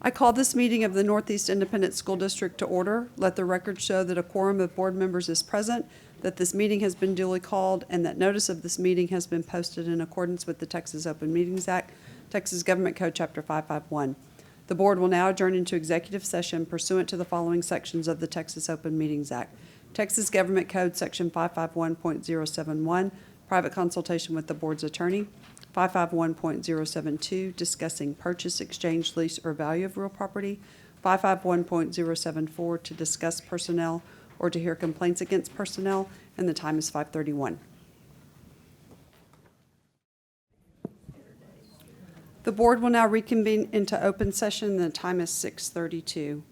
I call this meeting of the Northeast Independent School District to order. Let the record show that a quorum of board members is present, that this meeting has been duly called, and that notice of this meeting has been posted in accordance with the Texas Open Meetings Act, Texas Government Code Chapter 551. The board will now adjourn into executive session pursuant to the following sections of the Texas Open Meetings Act. Texas Government Code Section 551.071, private consultation with the board's attorney. 551.072, discussing purchase, exchange, lease, or value of real property. 551.074, to discuss personnel or to hear complaints against personnel, and the time is 5:31. The board will now reconvene into open session, and the time is 6:32.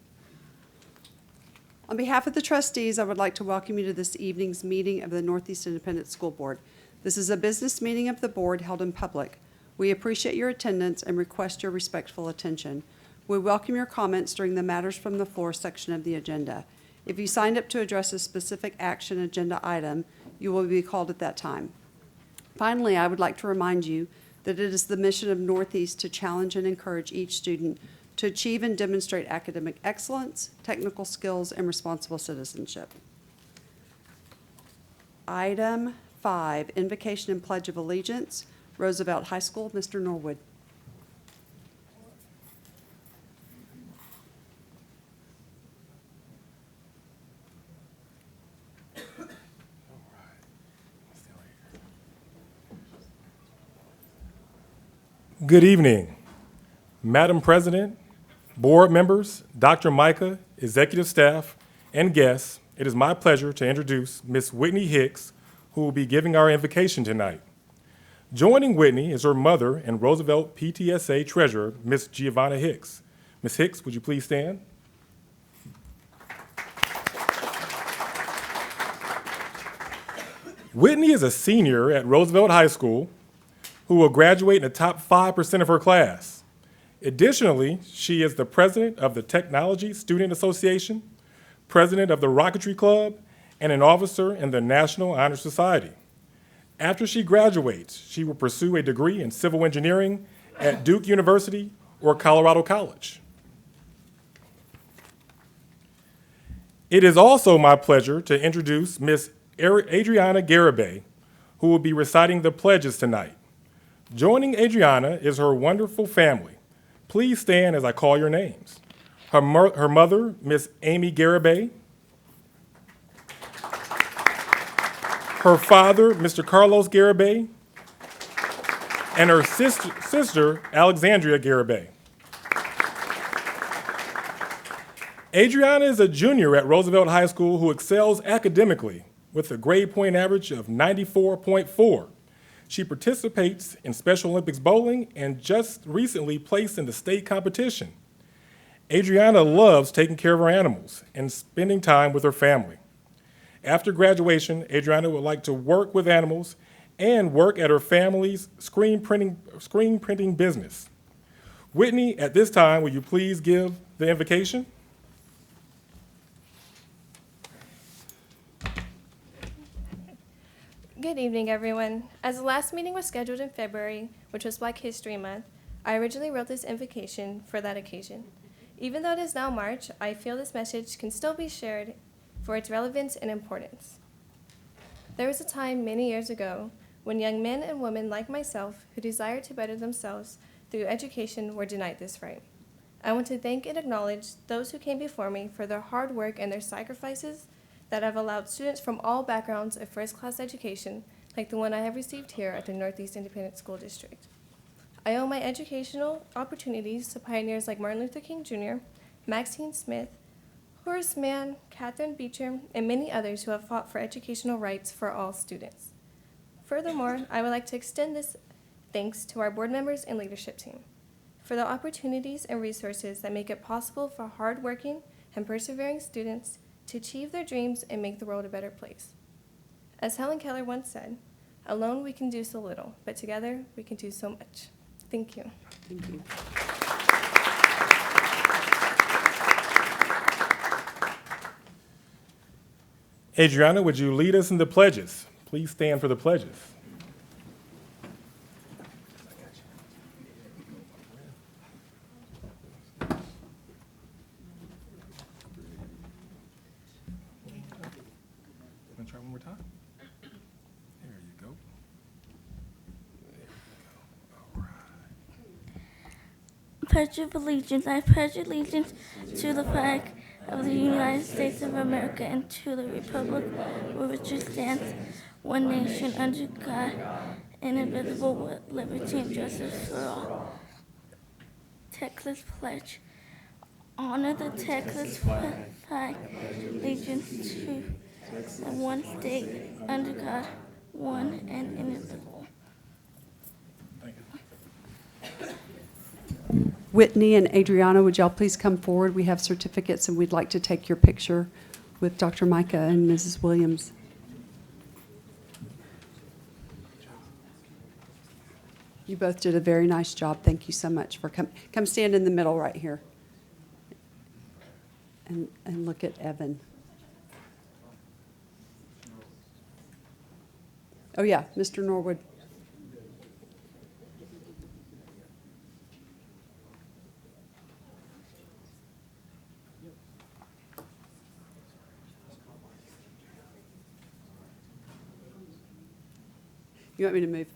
On behalf of the trustees, I would like to welcome you to this evening's meeting of the Northeast Independent School Board. This is a business meeting of the board held in public. We appreciate your attendance and request your respectful attention. We welcome your comments during the matters from the floor section of the agenda. If you signed up to address a specific action agenda item, you will be called at that time. Finally, I would like to remind you that it is the mission of Northeast to challenge and encourage each student to achieve and demonstrate academic excellence, technical skills, and responsible citizenship. Item 5, Invocation and Pledge of Allegiance, Roosevelt High School. Mr. Norwood. Good evening, Madam President, board members, Dr. Micah, executive staff, and guests. It is my pleasure to introduce Ms. Whitney Hicks, who will be giving our invocation tonight. Joining Whitney is her mother and Roosevelt PTSA treasurer, Ms. Giovanna Hicks. Ms. Hicks, would you please stand? Whitney is a senior at Roosevelt High School who will graduate in the top 5% of her class. Additionally, she is the president of the Technology Student Association, president of the Rocketry Club, and an officer in the National Honor Society. After she graduates, she will pursue a degree in civil engineering at Duke University or Colorado College. It is also my pleasure to introduce Ms. Adriana Garibay, who will be reciting the pledges tonight. Joining Adriana is her wonderful family. Please stand as I call your names. Her mother, Ms. Amy Garibay. Her father, Mr. Carlos Garibay. And her sister, Alexandria Garibay. Adriana is a junior at Roosevelt High School who excels academically with a grade point average of 94.4. She participates in Special Olympics bowling and just recently placed in the state competition. Adriana loves taking care of her animals and spending time with her family. After graduation, Adriana would like to work with animals and work at her family's screen printing business. Whitney, at this time, will you please give the invocation? Good evening, everyone. As the last meeting was scheduled in February, which was Black History Month, I originally wrote this invocation for that occasion. Even though it is now March, I feel this message can still be shared for its relevance and importance. There was a time many years ago when young men and women like myself who desired to better themselves through education were denied this right. I want to thank and acknowledge those who came before me for their hard work and their sacrifices that have allowed students from all backgrounds a first-class education like the one I have received here at the Northeast Independent School District. I owe my educational opportunities to pioneers like Martin Luther King Jr., Maxine Smith, Horace Mann, Catherine Beecham, and many others who have fought for educational rights for all students. Furthermore, I would like to extend this thanks to our board members and leadership team for the opportunities and resources that make it possible for hardworking and persevering students to achieve their dreams and make the world a better place. As Helen Keller once said, alone we can do so little, but together we can do so much. Thank you. Thank you. Adriana, would you lead us in the pledges? Please stand for the pledges. Pledge of Allegiance. I pledge allegiance to the flag of the United States of America and to the republic for which it stands, one nation under God, indivisible, with liberty and justice for all. Texas Pledge. Honor the Texas flag, allegiance to the one state under God, one and indivisible. Whitney and Adriana, would y'all please come forward? We have certificates, and we'd like to take your picture with Dr. Micah and Mrs. Williams. You both did a very nice job. Thank you so much for come stand in the middle right here. And look at Evan. Oh, yeah, Mr. Norwood. You want me to move?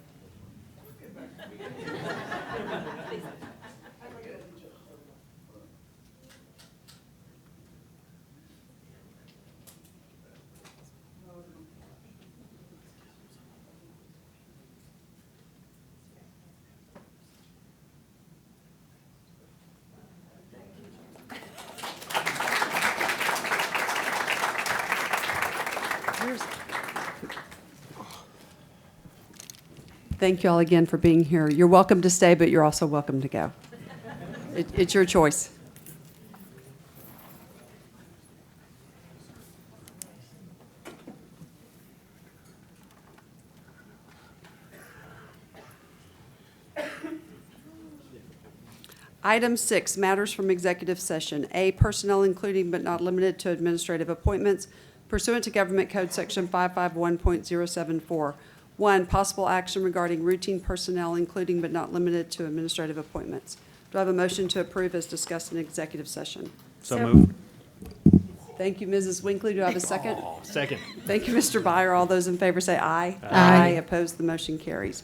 Thank you all again for being here. You're welcome to stay, but you're also welcome to go. It's your choice. Item 6, matters from executive session. A, personnel including but not limited to administrative appointments pursuant to Government Code Section 551.074. 1, possible action regarding routine personnel including but not limited to administrative appointments. Do I have a motion to approve as discussed in executive session? So moved. Thank you, Mrs. Winkley. Do I have a second? Second. Thank you, Mr. Byer. All those in favor say aye. Aye. Opposed, the motion carries.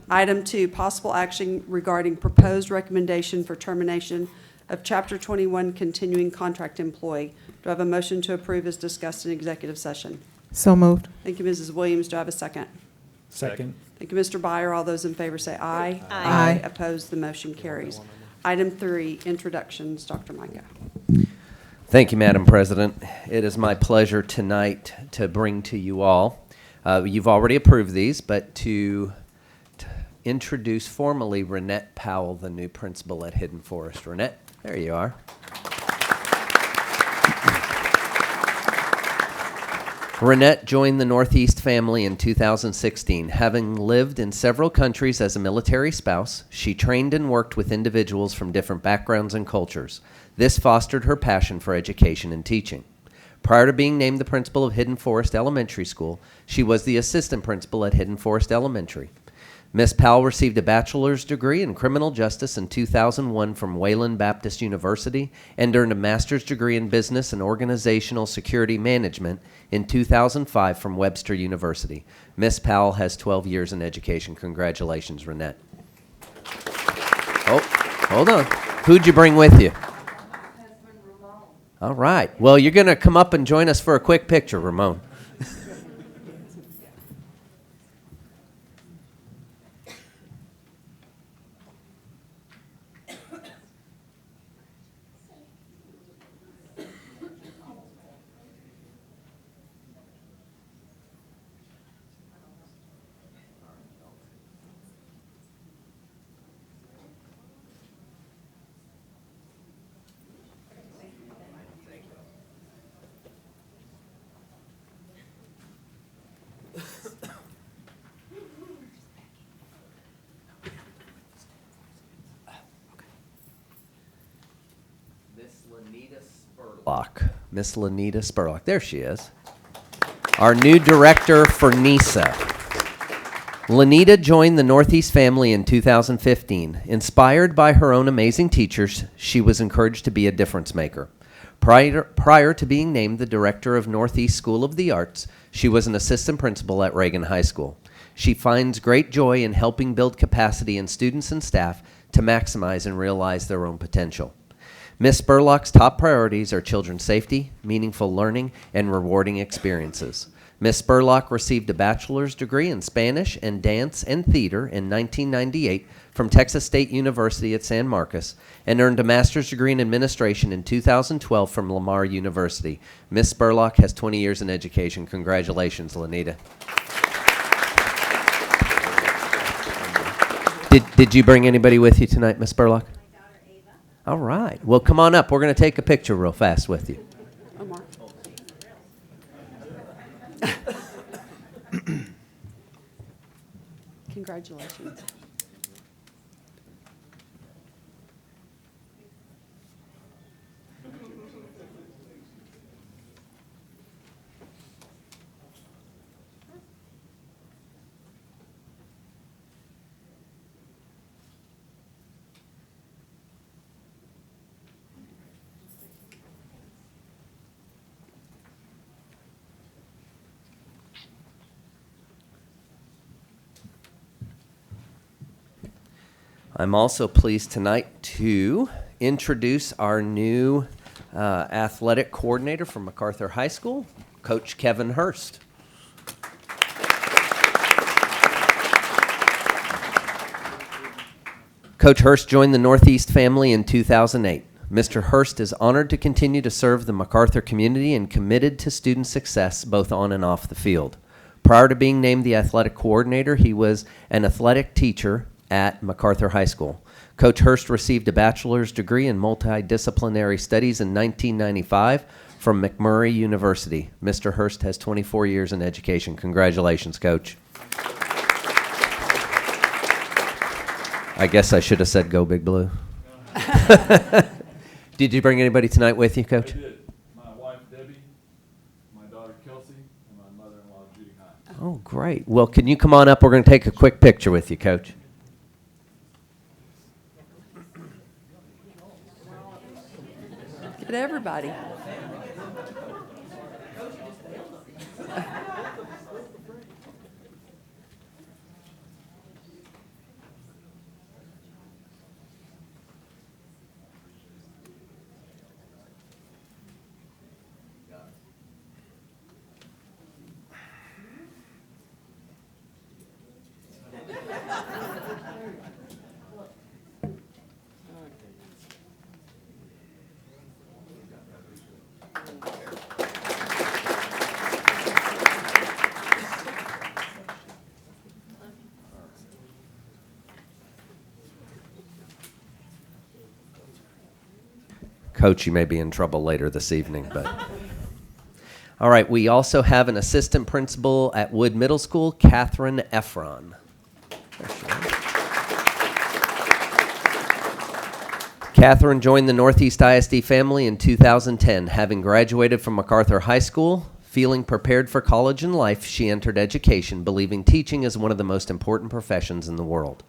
Item 2, possible action regarding proposed recommendation for termination of Chapter 21 continuing contract employee. Do I have a motion to approve as discussed in executive session? So moved. Thank you, Mrs. Williams. Do I have a second? Second. Thank you, Mr. Byer. All those in favor say aye. Aye. Opposed, the motion carries. Item 3, introductions. Dr. Micah. Thank you, Madam President. It is my pleasure tonight to bring to you all, you've already approved these, but to introduce formally Renette Powell, the new principal at Hidden Forest. Renette, there you are. Renette joined the Northeast family in 2016. Having lived in several countries as a military spouse, she trained and worked with individuals from different backgrounds and cultures. This fostered her passion for education and teaching. Prior to being named the principal of Hidden Forest Elementary School, she was the assistant principal at Hidden Forest Elementary. Ms. Powell received a bachelor's degree in criminal justice in 2001 from Wayland Baptist University and earned a master's degree in business and organizational security management in 2005 from Webster University. Ms. Powell has 12 years in education. Congratulations, Renette. Oh, hold on. Who'd you bring with you? All right. Well, you're going to come up and join us for a quick picture, Ramon. Miss Lanita Spurlock. There she is. Our new director for NISA. Lanita joined the Northeast family in 2015. Inspired by her own amazing teachers, she was encouraged to be a difference maker. Prior to being named the director of Northeast School of the Arts, she was an assistant principal at Reagan High School. She finds great joy in helping build capacity in students and staff to maximize and realize their own potential. Ms. Spurlock's top priorities are children's safety, meaningful learning, and rewarding experiences. Ms. Spurlock received a bachelor's degree in Spanish and dance and theater in 1998 from Texas State University at San Marcos and earned a master's degree in administration in 2012 from Lamar University. Ms. Spurlock has 20 years in education. Congratulations, Lanita. Did you bring anybody with you tonight, Ms. Spurlock? My daughter Ava. All right. Well, come on up. We're going to take a picture real fast with you. Omar. Congratulations. I'm also pleased tonight to introduce our new athletic coordinator from Macarthur High School, Coach Kevin Hurst. Coach Hurst joined the Northeast family in 2008. Mr. Hurst is honored to continue to serve the Macarthur community and committed to student success both on and off the field. Prior to being named the athletic coordinator, he was an athletic teacher at Macarthur High School. Coach Hurst received a bachelor's degree in multidisciplinary studies in 1995 from McMurray University. Mr. Hurst has 24 years in education. Congratulations, Coach. I guess I should have said go Big Blue. Did you bring anybody tonight with you, Coach? I did. My wife, Debbie, my daughter, Kelsey, and my mother-in-law, Judy Hines. Oh, great. Well, can you come on up? We're going to take a quick picture with you, Coach. Get everybody. Coach, you may be in trouble later this evening, but. All right, we also have an assistant principal at Wood Middle School, Katherine Efron. Katherine joined the Northeast ISD family in 2010. Having graduated from Macarthur High School, feeling prepared for college and life, she entered education, believing teaching is one of the most important professions in the world.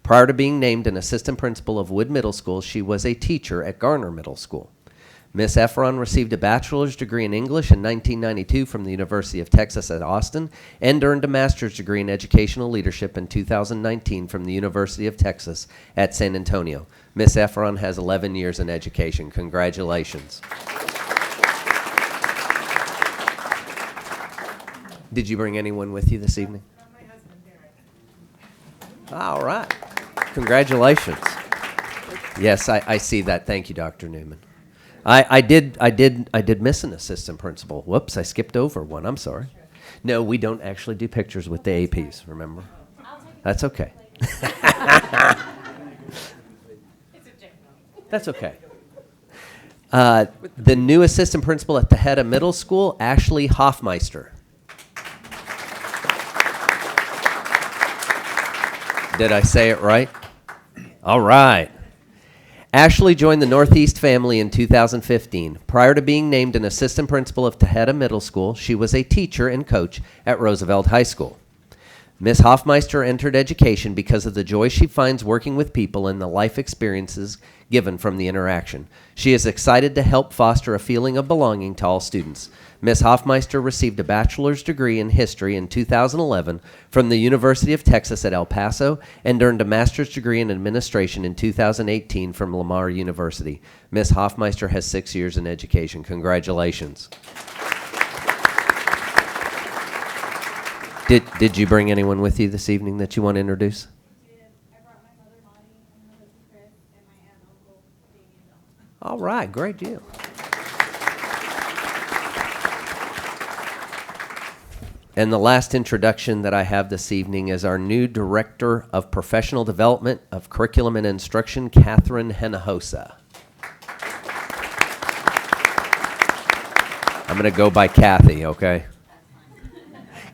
Prior to being named an assistant principal of Wood Middle School, she was a teacher at Garner Middle School. Ms. Efron received a bachelor's degree in English in 1992 from the University of Texas at Austin and earned a master's degree in educational leadership in 2019 from the University of Texas at San Antonio. Ms. Efron has 11 years in education. Congratulations. Did you bring anyone with you this evening? My husband, Derek. All right. Congratulations. Yes, I see that. Thank you, Dr. Newman. I did miss an assistant principal. Whoops, I skipped over one. I'm sorry. No, we don't actually do pictures with the APs, remember? That's okay. That's okay. The new assistant principal at the Hedda Middle School, Ashley Hoffmeister. Did I say it right? All right. Ashley joined the Northeast family in 2015. Prior to being named an assistant principal of Teheda Middle School, she was a teacher and coach at Roosevelt High School. Ms. Hoffmeister entered education because of the joy she finds working with people and the life experiences given from the interaction. She is excited to help foster a feeling of belonging to all students. Ms. Hoffmeister received a bachelor's degree in history in 2011 from the University of Texas at El Paso and earned a master's degree in administration in 2018 from Lamar University. Ms. Hoffmeister has 6 years in education. Congratulations. Did you bring anyone with you this evening that you want to introduce? I brought my mother, Monty, and my husband, Chris, and my aunt and uncle, Jamie and Dawn. All right, great deal. And the last introduction that I have this evening is our new Director of Professional Development of Curriculum and Instruction, Katherine Hinojosa. I'm going to go by Kathy, okay?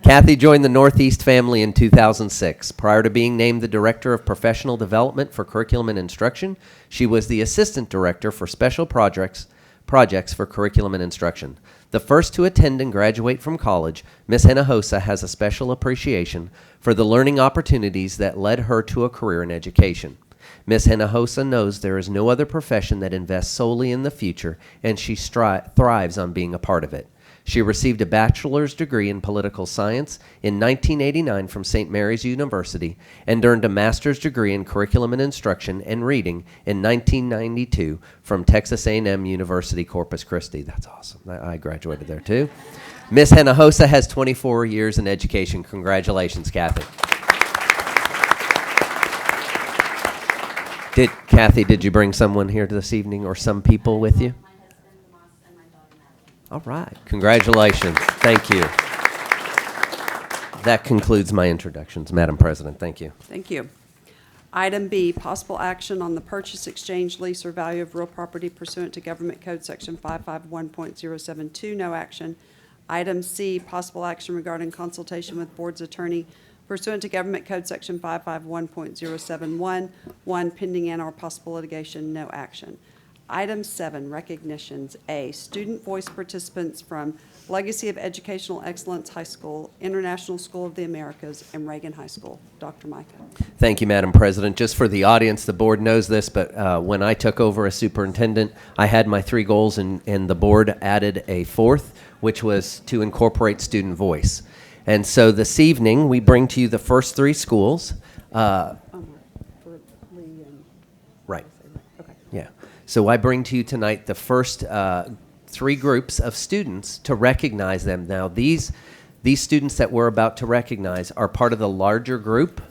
Kathy joined the Northeast family in 2006. Prior to being named the Director of Professional Development for Curriculum and Instruction, she was the Assistant Director for Special Projects for Curriculum and Instruction. The first to attend and graduate from college, Ms. Hinojosa has a special appreciation for the learning opportunities that led her to a career in education. Ms. Hinojosa knows there is no other profession that invests solely in the future, and she thrives on being a part of it. She received a bachelor's degree in political science in 1989 from St. Mary's University and earned a master's degree in curriculum and instruction and reading in 1992 from Texas A&M University, Corpus Christi. That's awesome. I graduated there too. Ms. Hinojosa has 24 years in education. Congratulations, Kathy. Kathy, did you bring someone here this evening or some people with you? My husband, Moss, and my daughter, Natalie. All right. Congratulations. Thank you. That concludes my introductions, Madam President. Thank you. Thank you. Item B, possible action on the purchase, exchange, lease, or value of real property pursuant to Government Code Section 551.072, no action. Item C, possible action regarding consultation with board's attorney pursuant to Government Code Section 551.071, one, pending and/or possible litigation, no action. Item 7, recognitions. A, student voice participants from Legacy of Educational Excellence High School, International School of the Americas, and Reagan High School. Dr. Micah. Thank you, Madam President. Just for the audience, the board knows this, but when I took over as superintendent, I had my 3 goals, and the board added a 4th, which was to incorporate student voice. And so this evening, we bring to you the first 3 schools. For Lee and. Right. Okay. Yeah. So I bring to you tonight the first 3 groups of students to recognize them. Now, these students that we're about to recognize are part of the larger group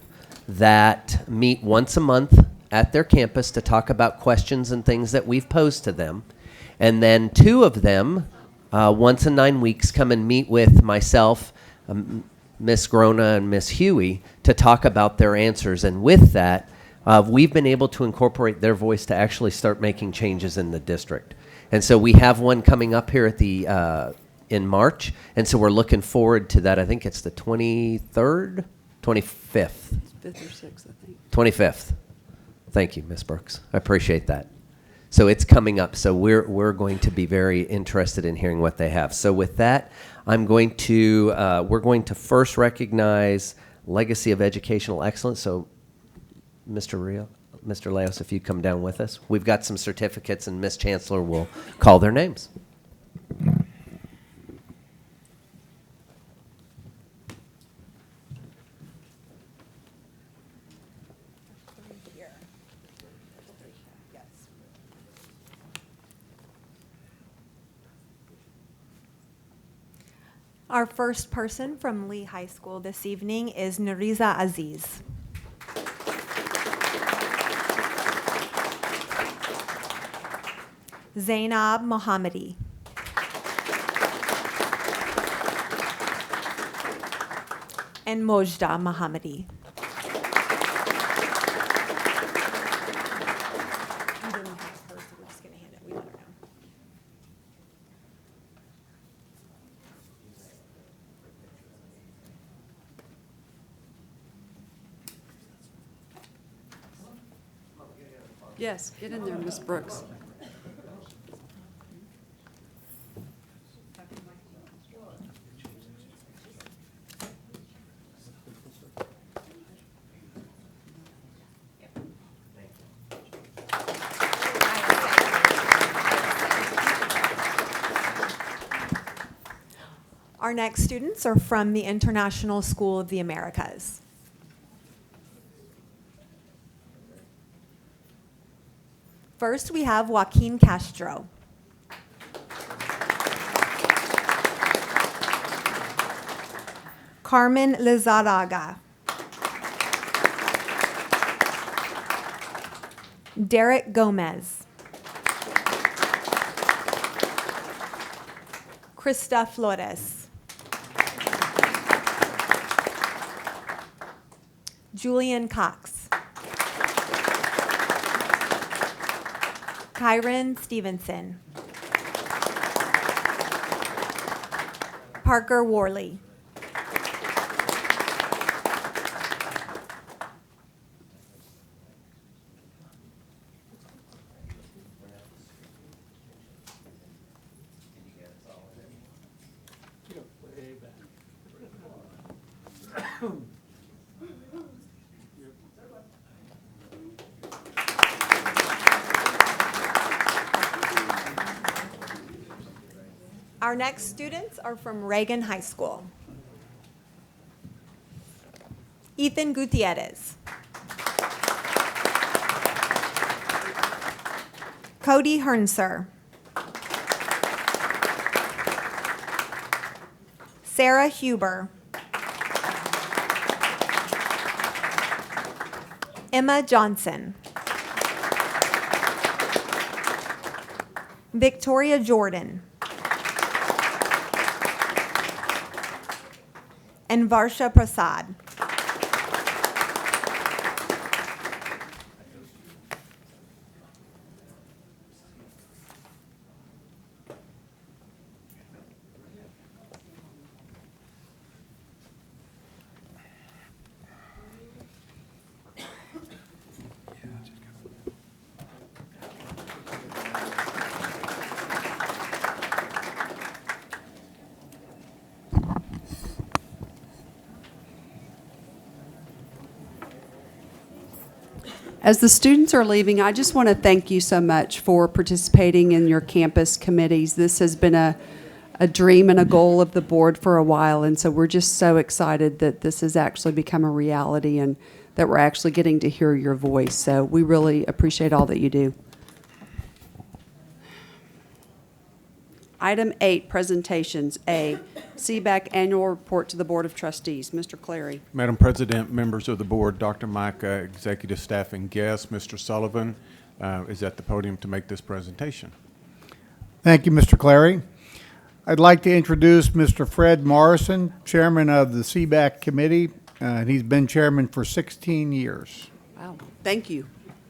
that meet once a month at their campus to talk about questions and things that we've posed to them. And then 2 of them, once in 9 weeks, come and meet with myself, Miss Grona and Miss Huey, to talk about their answers. And with that, we've been able to incorporate their voice to actually start making changes in the district. And so we have one coming up here at the in March, and so we're looking forward to that. I think it's the 23rd, 25th. It's 5th or 6th, I think. 25th. Thank you, Ms. Brooks. I appreciate that. So it's coming up. So we're going to be very interested in hearing what they have. So with that, we're going to first recognize Legacy of Educational Excellence. So Mr. Leos, if you come down with us. We've got some certificates, and Ms. Chancellor will call their names. Our first person from Lee High School this evening is Nariza Aziz. Zainab Mohammadi. And Mojda Mohammadi. Yes, get in there, Ms. Brooks. Our next students are from the International School of the Americas. First, we have Joaquin Castro. Carmen Lizarraga. Derek Gomez. Krista Flores. Julian Cox. Kyron Stevenson. Parker Worley. Our next students are from Reagan High School. Ethan Gutierrez. Cody Hernser. Sarah Huber. Emma Johnson. Victoria Jordan. And Varsha Prasad. As the students are leaving, I just want to thank you so much for participating in your campus committees. This has been a dream and a goal of the board for a while, and so we're just so excited that this has actually become a reality and that we're actually getting to hear your voice. So we really appreciate all that you do. Item 8, presentations. A, Seebeck Annual Report to the Board of Trustees. Mr. Clary. Madam President, members of the board, Dr. Micah, executive staff, and guests, Mr. Sullivan is at the podium to make this presentation. Thank you, Mr. Clary. I'd like to introduce Mr. Fred Morrison, chairman of the Seebeck Committee, and he's been chairman for 16 years. Wow, thank you.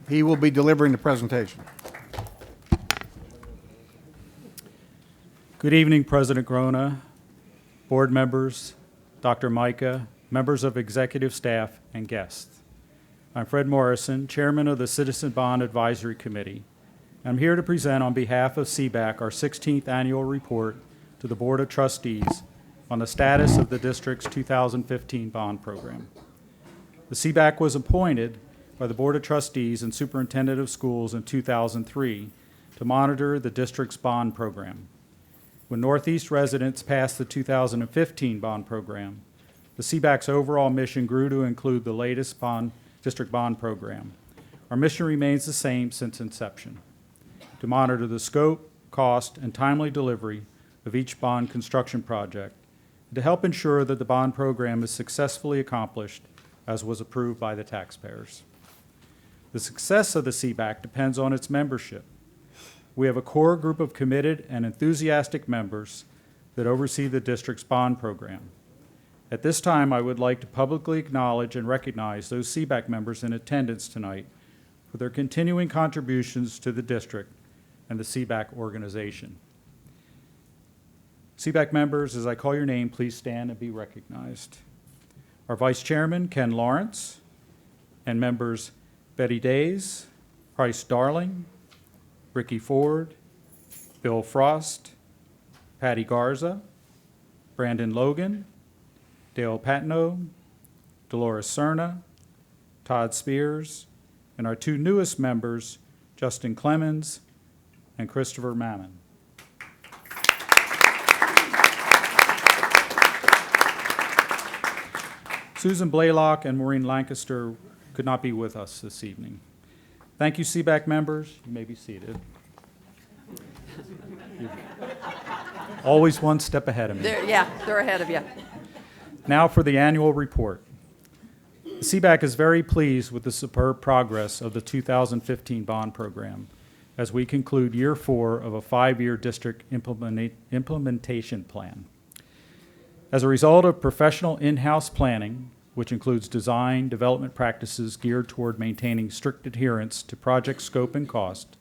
He will be delivering the presentation. Good evening, President Grona, board members, Dr. Micah, members of executive staff, and guests. I'm Fred Morrison, chairman of the Citizen Bond Advisory Committee. I'm here to present on behalf of Seebeck our 16th annual report to the Board of Trustees on the status of the district's 2015 bond program. The Seebeck was appointed by the Board of Trustees and Superintendent of Schools in 2003 to monitor the district's bond program. When Northeast residents passed the 2015 bond program, the Seebeck's overall mission grew to include the latest district bond program. Our mission remains the same since inception: to monitor the scope, cost, and timely delivery of each bond construction project, and to help ensure that the bond program is successfully accomplished as was approved by the taxpayers. The success of the Seebeck depends on its membership. We have a core group of committed and enthusiastic members that oversee the district's bond program. At this time, I would like to publicly acknowledge and recognize those Seebeck members in attendance tonight for their continuing contributions to the district and the Seebeck organization. Seebeck members, as I call your name, please stand and be recognized. Our Vice Chairman, Ken Lawrence, and members Betty Days, Price Darling, Ricky Ford, Bill Frost, Patty Garza, Brandon Logan, Dale Patno, Dolores Cerna, Todd Spears, and our two newest members, Justin Clemens and Christopher Mammon. Susan Blaylock and Maureen Lancaster could not be with us this evening. Thank you, Seebeck members. You may be seated. You're always one step ahead of me. They're ahead of you. Now for the annual report. Seebeck is very pleased with the superb progress of the 2015 bond program as we conclude year 4 of a 5-year district implementation plan. As a result of professional in-house planning, which includes design, development practices geared toward maintaining strict adherence to project scope and cost,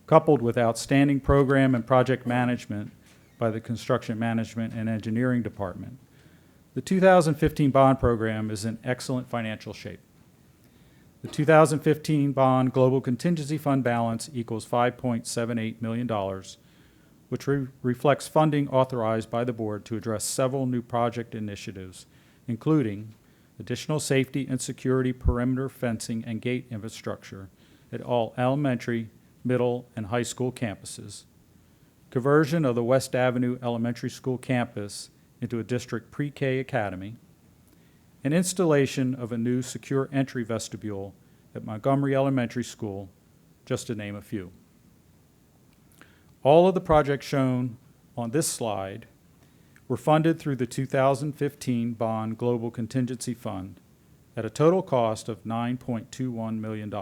coupled with outstanding program and project management by the Construction Management and Engineering Department, the 2015 bond program is in excellent financial shape. The 2015 bond global contingency fund balance equals $5.78 million, which reflects funding authorized by the board to address several new project initiatives, including additional safety and security perimeter fencing and gate infrastructure at all elementary, middle, and high school campuses, conversion of the West Avenue Elementary School campus into a district pre-K academy, and installation of a new secure entry vestibule at Montgomery Elementary School, just to name a few. All of the projects shown on this slide were funded through the 2015 Bond Global Contingency Fund at a total cost of $9.21 million.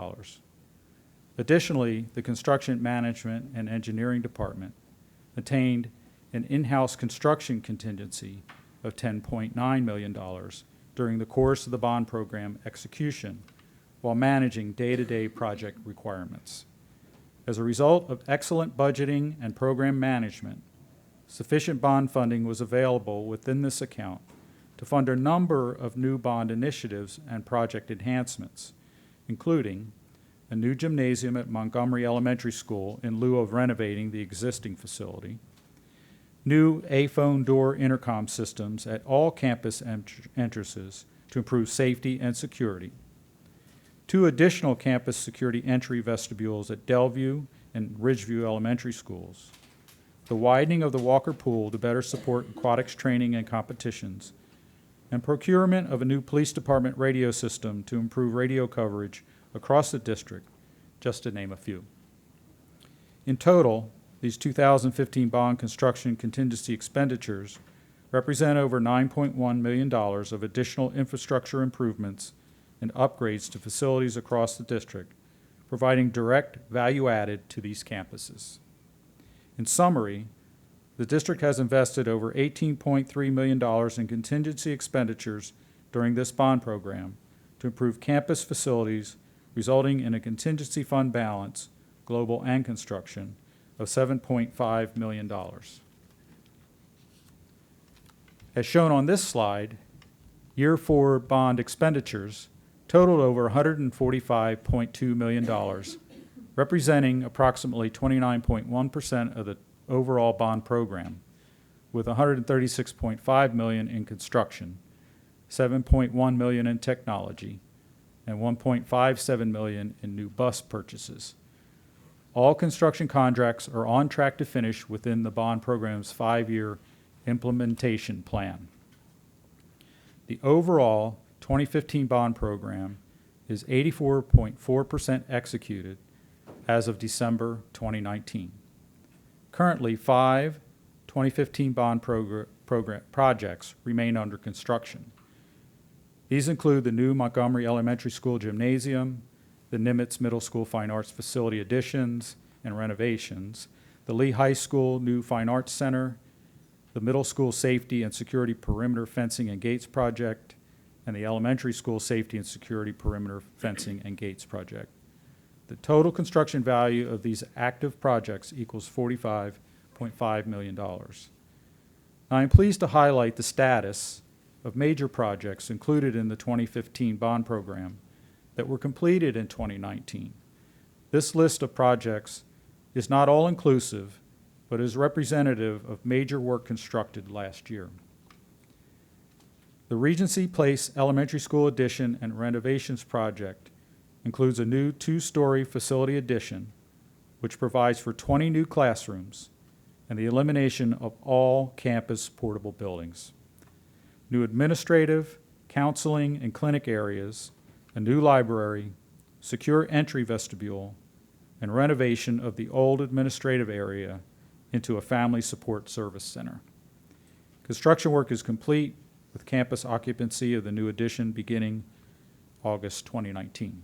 Additionally, the Construction Management and Engineering Department attained an in-house construction contingency of $10.9 million during the course of the bond program execution while managing day-to-day project requirements. As a result of excellent budgeting and program management, sufficient bond funding was available within this account to fund a number of new bond initiatives and project enhancements, including a new gymnasium at Montgomery Elementary School in lieu of renovating the existing facility, new A-phone door intercom systems at all campus entrances to improve safety and security, 2 additional campus security entry vestibules at Delview and Ridgeview Elementary Schools, the widening of the Walker Pool to better support aquatics training and competitions, and procurement of a new police department radio system to improve radio coverage across the district, just to name a few. In total, these 2015 bond construction contingency expenditures represent over $9.1 million of additional infrastructure improvements and upgrades to facilities across the district, providing direct value added to these campuses. In summary, the district has invested over $18.3 million in contingency expenditures during this bond program to improve campus facilities, resulting in a contingency fund balance, global and construction, of $7.5 million. As shown on this slide, year 4 bond expenditures totaled over $145.2 million, representing approximately 29.1% of the overall bond program, with $136.5 million in construction, $7.1 million in technology, and $1.57 million in new bus purchases. All construction contracts are on track to finish within the bond program's 5-year implementation plan. The overall 2015 bond program is 84.4% executed as of December 2019. Currently, 5 2015 bond projects remain under construction. These include the new Montgomery Elementary School gymnasium, the Nimitz Middle School Fine Arts Facility additions and renovations, the Lee High School new Fine Arts Center, the Middle School Safety and Security Perimeter Fencing and Gates Project, and the Elementary School Safety and Security Perimeter Fencing and Gates Project. The total construction value of these active projects equals $45.5 million. Now, I'm pleased to highlight the status of major projects included in the 2015 bond program that were completed in 2019. This list of projects is not all-inclusive, but is representative of major work constructed last year. The Regency Place Elementary School addition and renovations project includes a new 2-story facility addition, which provides for 20 new classrooms and the elimination of all campus portable buildings. New administrative, counseling and clinic areas, a new library, secure entry vestibule, and renovation of the old administrative area into a family support service center. Construction work is complete with campus occupancy of the new addition beginning August 2019.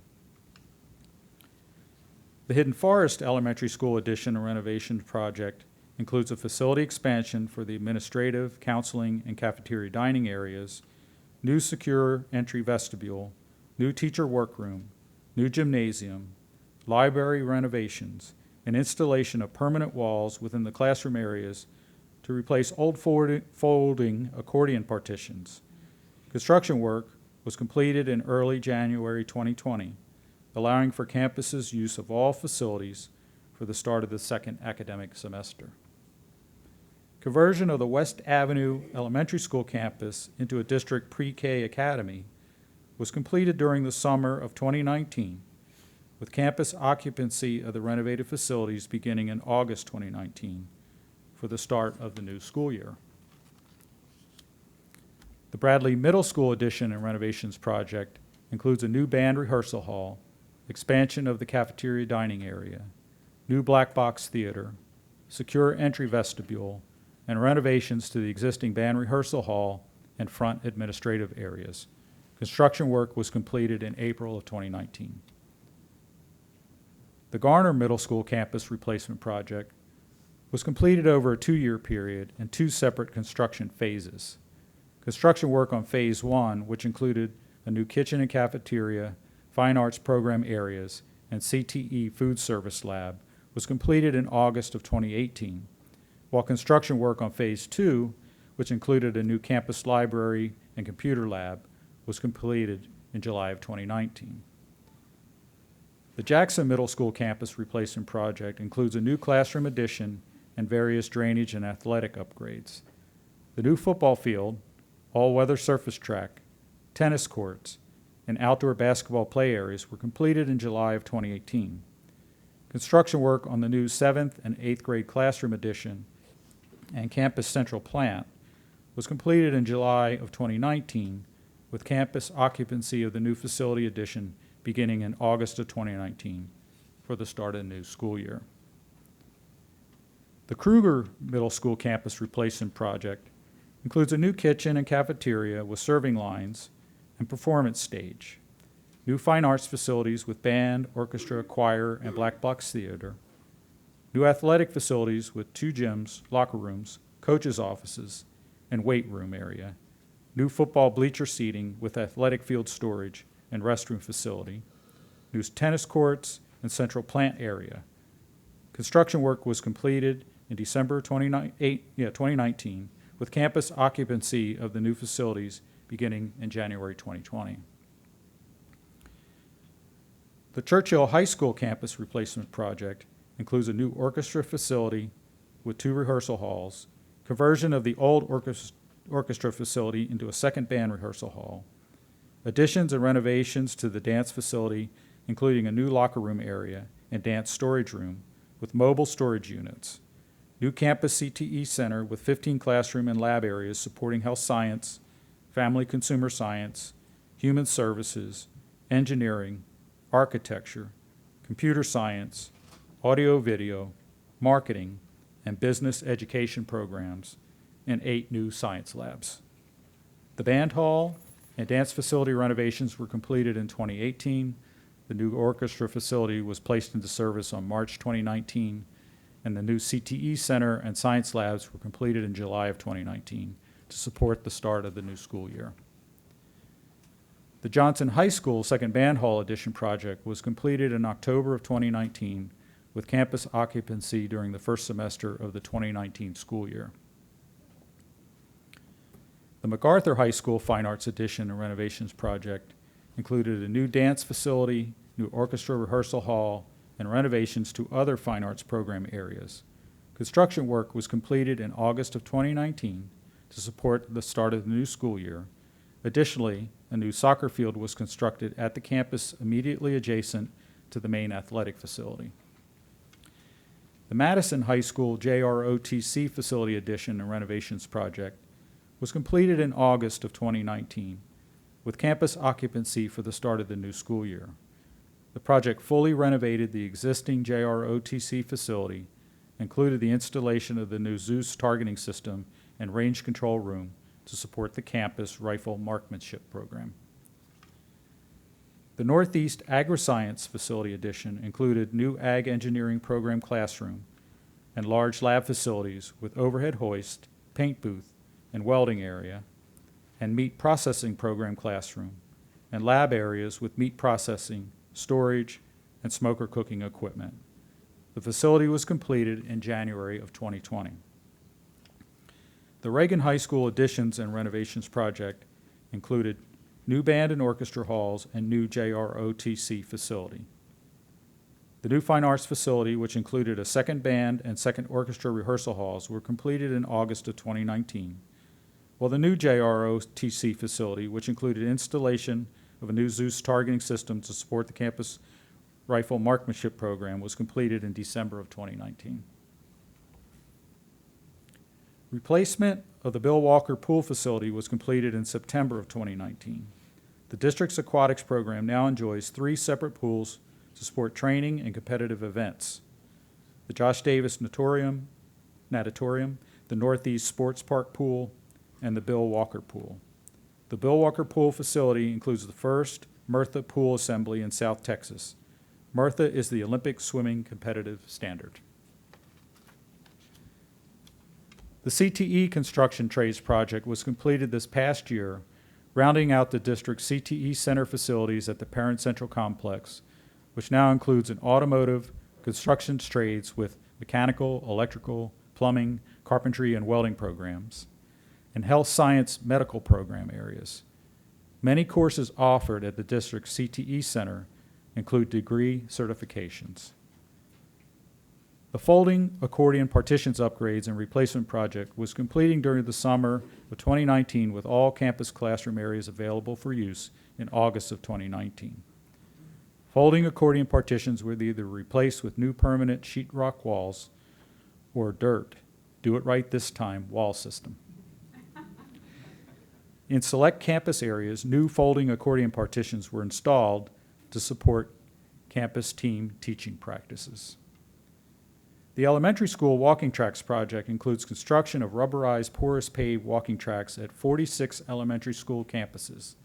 The Hidden Forest Elementary School addition and renovation project includes a facility expansion for the administrative, counseling, and cafeteria dining areas, new secure entry vestibule, new teacher workroom, new gymnasium, library renovations, and installation of permanent walls within the classroom areas to replace old folding accordion partitions. Construction work was completed in early January 2020, allowing for campus's use of all facilities for the start of the second academic semester. Conversion of the West Avenue Elementary School campus into a district pre-K academy was completed during the summer of 2019, with campus occupancy of the renovated facilities beginning in August 2019 for the start of the new school year. The Bradley Middle School addition and renovations project includes a new band rehearsal hall, expansion of the cafeteria dining area, new black box theater, secure entry vestibule, and renovations to the existing band rehearsal hall and front administrative areas. Construction work was completed in April of 2019. The Garner Middle School campus replacement project was completed over a 2-year period in 2 separate construction phases. Construction work on Phase 1, which included a new kitchen and cafeteria, fine arts program areas, and CTE food service lab, was completed in August of 2018, while construction work on Phase 2, which included a new campus library and computer lab, was completed in July of 2019. The Jackson Middle School campus replacement project includes a new classroom addition and various drainage and athletic upgrades. The new football field, all-weather surface track, tennis courts, and outdoor basketball play areas were completed in July of 2018. Construction work on the new 7th and 8th grade classroom addition and campus central plant was completed in July of 2019, with campus occupancy of the new facility addition beginning in August of 2019 for the start of the new school year. The Kruger Middle School campus replacement project includes a new kitchen and cafeteria with serving lines and performance stage, new fine arts facilities with band, orchestra, choir, and black box theater, new athletic facilities with 2 gyms, locker rooms, coaches' offices, and weight room area, new football bleacher seating with athletic field storage and restroom facility, new tennis courts and central plant area. Construction work was completed in December 2019, with campus occupancy of the new facilities beginning in January 2020. The Churchill High School campus replacement project includes a new orchestra facility with 2 rehearsal halls, conversion of the old orchestra facility into a second band rehearsal hall, additions and renovations to the dance facility, including a new locker room area and dance storage room with mobile storage units, new campus CTE center with 15 classroom and lab areas supporting health science, family consumer science, human services, engineering, architecture, computer science, audio video, marketing, and business education programs, and 8 new science labs. The band hall and dance facility renovations were completed in 2018. The new orchestra facility was placed into service on March 2019, and the new CTE center and science labs were completed in July of 2019 to support the start of the new school year. The Johnson High School second band hall addition project was completed in October of 2019 with campus occupancy during the first semester of the 2019 school year. The Macarthur High School Fine Arts Addition and Renovations project included a new dance facility, new orchestra rehearsal hall, and renovations to other fine arts program areas. Construction work was completed in August of 2019 to support the start of the new school year. Additionally, a new soccer field was constructed at the campus immediately adjacent to the main athletic facility. The Madison High School JROTC facility addition and renovations project was completed in August of 2019, with campus occupancy for the start of the new school year. The project fully renovated the existing JROTC facility, included the installation of the new Zeus targeting system and range control room to support the campus rifle marksmanship program. The Northeast Agri-Science Facility addition included new Ag Engineering Program classroom and large lab facilities with overhead hoist, paint booth, and welding area, and meat processing program classroom, and lab areas with meat processing, storage, and smoker cooking equipment. The facility was completed in January of 2020. The Reagan High School additions and renovations project included new band and orchestra halls and new JROTC facility. The new fine arts facility, which included a second band and second orchestra rehearsal halls, were completed in August of 2019, while the new JROTC facility, which included installation of a new Zeus targeting system to support the campus rifle marksmanship program, was completed in December of 2019. Replacement of the Bill Walker Pool facility was completed in September of 2019. The district's aquatics program now enjoys 3 separate pools to support training and competitive events: the Josh Davis Natatorium, the Northeast Sports Park Pool, and the Bill Walker Pool. The Bill Walker Pool facility includes the first Martha Pool Assembly in South Texas. Martha is the Olympic swimming competitive standard. The CTE construction trades project was completed this past year, rounding out the district's CTE center facilities at the Parent Central Complex, which now includes an automotive, construction trades with mechanical, electrical, plumbing, carpentry, and welding programs, and health science medical program areas. Many courses offered at the district's CTE center include degree certifications. The folding accordion partitions upgrades and replacement project was completing during the summer of 2019, with all campus classroom areas available for use in August of 2019. Folding accordion partitions were either replaced with new permanent sheetrock walls or dirt, do it right this time, wall system. In select campus areas, new folding accordion partitions were installed to support campus team teaching practices. The elementary school walking tracks project includes construction of rubberized porous paved walking tracks at 46 elementary school campuses.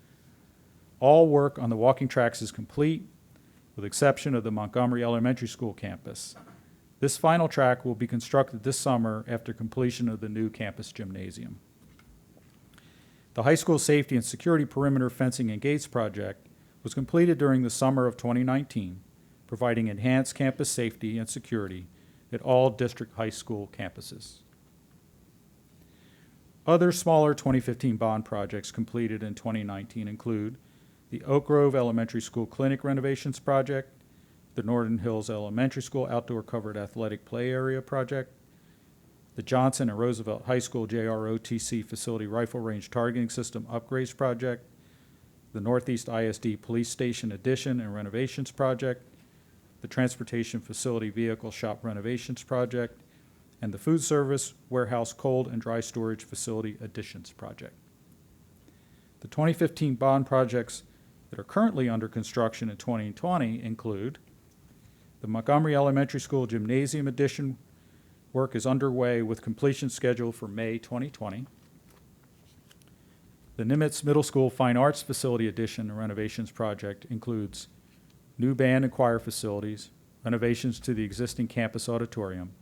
All work on the walking tracks is complete, with exception of the Montgomery Elementary School campus. This final track will be constructed this summer after completion of the new campus gymnasium. The high school safety and security perimeter fencing and gates project was completed during the summer of 2019, providing enhanced campus safety and security at all district high school campuses. Other smaller 2015 bond projects completed in 2019 include the Oak Grove Elementary School Clinic renovations project, the Northern Hills Elementary School Outdoor Covered Athletic Play Area project, the Johnson and Roosevelt High School JROTC Facility Rifle Range Targeting System Upgrades project, the Northeast ISD Police Station Addition and Renovations project, the Transportation Facility Vehicle Shop Renovations project, and the Food Service Warehouse Cold and Dry Storage Facility Additions project. The 2015 bond projects that are currently under construction in 2020 include the Montgomery Elementary School Gymnasium addition work is underway with completion scheduled for May 2020. The Nimitz Middle School Fine Arts Facility addition and renovations project includes new band and choir facilities, renovations to the existing campus auditorium,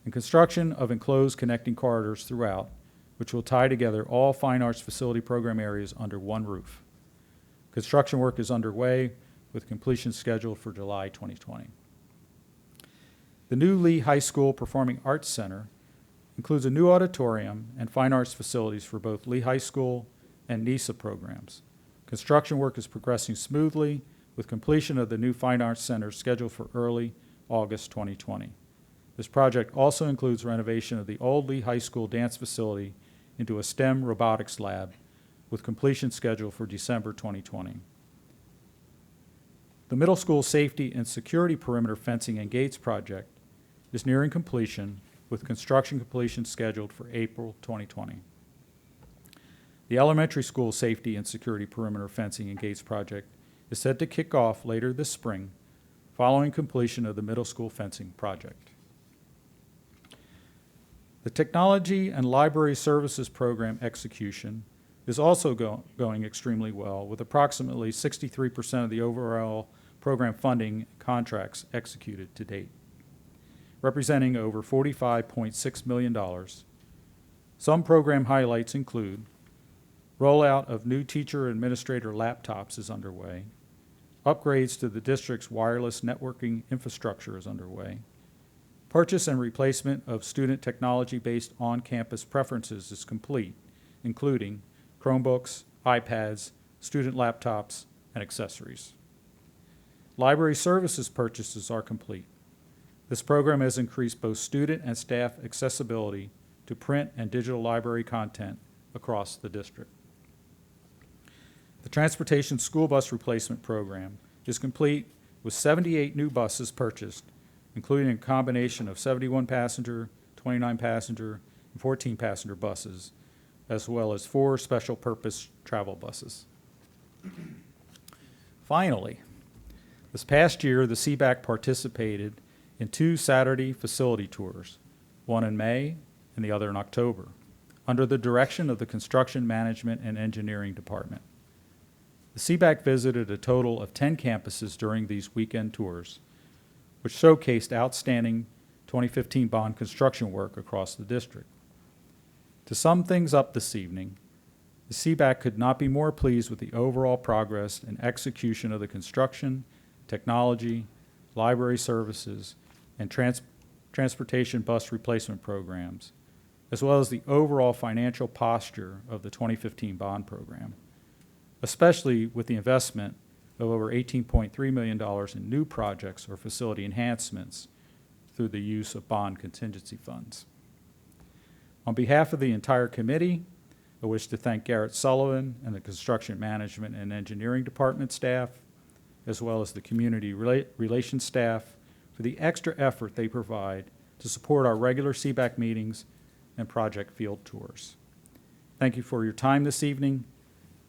and construction of enclosed connecting corridors throughout, which will tie together all fine arts facility program areas under one roof. Construction work is underway with completion scheduled for July 2020. The new Lee High School Performing Arts Center includes a new auditorium and fine arts facilities for both Lee High School and NISA programs. Construction work is progressing smoothly, with completion of the new Fine Arts Center scheduled for early August 2020. This project also includes renovation of the old Lee High School dance facility into a STEM robotics lab, with completion scheduled for December 2020. The middle school safety and security perimeter fencing and gates project is nearing completion, with construction completion scheduled for April 2020. The elementary school safety and security perimeter fencing and gates project is set to kick off later this spring following completion of the middle school fencing project. The Technology and Library Services Program execution is also going extremely well, with approximately 63% of the overall program funding contracts executed to date, representing over $45.6 million. Some program highlights include rollout of new teacher administrator laptops is underway, upgrades to the district's wireless networking infrastructure is underway, purchase and replacement of student technology-based on-campus preferences is complete, including Chromebooks, iPads, student laptops, and accessories. Library services purchases are complete. This program has increased both student and staff accessibility to print and digital library content across the district. The Transportation School Bus Replacement Program is complete with 78 new buses purchased, including a combination of 71 passenger, 29 passenger, and 14 passenger buses, as well as 4 special purpose travel buses. Finally, this past year, the Seebeck participated in 2 Saturday facility tours, one in May and the other in October, under the direction of the Construction Management and Engineering Department. The Seebeck visited a total of 10 campuses during these weekend tours, which showcased outstanding 2015 bond construction work across the district. To sum things up this evening, the Seebeck could not be more pleased with the overall progress and execution of the construction, technology, library services, and transportation bus replacement programs, as well as the overall financial posture of the 2015 bond program, especially with the investment of over $18.3 million in new projects or facility enhancements through the use of bond contingency funds. On behalf of the entire committee, I wish to thank Garrett Sullivan and the Construction Management and Engineering Department staff, as well as the Community Relations staff, for the extra effort they provide to support our regular Seebeck meetings and project field tours. Thank you for your time this evening.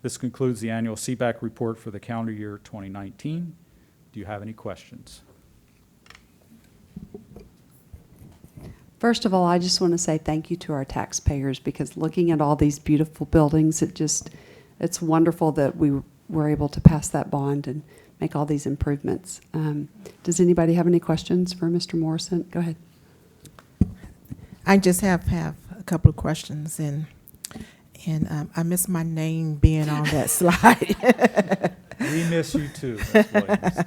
This concludes the annual Seebeck report for the calendar year 2019. Do you have any questions? First of all, I just want to say thank you to our taxpayers, because looking at all these beautiful buildings, it's wonderful that we were able to pass that bond and make all these improvements. Does anybody have any questions for Mr. Morrison? Go ahead. I just have a couple of questions, and I miss my name being on that slide. We miss you too, Ms. Williams.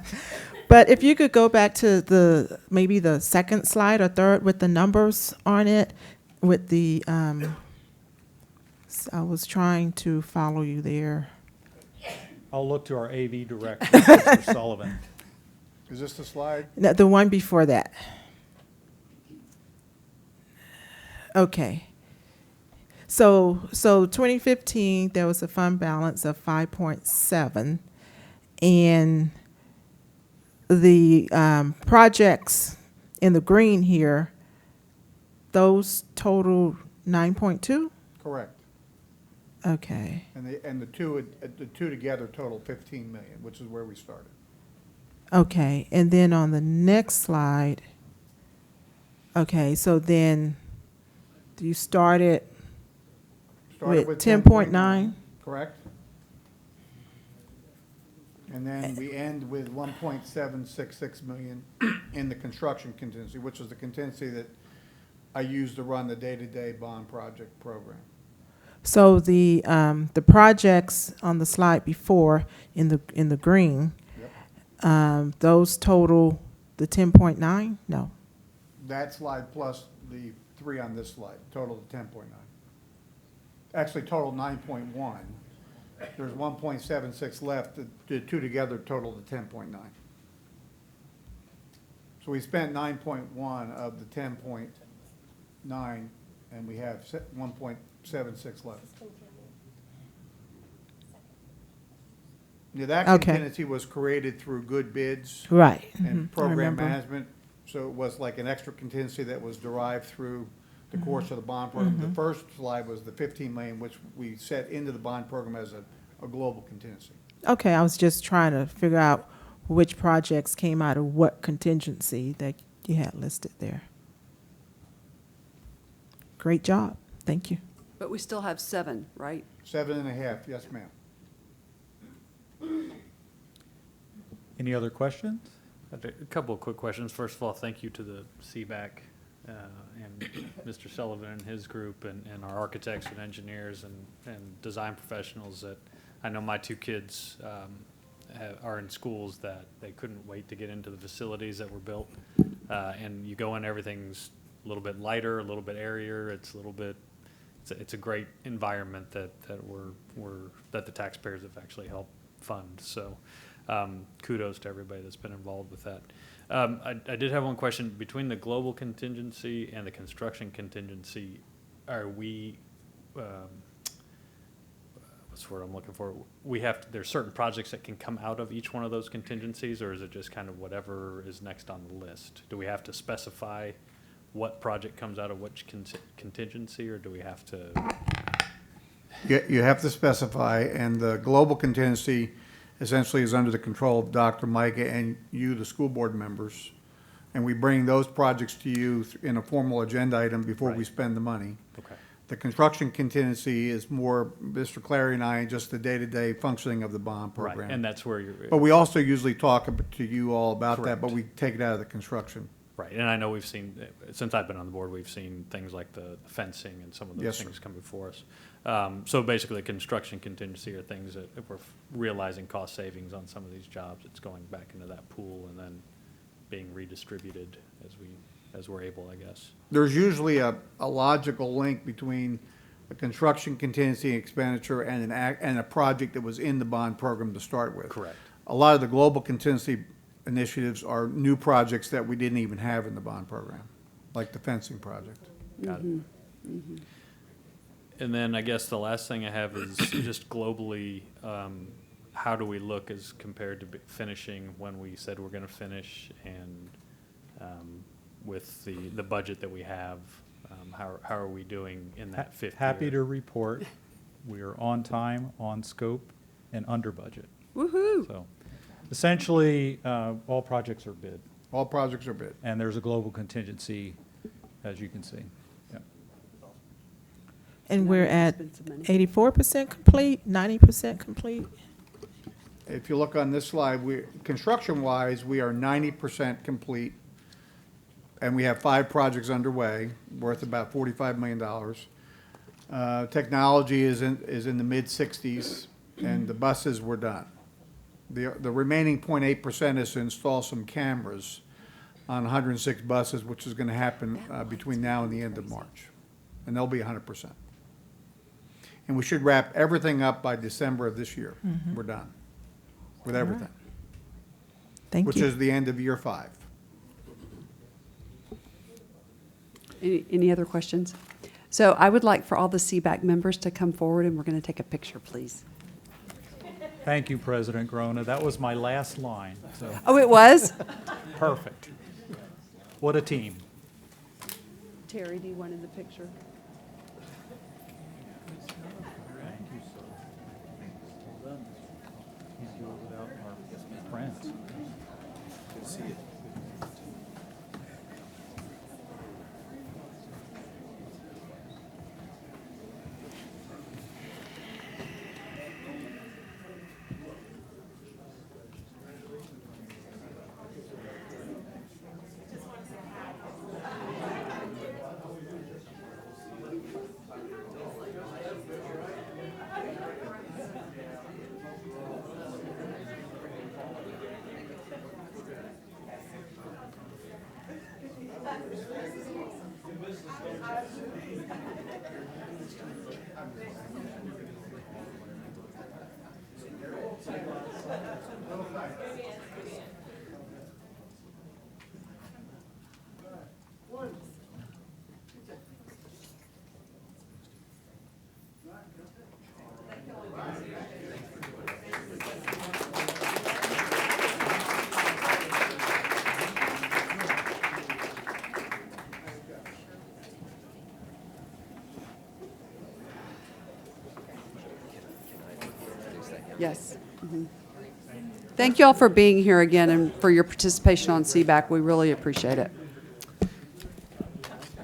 But if you could go back to maybe the second slide or third with the numbers on it, with the, I was trying to follow you there. I'll look to our AV director, Mr. Sullivan. Is this the slide? No, the one before that. Okay. So 2015, there was a fund balance of 5.7, and the projects in the green here, those total 9.2? Correct. Okay. And the two together total 15 million, which is where we started. Okay, and then on the next slide, okay, so then you started with 10.9? Correct. And then we end with 1.766 million in the construction contingency, which is the contingency that I use to run the day-to-day bond project program. So the projects on the slide before in the green, Yep. Those total the 10.9? No. That slide plus the 3 on this slide, total of 10.9. Actually, total 9.1. There's 1.76 left. The two together total to 10.9. So we spent 9.1 of the 10.9, and we have 1.76 left. Now, that Okay. contingency was created through good bids Right. and I program remember. management. So it was like an extra contingency that was derived through the course of the bond program. The first slide was the 15 million, which we set into the bond program as a global contingency. Okay, I was just trying to figure out which projects came out of what contingency that you had listed there. Great job. Thank you. But we still have 7, right? 7.5, yes, ma'am. Any other questions? A couple of quick questions. First of all, thank you to the Seebeck and Mr. Sullivan and his group and our architects and engineers and design professionals that I know my 2 kids are in schools that they couldn't wait to get into the facilities that were built. And you go in, everything's a little bit lighter, a little bit airier. It's a great environment that the taxpayers have actually helped fund. So kudos to everybody that's been involved with that. I did have one question. Between the global contingency and the construction contingency, are we, what's the word I'm looking for? There's certain projects that can come out of each one of those contingencies, or is it just kind of whatever is next on the list? Do we have to specify what project comes out of which contingency, or do we have to? You have to specify, and the global contingency essentially is under the control of Dr. Micah and you, the school board members. And we bring those projects to you in a formal agenda item before we spend the money. Okay. The construction contingency is more Mr. Clary and I, just the day-to-day functioning of the bond program. Right, and that's where you're. But we also usually talk to you all about that, Correct. but we take it out of the construction. Right, and I know we've seen, since I've been on the board, we've seen things like the fencing and some of those Yes, sir. things come before us. So basically, construction contingency are things that if we're realizing cost savings on some of these jobs, it's going back into that pool and then being redistributed as we're able, I guess. There's usually a logical link between a construction contingency expenditure and and a project that was in the bond program to start with. Correct. A lot of the global contingency initiatives are new projects that we didn't even have in the bond program, like the fencing project. Got it. And then I guess the last thing I have is just globally, how do we look as compared to finishing when we said we're going to finish, and with the budget that we have, how are we doing in that fifth Happy year? to report, we are on time, on scope, and under budget. Woohoo! So essentially, all projects are bid, All projects are bid. and there's a global contingency, as you can see. Yep. And we're at Spend some money. 84% complete, 90% complete? If you look on this slide, construction-wise, we are 90% complete, and we have 5 projects underway, worth about $45 million. Technology is in the mid-60s, and the buses were done. The remaining 0.8% is to install some cameras on 106 buses, which is going to happen between now and the end of March, and they'll be 100%. And we should wrap everything up by December of this year. We're done with everything, Thank which you. is the end of year 5. Any other questions? So I would like for all the Seebeck members to come forward, and we're going to take a picture, please. Thank you, President Grona. That was my last line, so Oh, it was? perfect. What a team. Terry, do you want in the picture? Friends. Yes. Mhm. Thank you all for being here again and for your participation on Seebeck. We really appreciate it.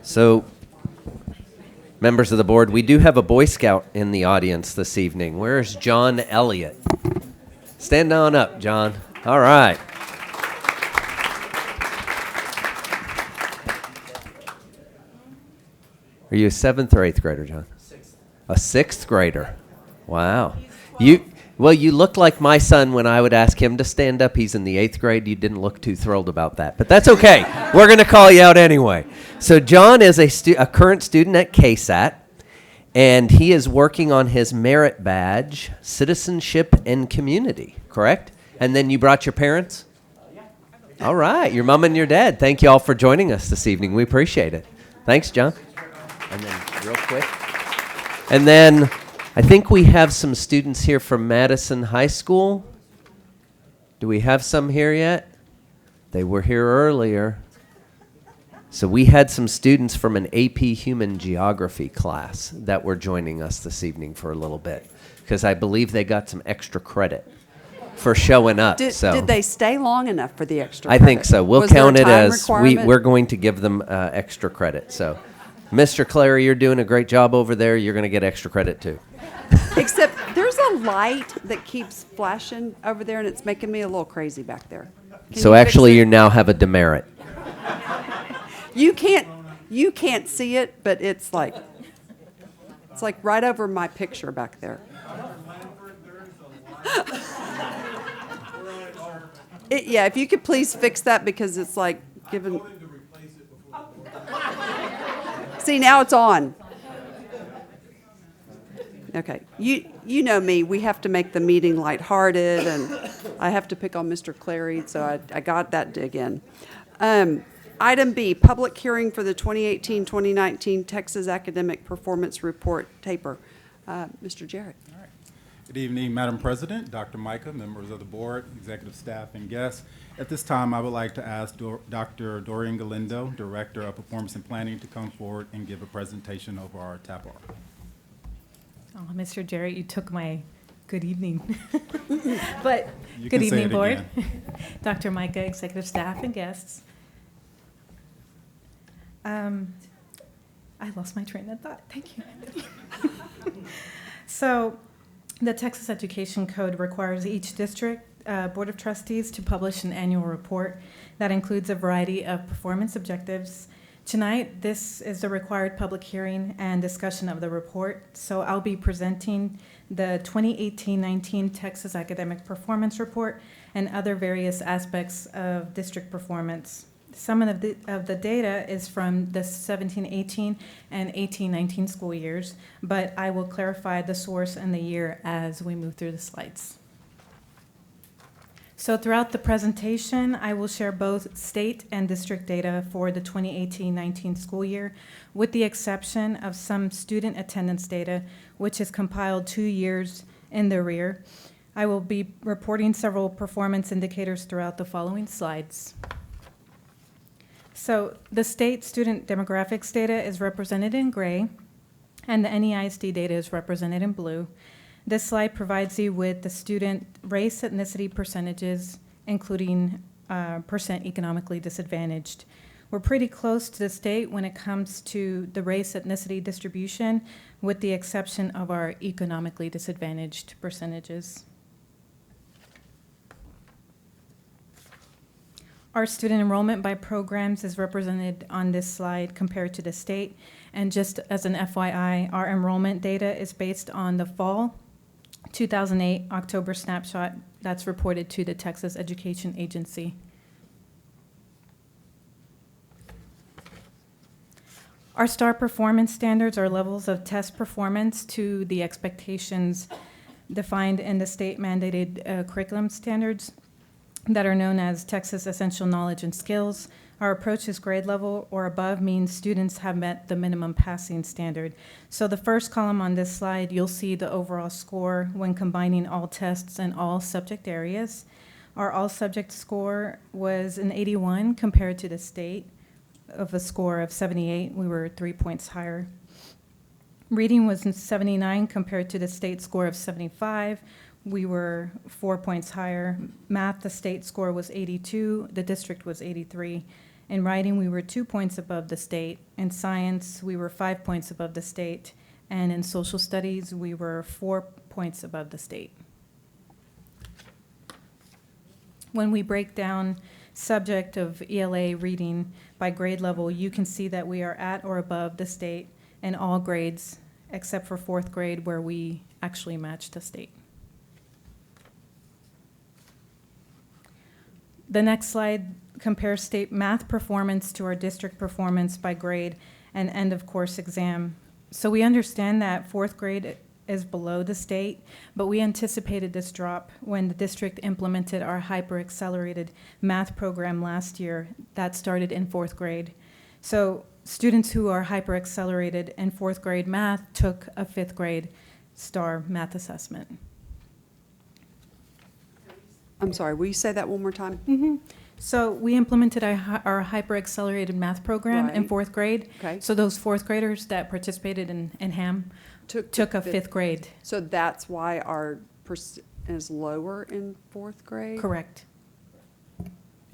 So, members of the board, we do have a Boy Scout in the audience this evening. Where's John Elliott? Stand on up, John. All right. Are you a 7th or 8th grader, John? A 6th grader. Wow. You look like my son when I would ask him to stand up. He's in the 8th grade. You didn't look too thrilled about that, but that's okay. We're going to call you out anyway. So John is a current student at KSAT, and he is working on his merit badge, Citizenship and Community, correct? And then you brought your parents? Yeah. All right, your mom and your dad. Thank you all for joining us this evening. We appreciate it. Thanks, John. And then real quick. And then I think we have some students here from Madison High School. Do we have some here yet? They were here earlier. So we had some students from an AP Human Geography class that were joining us this evening for a little bit, because I believe they got some extra credit for showing up. Did they stay long enough for the extra I credit? think so. We'll Was there a count it time as requirement? we're going to give them extra credit. So, Mr. Clary, you're doing a great job over there. You're going to get extra credit too. Except there's a light that keeps flashing over there, and it's making me a little crazy back there. Can So you fix actually, it? you now have a demerit. You can't see it, but it's like right over my picture back there. Yeah, if you could please fix that, because it's like giving. See, now it's on. Okay, you know me. We have to make the meeting lighthearted, and I have to pick on Mr. Clary, so I got that dig in. Item B, public hearing for the 2018-2019 Texas Academic Performance Report taper. Mr. Jarrett. Good evening, Madam President, Dr. Micah, members of the board, executive staff, and guests. At this time, I would like to ask Dr. Doreen Galindo, Director of Performance and Planning, to come forward and give a presentation over our TAPR. Oh, Mr. Jarrett, you took my good evening. But You good can say evening, it board. again. Dr. Micah, executive staff, and guests. I lost my train of thought. Thank you. So, the Texas Education Code requires each district board of trustees to publish an annual report that includes a variety of performance objectives. Tonight, this is the required public hearing and discussion of the report. So I'll be presenting the 2018-19 Texas Academic Performance Report and other various aspects of district performance. Some of the data is from the 17-18 and 18-19 school years, but I will clarify the source and the year as we move through the slides. So throughout the presentation, I will share both state and district data for the 2018-19 school year, with the exception of some student attendance data, which is compiled 2 years in the rear. I will be reporting several performance indicators throughout the following slides. So the state student demographics data is represented in gray, and the NEISD data is represented in blue. This slide provides you with the student race ethnicity percentages, including percent economically disadvantaged. We're pretty close to the state when it comes to the race ethnicity distribution, with the exception of our economically disadvantaged percentages. Our student enrollment by programs is represented on this slide compared to the state. And just as an FYI, our enrollment data is based on the fall 2008 October snapshot that's reported to the Texas Education Agency. Our STAR performance standards are levels of test performance to the expectations defined in the state mandated curriculum standards that are known as Texas Essential Knowledge and Skills. Our approach is grade level or above means students have met the minimum passing standard. So the first column on this slide, you'll see the overall score when combining all tests and all subject areas. Our all subject score was an 81 compared to the state of a score of 78. We were 3 points higher. Reading was 79 compared to the state score of 75. we were 4 points higher. Math, the state score was 82, the district was 83. In writing, we were 2 points above the state. In science, we were 5 points above the state. And in social studies, we were 4 points above the state. When we break down subject of ELA reading by grade level, you can see that we are at or above the state in all grades, except for fourth grade, where we actually match the state. The next slide compares state math performance to our district performance by grade and end of course exam. So we understand that fourth grade is below the state, but we anticipated this drop when the district implemented our hyper-accelerated math program last year that started in fourth grade. So students who are hyper-accelerated in fourth grade math took a fifth grade STAR math assessment. I'm sorry, will you say that one more time? So we implemented our hyper-accelerated math program in Right. fourth grade. Okay. So those fourth graders that participated in HAM took a fifth grade. So that's why our is lower in fourth grade? Correct.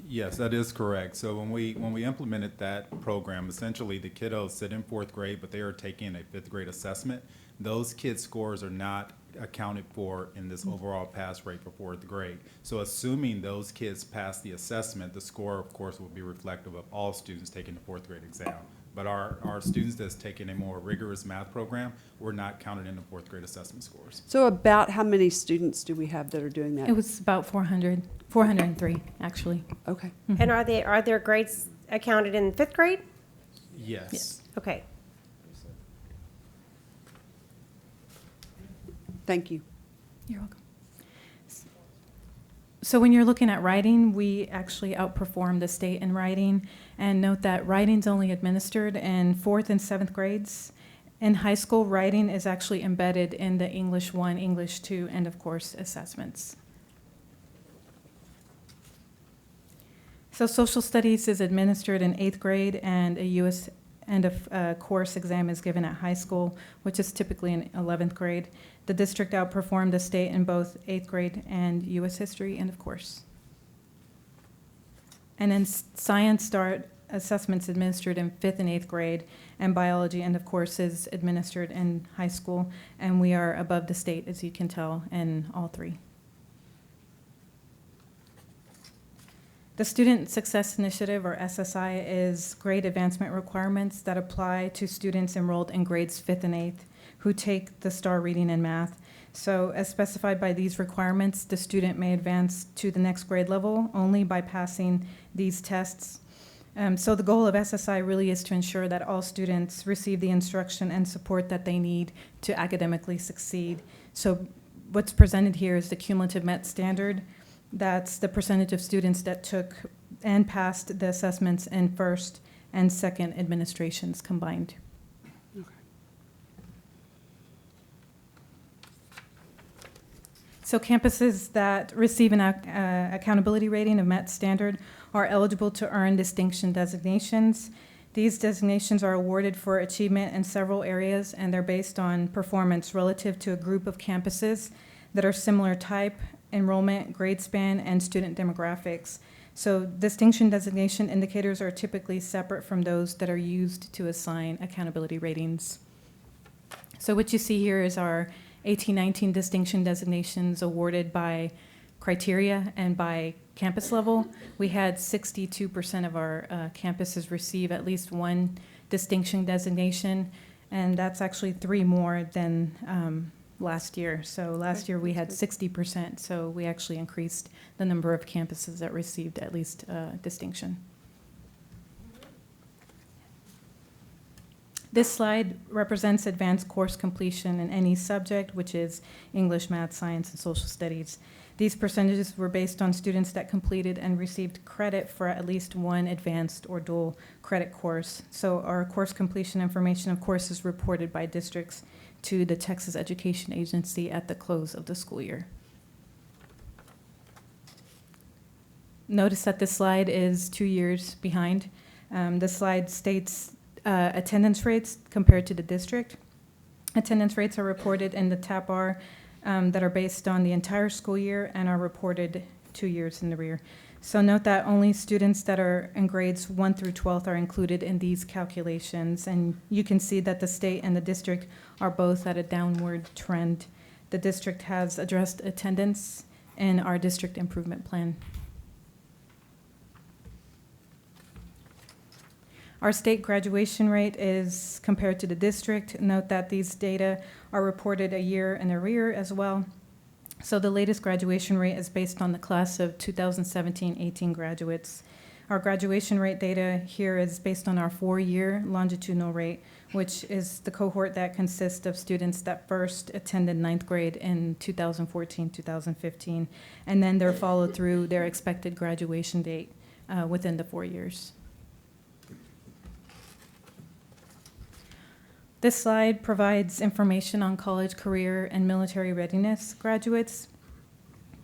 Yes, that is correct. So when we implemented that program, essentially the kiddos sit in fourth grade, but they are taking a fifth grade assessment. Those kids' scores are not accounted for in this overall pass rate for fourth grade. So assuming those kids pass the assessment, the score, of course, will be reflective of all students taking the fourth grade exam. But our students that's taking a more rigorous math program were not counted in the fourth grade assessment scores. So about how many students do we have that are doing that? It was about 403, actually. Okay. And are their grades accounted in fifth grade? Yes. Okay. Thank you. You're welcome. So when you're looking at writing, we actually outperform the state in writing. And note that writing's only administered in fourth and seventh grades. In high school, writing is actually embedded in the English 1, English 2, end of course assessments. So social studies is administered in 8th grade, and a U.S. end of course exam is given at high school, which is typically in 11th grade. The district outperformed the state in both 8th grade and U.S. history, end of course. And then science start assessments administered in 5th and 8th grade, and biology end of course is administered in high school, and we are above the state, as you can tell, in all three. The Student Success Initiative, or SSI, is grade advancement requirements that apply to students enrolled in grades 5th and 8th who take the STAR reading and math. So as specified by these requirements, the student may advance to the next grade level only by passing these tests. So the goal of SSI really is to ensure that all students receive the instruction and support that they need to academically succeed. So what's presented here is the cumulative MET standard. That's the percentage of students that took and passed the assessments in first and second administrations combined. So campuses that receive an accountability rating of MET standard are eligible to earn distinction designations. These designations are awarded for achievement in several areas, and they're based on performance relative to a group of campuses that are similar type, enrollment, grade span, and student demographics. So distinction designation indicators are typically separate from those that are used to assign accountability ratings. So what you see here is our 1819 distinction designations awarded by criteria and by campus level. We had 62% of our campuses receive at least one distinction designation, and that's actually 3 more than last year. So last year we had 60%, so we actually increased the number of campuses that received at least distinction. This slide represents advanced course completion in any subject, which is English, math, science, and social studies. These percentages were based on students that completed and received credit for at least one advanced or dual credit course. So our course completion information, of course, is reported by districts to the Texas Education Agency at the close of the school year. Notice that this slide is 2 years behind. The slide states attendance rates compared to the district. Attendance rates are reported in the tab bar that are based on the entire school year and are reported 2 years in the rear. So note that only students that are in grades 1 through 12 are included in these calculations. And you can see that the state and the district are both at a downward trend. The district has addressed attendance in our district improvement plan. Our state graduation rate is compared to the district. Note that these data are reported a year in arrear as well. So the latest graduation rate is based on the class of 2017-18 graduates. Our graduation rate data here is based on our 4-year longitudinal rate, which is the cohort that consists of students that first attended 9th grade in 2014-2015, and then they're followed through their expected graduation date within the 4 years. This slide provides information on college, career, and military readiness graduates.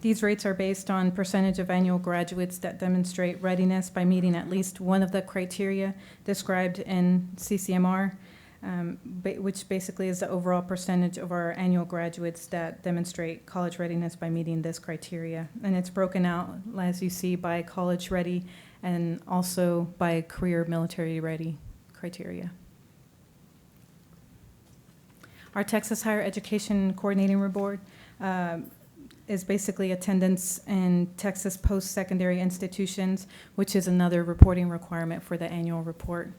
These rates are based on percentage of annual graduates that demonstrate readiness by meeting at least one of the criteria described in CCMR, which basically is the overall percentage of our annual graduates that demonstrate college readiness by meeting this criteria. And it's broken out, as you see, by college ready and also by career military ready criteria. Our Texas Higher Education Coordinating Board is basically attendance in Texas post-secondary institutions, which is another reporting requirement for the annual report.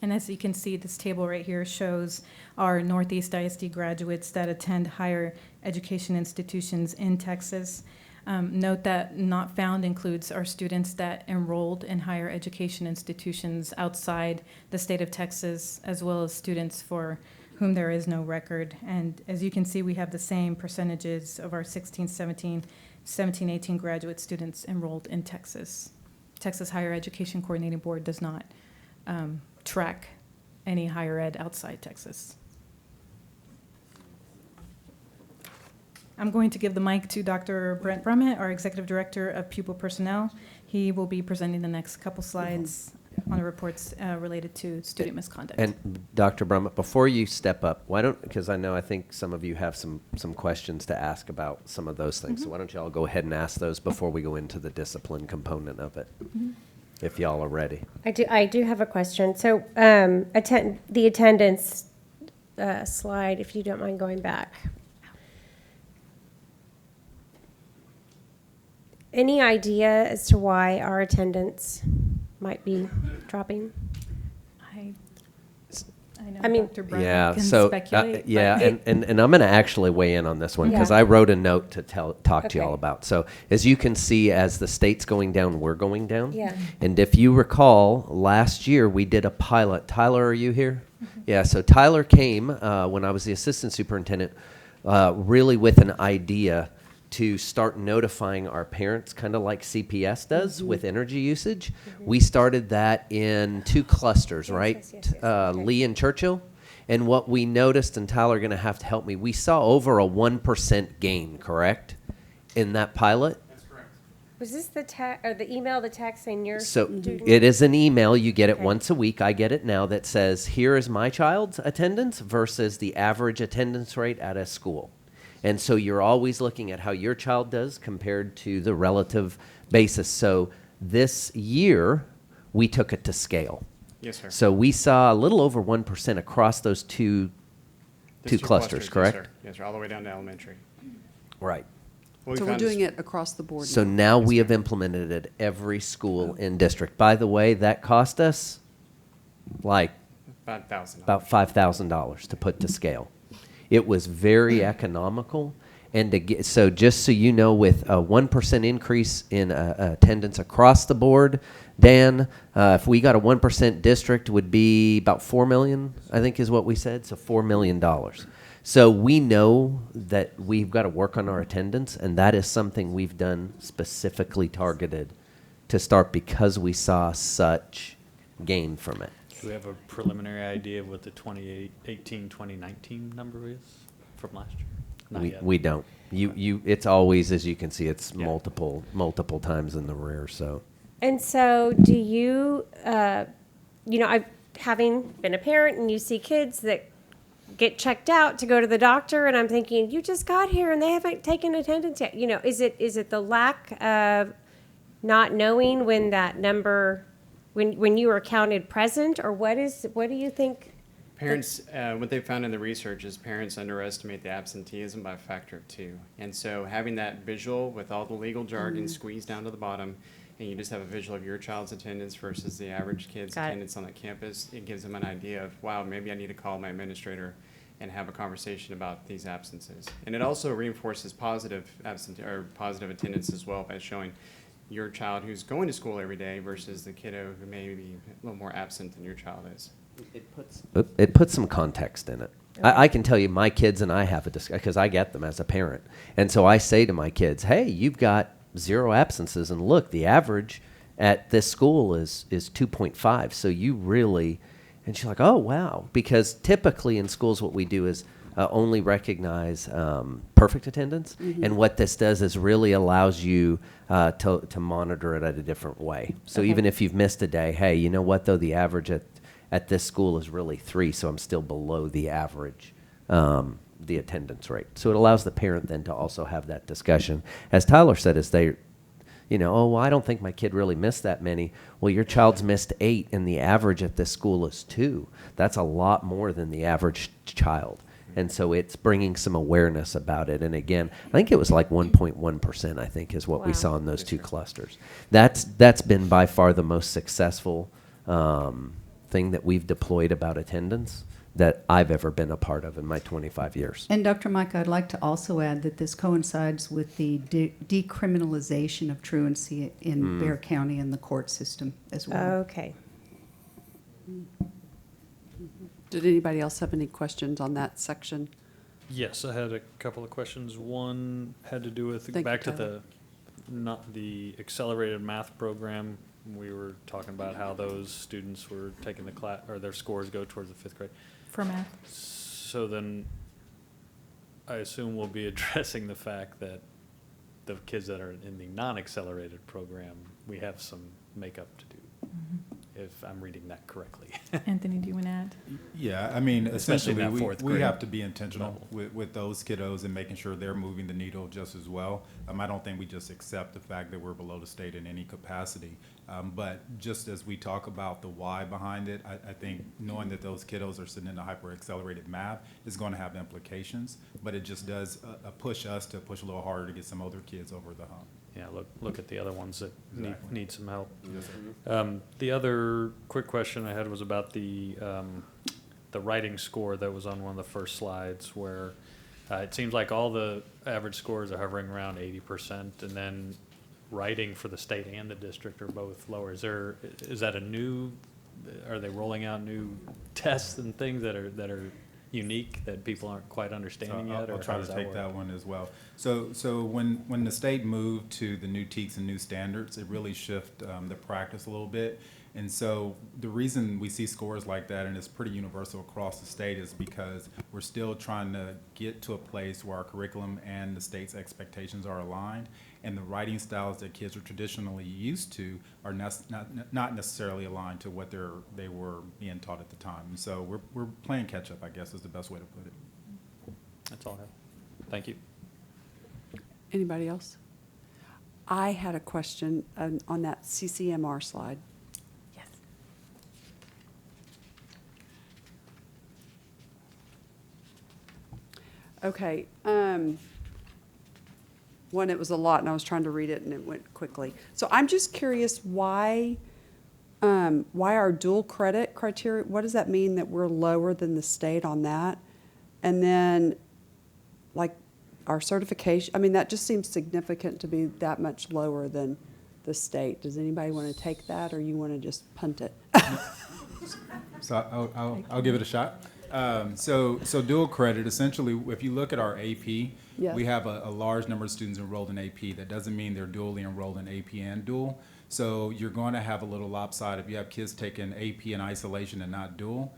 And as you can see, this table right here shows our Northeast ISD graduates that attend higher education institutions in Texas. Note that not found includes our students that enrolled in higher education institutions outside the state of Texas, as well as students for whom there is no record. And as you can see, we have the same percentages of our 16-17, 17-18 graduate students enrolled in Texas. Texas Higher Education Coordinating Board does not track any higher ed outside Texas. I'm going to give the mic to Dr. Brent Brummett, our Executive Director of Pupil Personnel. He will be presenting the next couple slides on the reports related to student misconduct. And Dr. Brummett, before you step up, why don't, because I think some of you have some questions to ask about some of those things. So why don't you all go ahead and ask those before we go into the discipline component of it, if y'all are ready. I do have a question. So the attendance slide, if you don't mind going back. Any idea as to why our attendance might be dropping? I know I mean, Dr. Bryan Yeah, can so speculate. and I'm going to actually weigh in on this one because Yeah. I wrote a note to talk to y'all Okay. about. So as you can see, as the state's going down, we're going down. Yeah. And if you recall, last year we did a pilot. Tyler, are you here? Yeah. So Tyler came when I was the assistant superintendent, really with an idea to start notifying our parents, kind of like CPS does with energy usage. We started that in 2 clusters, right? yes, okay. Lee and Churchill. And what we noticed, and Tyler going to have to help me, we saw over a 1% gain, correct, in that pilot? That's correct. Was this the email, the text saying your So student? it is an email. You get it Okay. once a week. I get it now that says, here is my child's attendance versus the average attendance rate at a school. And so you're always looking at how your child does compared to the relative basis. So this year, we took it to scale. Yes, sir. So we saw a little over 1% across those two clusters, correct? Yes, sir. Yes, sir, all the way down to elementary. Right. What we So we're found is- doing it across the board So now. now we have implemented it at every school in district. By the way, that cost us like About $1,000. about $5,000 to put to scale. It was very economical. And to get, so just so you know, with a 1% increase in attendance across the board, Dan, if we got a 1% district would be about $4 million, I think is what we said. So $4 million. So we know that we've got to work on our attendance, and that is something we've done specifically targeted to start because we saw such gain from it. Do we have a preliminary idea of what the 2018, 2019 number is from last year? Not yet. We don't. It's always, as you can see, it's multiple times in the rear. So. And so do you, having been a parent and you see kids that get checked out to go to the doctor, and I'm thinking, you just got here and they haven't taken attendance yet. You know, is it the lack of not knowing when that number, when you were counted present, or what do you think? Parents, what they found in the research is parents underestimate the absenteeism by a factor of 2. And so having that visual with all the legal jargon squeezed down to the bottom, and you just have a visual of your child's attendance versus the average kid's attendance on the campus, it gives them an idea of, wow, maybe I need to call my administrator and have a conversation about these absences. And it also reinforces positive attendance as well by showing your child who's going to school every day versus the kiddo who may be a little more absent than your child is. It puts some context in it. I can tell you my kids and I have a discussion because I get them as a parent. And so I say to my kids, hey, you've got 0 absences. And look, the average at this school is 2.5. So you really, and she's like, oh, wow. Because typically in schools what we do is only recognize perfect attendance. And what this does is really allows you to monitor it at a different way. So even if you've missed a day, hey, you know what, though, the average at this school is really 3, so I'm still below the average, the attendance rate. So it allows the parent then to also have that discussion. As Tyler said, as they, you know, oh, well, I don't think my kid really missed that many. Well, your child's missed 8, and the average at this school is 2. That's a lot more than the average child. And so it's bringing some awareness about it. And again, I think it was like 1.1%, I think, is what we saw in those 2 clusters. That's been by far the most successful thing that we've deployed about attendance that I've ever been a part of in my 25 years. And Dr. Mike, I'd like to also add that this coincides with the decriminalization of truancy in Bexar County and the court system as well. Okay. Did anybody else have any questions on that section? Yes, I had a couple of questions. One had to do with Thank you, back to Tyler. the accelerated math program. We were talking about how those students were taking the class, or their scores go towards the 5th grade. For math. So then I assume we'll be addressing the fact that the kids that are in the non-accelerated program, we have some makeup to do, if I'm reading that correctly. Anthony, do you want to add? Yeah, I mean, Especially essentially, in that fourth we grade have to be intentional level. with those kiddos and making sure they're moving the needle just as well. I don't think we just accept the fact that we're below the state in any capacity. But just as we talk about the why behind it, I think knowing that those kiddos are sitting in the hyper-accelerated math is going to have implications, but it just does push us to push a little harder to get some other kids over the hump. Yeah, look at the other ones that need some help. Yes, sir. The other quick question I had was about the writing score that was on one of the first slides, where it seems like all the average scores are hovering around 80%, and then writing for the state and the district are both lower. Is that a new? Are they rolling out new tests and things that are unique that people aren't quite understanding yet? I'll or try how to does take work? that one as well. So when the state moved to the new TEKS and new standards, it really shifted the practice a little bit. And so the reason we see scores like that, and it's pretty universal across the state, is because we're still trying to get to a place where our curriculum and the state's expectations are aligned, and the writing styles that kids are traditionally used to are not necessarily aligned to what they were being taught at the time. And so we're playing catch up, I guess, is the best way to put it. That's all I have. Thank you. Anybody else? I had a question on that CCMR slide. Yes. Okay. One, it was a lot, and I was trying to read it, and it went quickly. So I'm just curious why our dual credit criteria, what does that mean that we're lower than the state on that? And then, like, our certification, I mean, that just seems significant to be that much lower than the state. Does anybody want to take that, or you want to just punt it? So I'll give it a shot. So dual credit, essentially, if you look at our AP, Yes. we have a large number of students enrolled in AP. That doesn't mean they're dually enrolled in AP and dual. So you're going to have a little lopsided if you have kids taking AP in isolation and not dual.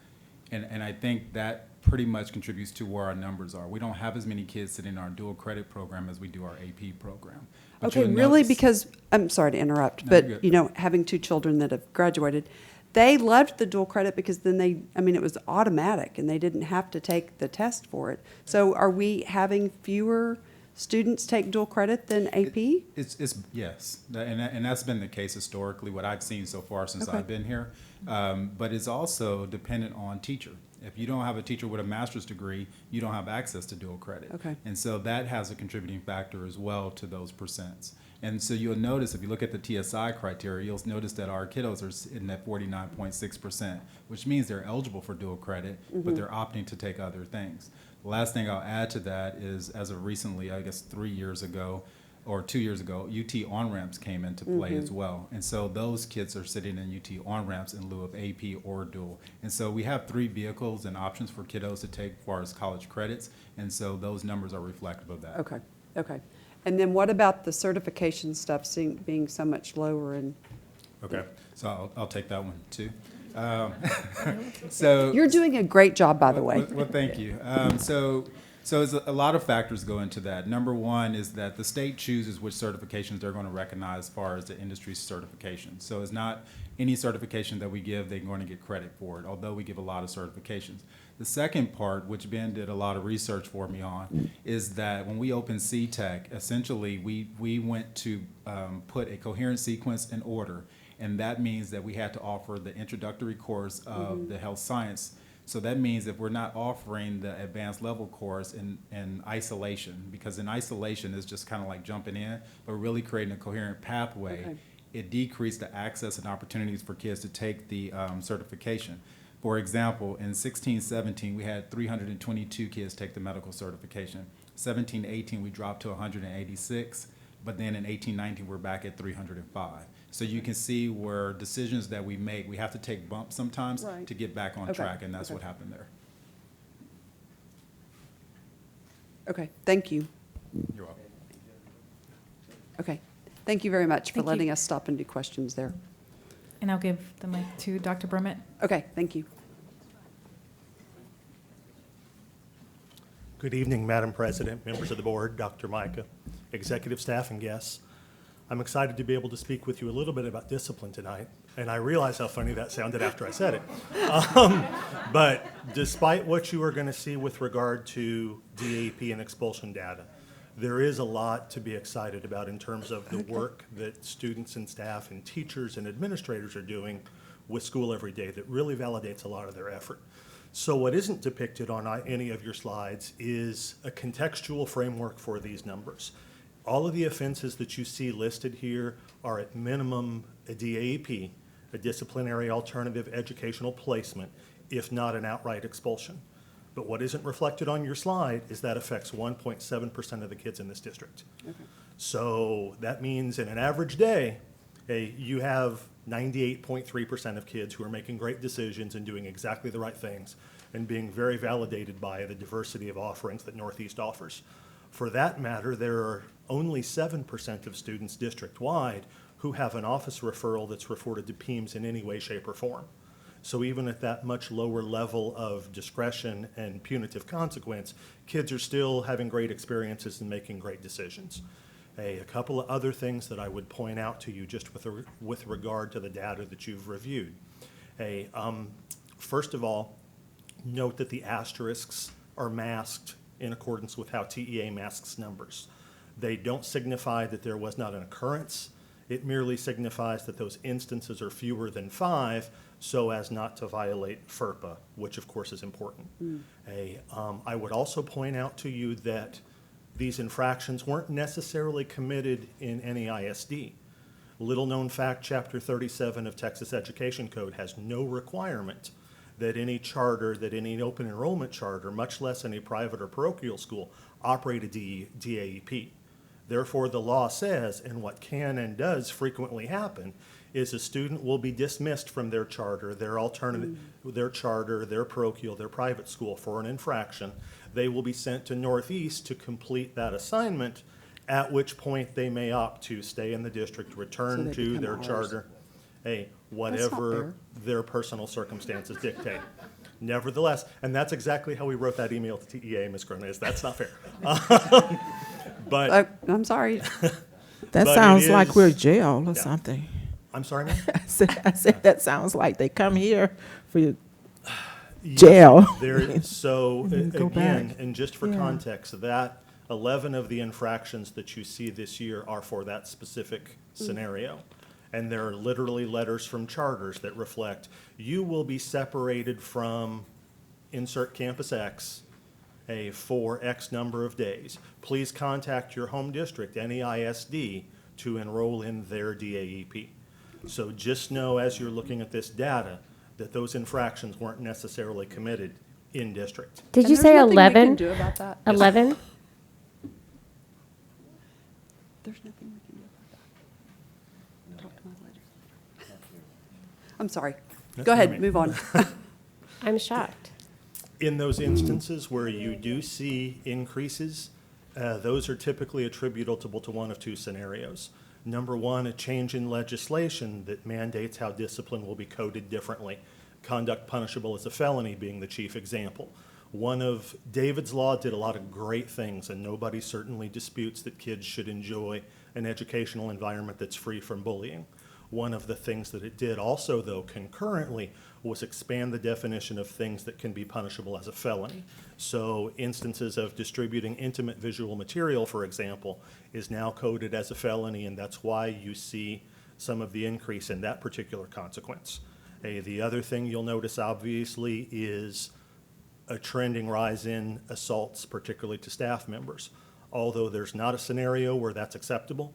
And I think that pretty much contributes to where our numbers are. We don't have as many kids sitting in our dual credit program as we do our AP program. But Okay, you'll really, notice- because, I'm sorry to interrupt, No, but, you're good. you know, having 2 children that have graduated, they loved the dual credit because then it was automatic and they didn't have to take the test for it. So are we having fewer students take dual credit than AP? It's yes, and that's been the case historically, what I've seen so far since Okay. I've been here. But it's also dependent on teacher. If you don't have a teacher with a master's degree, you don't have access to dual credit. Okay. And so that has a contributing factor as well to those percents. And so you'll notice, if you look at the TSI criteria, you'll notice that our kiddos are sitting at 49.6%, which means they're eligible for dual credit, but they're opting to take other things. The last thing I'll add to that is, as of recently, I guess 3 years ago, or 2 years ago, UT on-ramps came into play as well. And so those kids are sitting in UT on-ramps in lieu of AP or dual. And so we have 3 vehicles and options for kiddos to take as far as college credits. And so those numbers are reflective of that. Okay, okay. And then what about the certification stuff being so much lower? And Okay, so I'll take that one too. So you're doing a great job, by the way. Well, thank you. So it's a lot of factors go into that. Number one is that the state chooses which certifications they're going to recognize as far as the industry certification. So it's not any certification that we give, they're going to get credit for it, although we give a lot of certifications. The second part, which Ben did a lot of research for me on, is that when we opened C-Tech, essentially we went to put a coherent sequence in order. And that means that we had to offer the introductory course of the health science. So that means if we're not offering the advanced level course in isolation, because in isolation is just kind of like jumping in, but really creating a coherent pathway, Okay. it decreased the access and opportunities for kids to take the certification. For example, in 16-17, we had 322 kids take the medical certification. 17-18, we dropped to 186, but then in 18-19, we're back at 305. So you can see where decisions that we make, we have to take bumps sometimes Right. to get back on Okay. track, and that's Okay. what happened there. Okay, thank you. You're welcome. Okay, thank you very much for Thank you. letting us stop and do questions there. And I'll give the mic to Dr. Brummett. Okay, thank you. Good evening, Madam President, members of the board, Dr. Micah, executive staff, and guests. I'm excited to be able to speak with you a little bit about discipline tonight, and I realize how funny that sounded after I said it. But despite what you are going to see with regard to DAP and expulsion data, there is a lot to be excited about in terms of the work that students and staff and teachers and administrators are doing with school every day that really validates a lot of their effort. So what isn't depicted on any of your slides is a contextual framework for these numbers. All of the offenses that you see listed here are at minimum a DAP, a disciplinary alternative educational placement, if not an outright expulsion. But what isn't reflected on your slide is that affects 1.7% of the kids in this district. So that means in an average day, you have 98.3% of kids who are making great decisions and doing exactly the right things and being very validated by the diversity of offerings that Northeast offers. For that matter, there are only 7% of students district-wide who have an office referral that's referred to PEIMS in any way, shape, or form. So even at that much lower level of discretion and punitive consequence, kids are still having great experiences and making great decisions. A couple of other things that I would point out to you just with regard to the data that you've reviewed. First of all, note that the asterisks are masked in accordance with how TEA masks numbers. They don't signify that there was not an occurrence. It merely signifies that those instances are fewer than 5 so as not to violate FERPA, which of course is important. I would also point out to you that these infractions weren't necessarily committed in any ISD. Little known fact, Chapter 37 of Texas Education Code has no requirement that any charter, that any open enrollment charter, much less any private or parochial school, operate a DAEP. Therefore, the law says, and what can and does frequently happen, is a student will be dismissed from their charter, their alternative, their charter, their parochial, their private school for an infraction. They will be sent to Northeast to complete that assignment, at which point they may opt to stay in the district, return they to become their ours. charter, whatever their personal circumstances dictate. Nevertheless, and that's exactly how we wrote that email to TEA, Ms. Gomez. That's not fair. But I'm sorry. That but sounds it like is- we're jail or yeah. something. I'm sorry, ma'am? I said that sounds like they come here for jail. So And then go again, back. and just for Yeah. context, that 11 of the infractions that you see this year are for that specific scenario. And there are literally letters from charters that reflect, you will be separated from insert campus X for X number of days. Please contact your home district, NEISD, to enroll in their DAEP. So just know as you're looking at this data that those infractions weren't necessarily committed in district. Did And you there's say nothing we can 11? do about that. 11? There's nothing we can do about that. Talk to my legislator. I'm sorry. That's Go what I ahead, mean. move on. I'm shocked. In those instances where you do see increases, those are typically attributable to one of two scenarios. Number one, a change in legislation that mandates how discipline will be coded differently. Conduct punishable as a felony being the chief example. One of David's law did a lot of great things, and nobody certainly disputes that kids should enjoy an educational environment that's free from bullying. One of the things that it did also, though, concurrently, was expand the definition of things that can be punishable as a felony. So instances of distributing intimate visual material, for example, is now coded as a felony, and that's why you see some of the increase in that particular consequence. The other thing you'll notice, obviously, is a trending rise in assaults, particularly to staff members. Although there's not a scenario where that's acceptable,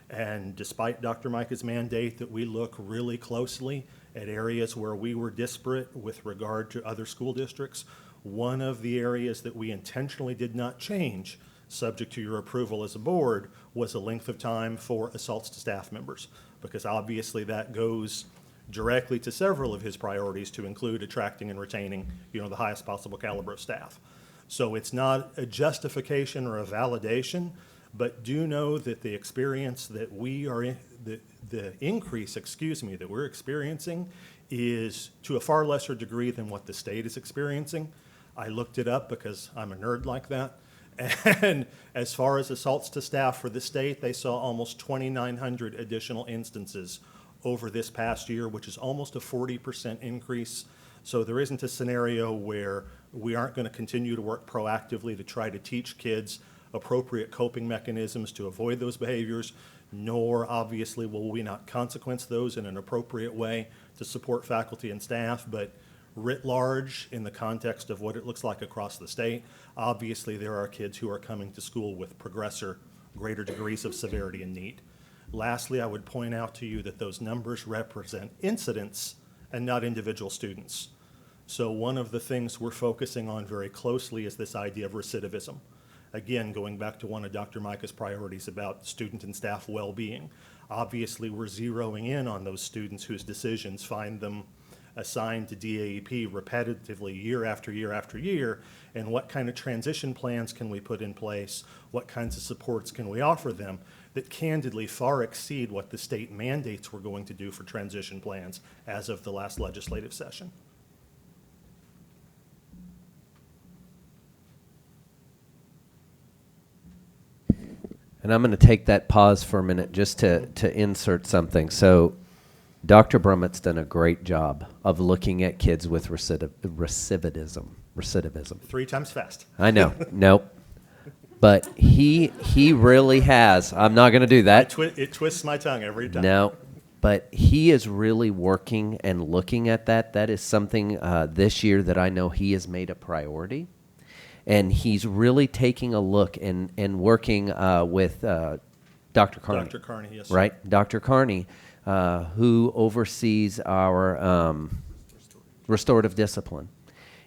and despite Dr. Micah's mandate that we look really closely at areas where we were disparate with regard to other school districts, one of the areas that we intentionally did not change, subject to your approval as a board, was the length of time for assaults to staff members, because obviously that goes directly to several of his priorities, to include attracting and retaining, the highest possible caliber of staff. So it's not a justification or a validation, but do know that the experience that we are in, the increase, that we're experiencing is to a far lesser degree than what the state is experiencing. I looked it up because I'm a nerd like that. And as far as assaults to staff for the state, they saw almost 2,900 additional instances over this past year, which is almost a 40% increase. So there isn't a scenario where we aren't going to continue to work proactively to try to teach kids appropriate coping mechanisms to avoid those behaviors, nor obviously will we not consequence those in an appropriate way to support faculty and staff. But writ large, in the context of what it looks like across the state, obviously there are kids who are coming to school with greater degrees of severity and need. Lastly, I would point out to you that those numbers represent incidents and not individual students. So one of the things we're focusing on very closely is this idea of recidivism. Again, going back to one of Dr. Micah's priorities about student and staff well-being. Obviously, we're zeroing in on those students whose decisions find them assigned to DAEP repetitively year after year after year, and what kind of transition plans can we put in place, what kinds of supports can we offer them that candidly far exceed what the state mandates we're going to do for transition plans as of the last legislative session. And I'm going to take that pause for a minute just to insert something. So Dr. Brummett's done a great job of looking at kids with recidivism. 3 times fast. I know. Nope. But he really has. I'm not going to do that. It twists my tongue every time. No. But he is really working and looking at that. That is something this year that I know he has made a priority. And he's really taking a look and working with Dr. Carney. Dr. Carney, yes. Right? Dr. Carney, who oversees our restorative discipline,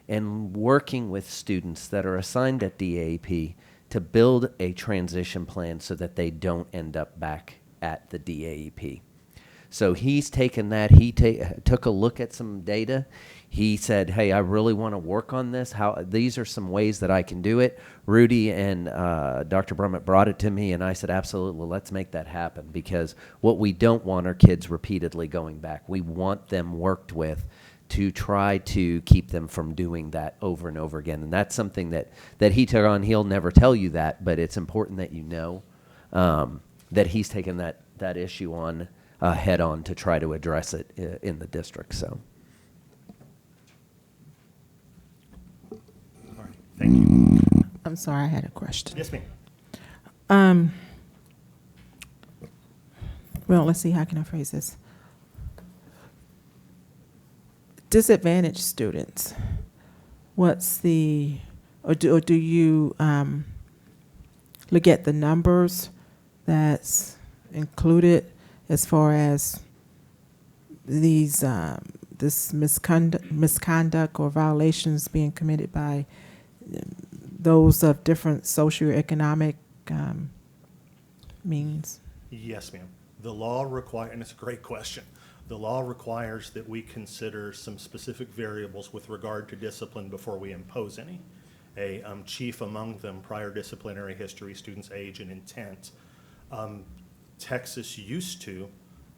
and working with students that are assigned at DAEP to build a transition plan so that they don't end up back at the DAEP. So he's taken that. He took a look at some data. He said, hey, I really want to work on this. These are some ways that I can do it. Rudy and Dr. Brummett brought it to me, and I said, absolutely, let's make that happen, because what we don't want are kids repeatedly going back. We want them worked with to try to keep them from doing that over and over again. And that's something that he took on. He'll never tell you that, but it's important that you know that he's taken that issue on head on to try to address it in the district. So. All right, thank you. I'm sorry, I had a question. Yes, ma'am. Well, let's see, how can I phrase this? Disadvantaged students, what's the, or do you look at the numbers that's included as far as these, this misconduct or violations being committed by those of different socioeconomic means? Yes, ma'am. The law requires, and it's a great question, the law requires that we consider some specific variables with regard to discipline before we impose any. Chief among them, prior disciplinary history, student's age and intent. Texas used to,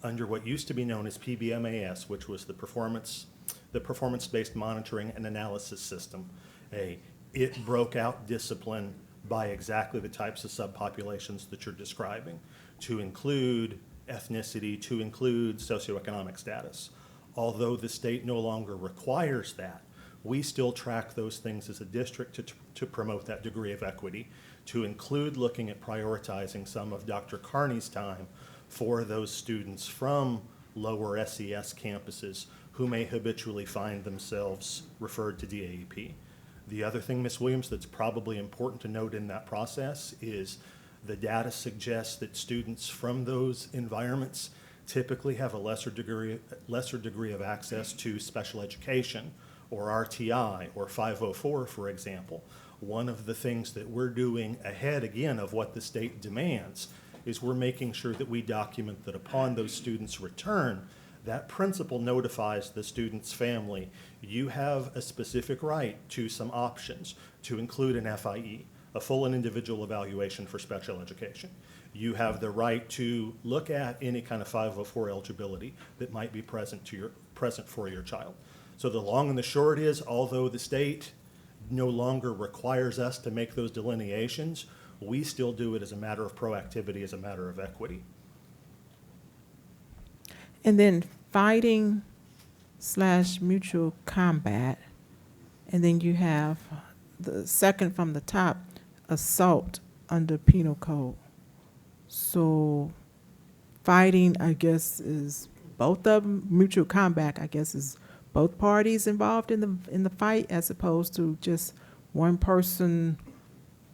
under what used to be known as PBMAS, which was the performance-based monitoring and analysis system, it broke out discipline by exactly the types of subpopulations that you're describing, to include ethnicity, to include socioeconomic status. Although the state no longer requires that, we still track those things as a district to promote that degree of equity, to include looking at prioritizing some of Dr. Carney's time for those students from lower SES campuses who may habitually find themselves referred to DAEP. The other thing, Ms. Williams, that's probably important to note in that process is the data suggests that students from those environments typically have a lesser degree of access to special education or RTI or 504, for example. One of the things that we're doing ahead, again, of what the state demands is we're making sure that we document that upon those students' return, that principal notifies the student's family, you have a specific right to some options, to include an FIE, a full and individual evaluation for special education. You have the right to look at any kind of 504 eligibility that might be present for your child. So the long and the short is, although the state no longer requires us to make those delineations, we still do it as a matter of proactivity, as a matter of equity. And then fighting / mutual combat, and then you have the second from the top, assault under penal code. So fighting, I guess, is both of them. Mutual combat, I guess, is both parties involved in the fight, as opposed to just one person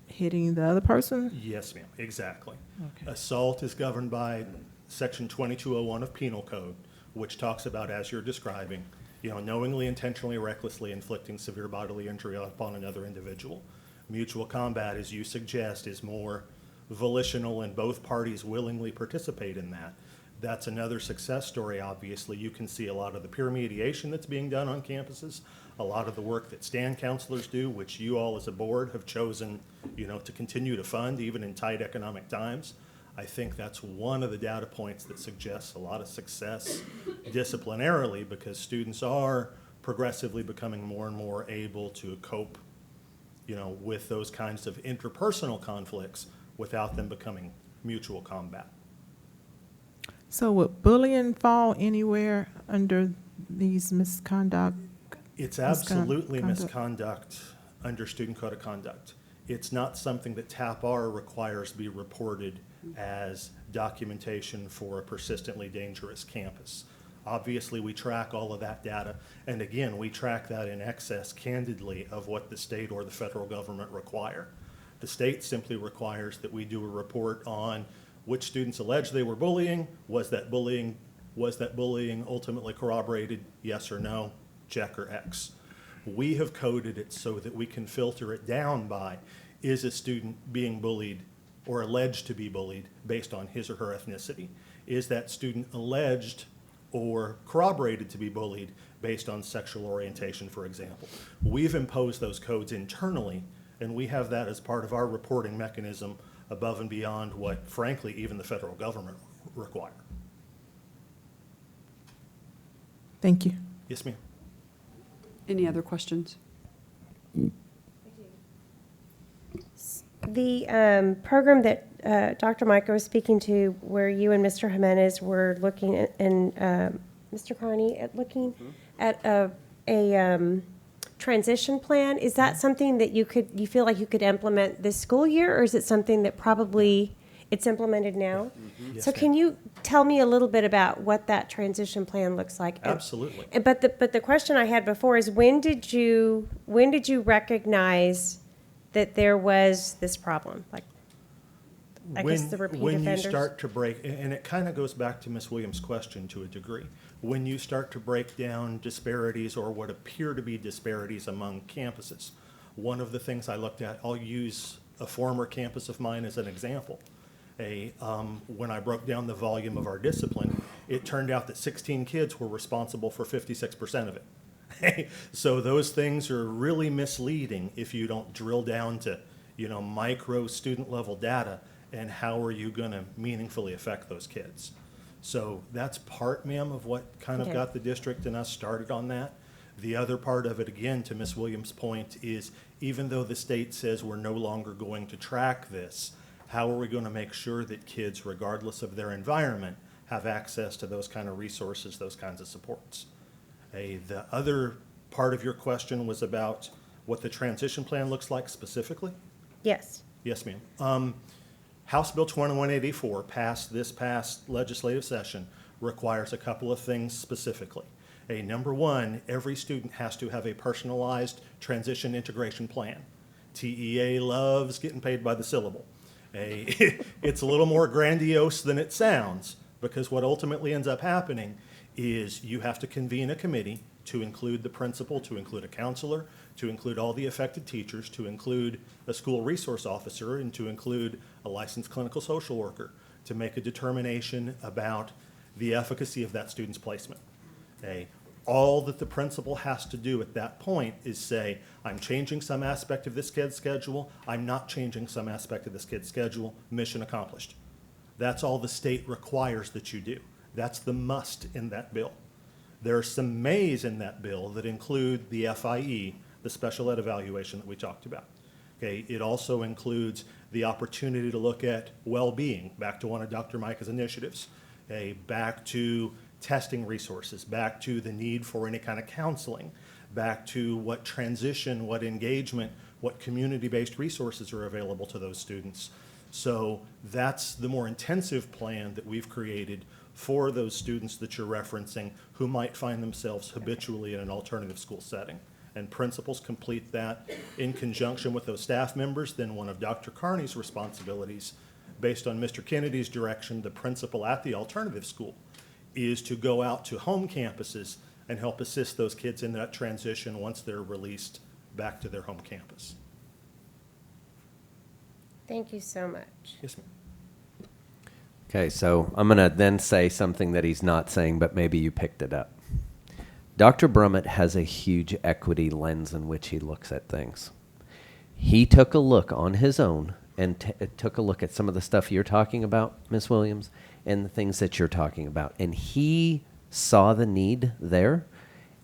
hitting the other person? Yes, ma'am, exactly. Okay. Assault is governed by Section 2201 of Penal Code, which talks about, as you're describing, knowingly, intentionally, recklessly inflicting severe bodily injury upon another individual. Mutual combat, as you suggest, is more volitional, and both parties willingly participate in that. That's another success story, obviously. You can see a lot of the peer mediation that's being done on campuses, a lot of the work that stand counselors do, which you all as a board have chosen, to continue to fund even in tight economic times. I think that's one of the data points that suggests a lot of success disciplinarily, because students are progressively becoming more and more able to cope, with those kinds of interpersonal conflicts without them becoming mutual combat. So would bullying fall anywhere under these misconduct? It's absolutely misconduct under Student Code of Conduct. It's not something that TAP-R requires be reported as documentation for a persistently dangerous campus. Obviously, we track all of that data, and again, we track that in excess, candidly, of what the state or the federal government require. The state simply requires that we do a report on which students allege they were bullying. Was that bullying ultimately corroborated? Yes or no? Check or X. We have coded it so that we can filter it down by, is a student being bullied or alleged to be bullied based on his or her ethnicity? Is that student alleged or corroborated to be bullied based on sexual orientation, for example? We've imposed those codes internally, and we have that as part of our reporting mechanism above and beyond what, frankly, even the federal government require. Thank you. Yes, ma'am. Any other questions? The program that Dr. Micah was speaking to, where you and Mr. Jimenez were looking at, and Mr. Carney at looking at a transition plan. Is that something that you feel like you could implement this school year, or is it something that probably it's implemented now? Yes, So can ma'am. you tell me a little bit about what that transition plan looks like? Absolutely. But the question I had before is, when did you recognize that there was this problem? Like, I guess the repeat when offenders. you start to break, and it kind of goes back to Ms. Williams' question to a degree, when you start to break down disparities or what appear to be disparities among campuses, one of the things I looked at, I'll use a former campus of mine as an example. When I broke down the volume of our discipline, it turned out that 16 kids were responsible for 56% of it. So those things are really misleading if you don't drill down to, micro student level data and how are you going to meaningfully affect those kids. So that's part, ma'am, of what kind of Okay. got the district and us started on that. The other part of it, again, to Ms. Williams' point, is even though the state says we're no longer going to track this, how are we going to make sure that kids, regardless of their environment, have access to those kind of resources, those kinds of supports? The other part of your question was about what the transition plan looks like specifically? Yes. Yes, ma'am. House Bill 2184, passed this past legislative session, requires a couple of things specifically. Number one, every student has to have a personalized transition integration plan. TEA loves getting paid by the syllable. It's a little more grandiose than it sounds, because what ultimately ends up happening is you have to convene a committee to include the principal, to include a counselor, to include all the affected teachers, to include a school resource officer, and to include a licensed clinical social worker to make a determination about the efficacy of that student's placement. All that the principal has to do at that point is say, I'm changing some aspect of this kid's schedule, I'm not changing some aspect of this kid's schedule, mission accomplished. That's all the state requires that you do. That's the must in that bill. There are some mays in that bill that include the FIE, the special ed evaluation that we talked about. It also includes the opportunity to look at well-being, back to one of Dr. Micah's initiatives, back to testing resources, back to the need for any kind of counseling, back to what transition, what engagement, what community-based resources are available to those students. So that's the more intensive plan that we've created for those students that you're referencing who might find themselves habitually in an alternative school setting. And principals complete that in conjunction with those staff members. Then one of Dr. Carney's responsibilities, based on Mr. Kennedy's direction, the principal at the alternative school, is to go out to home campuses and help assist those kids in that transition once they're released back to their home campus. Thank you so much. Yes, ma'am. Okay, so I'm going to then say something that he's not saying, but maybe you picked it up. Dr. Brummett has a huge equity lens in which he looks at things. He took a look on his own and took a look at some of the stuff you're talking about, Ms. Williams, and the things that you're talking about. And he saw the need there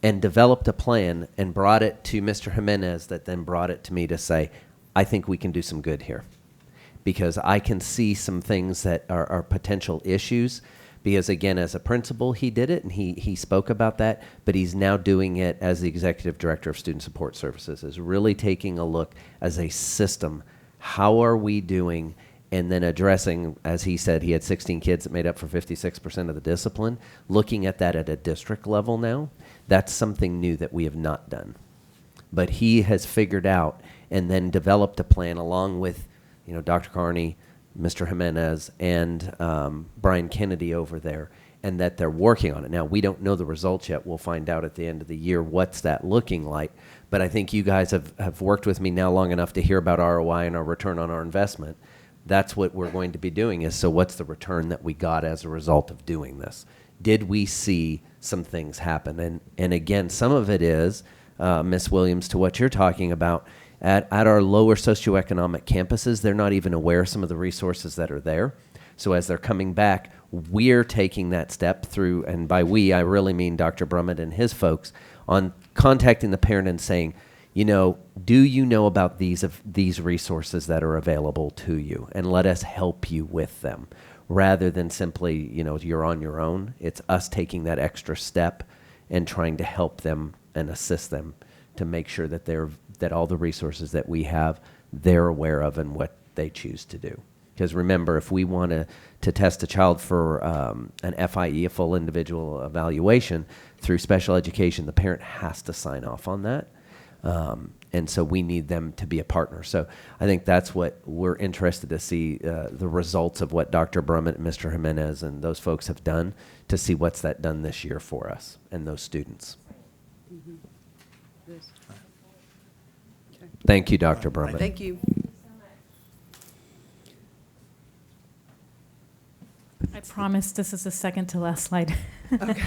and developed a plan and brought it to Mr. Jimenez, that then brought it to me to say, I think we can do some good here. Because I can see some things that are potential issues. Because again, as a principal, he did it and he spoke about that, but he's now doing it as the Executive Director of Student Support Services, is really taking a look as a system. How are we doing? And then addressing, as he said, he had 16 kids that made up for 56% of the discipline. Looking at that at a district level now, that's something new that we have not done. But he has figured out and then developed a plan along with Dr. Carney, Mr. Jimenez, and Bryan Kennedy over there, and that they're working on it. Now, we don't know the results yet. We'll find out at the end of the year what's that looking like. But I think you guys have worked with me now long enough to hear about ROI and our return on our investment. That's what we're going to be doing is, so what's the return that we got as a result of doing this? Did we see some things happen? And again, some of it is, Ms. Williams, to what you're talking about, at our lower socioeconomic campuses, they're not even aware of some of the resources that are there. So as they're coming back, we're taking that step through, and by we, I really mean Dr. Brummett and his folks, on contacting the parent and saying, do you know about these resources that are available to you? And let us help you with them. Rather than simply, you're on your own. It's us taking that extra step and trying to help them and assist them to make sure that all the resources that we have, they're aware of and what they choose to do. Because remember, if we want to test a child for an FIE, a full individual evaluation, through special education, the parent has to sign off on that. And so we need them to be a partner. So I think that's what we're interested to see, the results of what Dr. Brummett and Mr. Jimenez and those folks have done, to see what's that done this year for us and those students. Mhm. Yes. Okay. Thank you, Dr. Brummett. Thank you. I promise this is the second to last slide. Okay.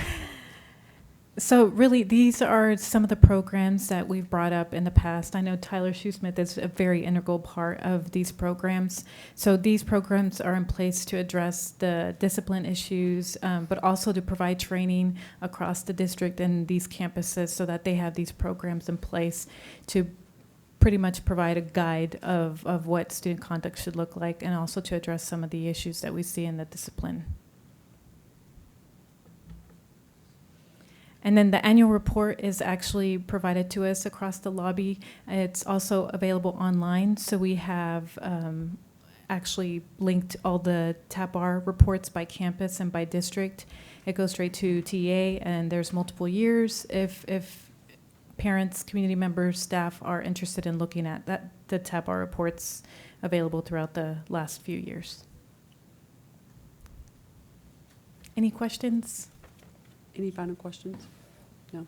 So really, these are some of the programs that we've brought up in the past. I know Tyler Shoesmith is a very integral part of these programs. So these programs are in place to address the discipline issues, but also to provide training across the district and these campuses so that they have these programs in place to pretty much provide a guide of what student conduct should look like, and also to address some of the issues that we see in the discipline. And then the annual report is actually provided to us across the lobby. It's also available online. So we have actually linked all the TAPR reports by campus and by district. It goes straight to TA, and there's multiple years. If parents, community members, staff are interested in looking at that, the TAPR reports available throughout the last few years. Any questions? Any final questions? No.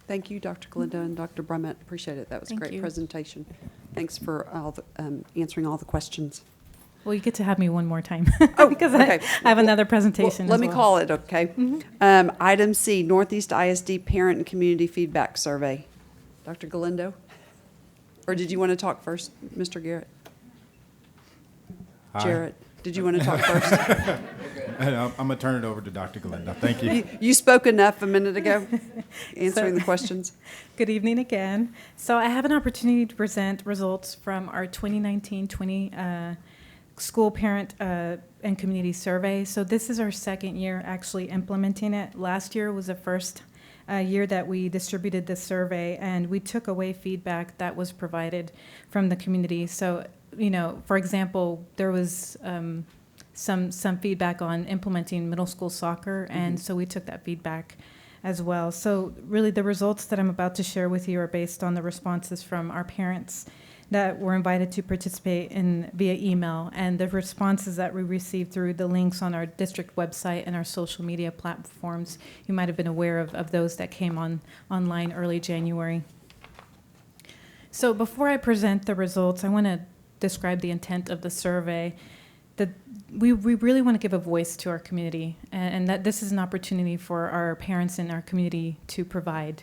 Thank you, Dr. Galindo and Dr. Brummett. Appreciate it. That was a Thank great you. presentation. Thanks for answering all the questions. Well, you get to have me one more time. Oh, because okay. I have another presentation. Let as me well. call it, okay? Item C, Northeast ISD Parent and Community Feedback Survey. Dr. Galindo? Or did you want to talk first, Mr. Garrett? Hi. Jarrett, did you want to talk first? I'm going to turn it over to Dr. Galindo. Thank you. You spoke enough a minute ago, answering the questions. Good evening again. So I have an opportunity to present results from our 2019-20 school parent and community survey. So this is our second year actually implementing it. Last year was the first year that we distributed this survey, and we took away feedback that was provided from the community. So, for example, there was some feedback on implementing middle school soccer, and so we took that feedback as well. So really the results that I'm about to share with you are based on the responses from our parents that were invited to participate in via email, and the responses that we received through the links on our district website and our social media platforms. You might have been aware of those that came online early January. So before I present the results, I want to describe the intent of the survey. We really want to give a voice to our community, and that this is an opportunity for our parents in our community to provide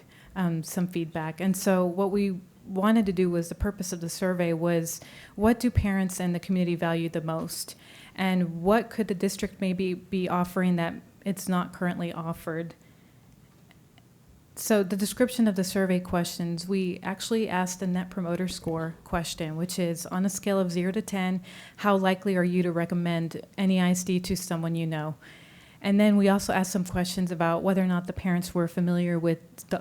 some feedback. And so what we wanted to do was, the purpose of the survey was, what do parents and the community value the most? And what could the district maybe be offering that it's not currently offered? So the description of the survey questions, we actually asked the Net Promoter Score question, which is, on a scale of 0 to 10, how likely are you to recommend any ISD to someone you know? And then we also asked some questions about whether or not the parents were familiar with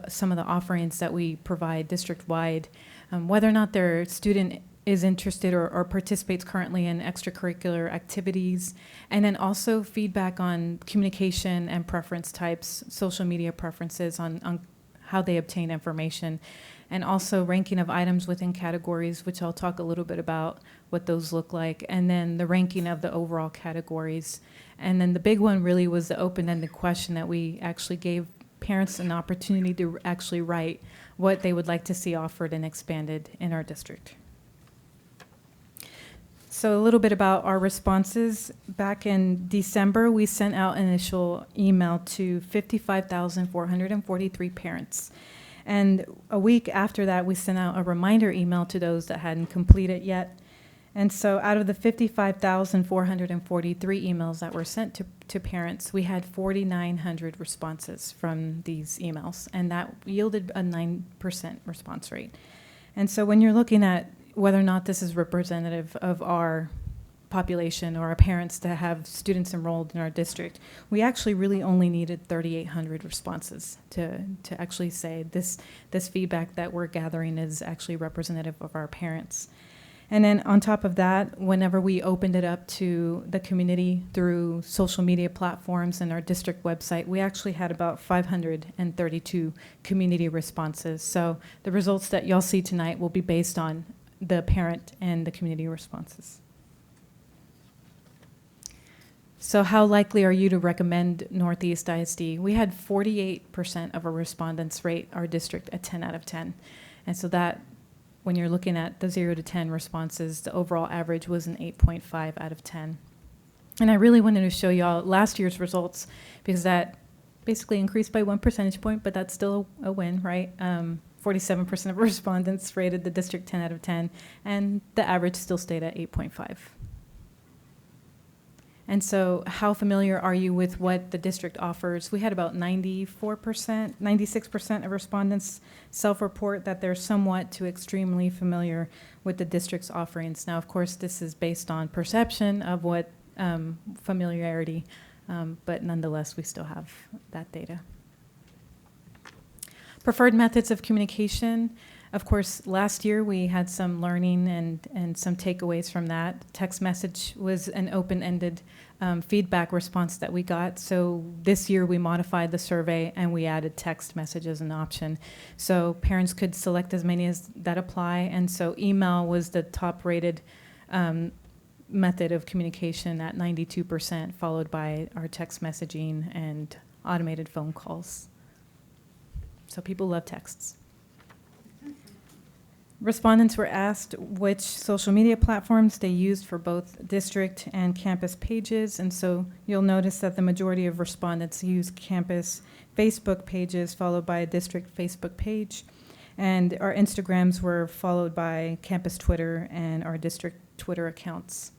some of the offerings that we provide district-wide, whether or not their student is interested or participates currently in extracurricular activities, and then also feedback on communication and preference types, social media preferences on how they obtain information, and also ranking of items within categories, which I'll talk a little bit about what those look like, and then the ranking of the overall categories. And then the big one really was the open-ended question that we actually gave parents an opportunity to actually write what they would like to see offered and expanded in our district. So a little bit about our responses. Back in December, we sent out an initial email to 55,443 parents. And a week after that, we sent out a reminder email to those that hadn't completed yet. And so out of the 55,443 emails that were sent to parents, we had 4,900 responses from these emails, and that yielded a 9% response rate. And so when you're looking at whether or not this is representative of our population or our parents to have students enrolled in our district, we actually really only needed 3,800 responses to actually say this feedback that we're gathering is actually representative of our parents. And then on top of that, whenever we opened it up to the community through social media platforms and our district website, we actually had about 532 community responses. So the results that y'all see tonight will be based on the parent and the community responses. So how likely are you to recommend Northeast ISD? We had 48% of our respondents rate our district a 10 out of 10. And so that, when you're looking at the 0 to 10 responses, the overall average was an 8.5 out of 10. And I really wanted to show y'all last year's results because that basically increased by 1 percentage point, but that's still a win, right? 47% of respondents rated the district 10 out of 10, and the average still stayed at 8.5. And so how familiar are you with what the district offers? We had about 96% of respondents self-report that they're somewhat to extremely familiar with the district's offerings. Now, of course, this is based on perception of what familiarity, but nonetheless, we still have that data. Preferred methods of communication. Of course, last year we had some learning and some takeaways from that. Text message was an open-ended feedback response that we got. So this year we modified the survey and we added text message as an option. So parents could select as many as that apply. And so email was the top-rated method of communication at 92%, followed by our text messaging and automated phone calls. So people love texts. Respondents were asked which social media platforms they used for both district and campus pages, and so you'll notice that the majority of respondents use campus Facebook pages followed by a district Facebook page, and our Instagrams were followed by campus Twitter and our district Twitter accounts.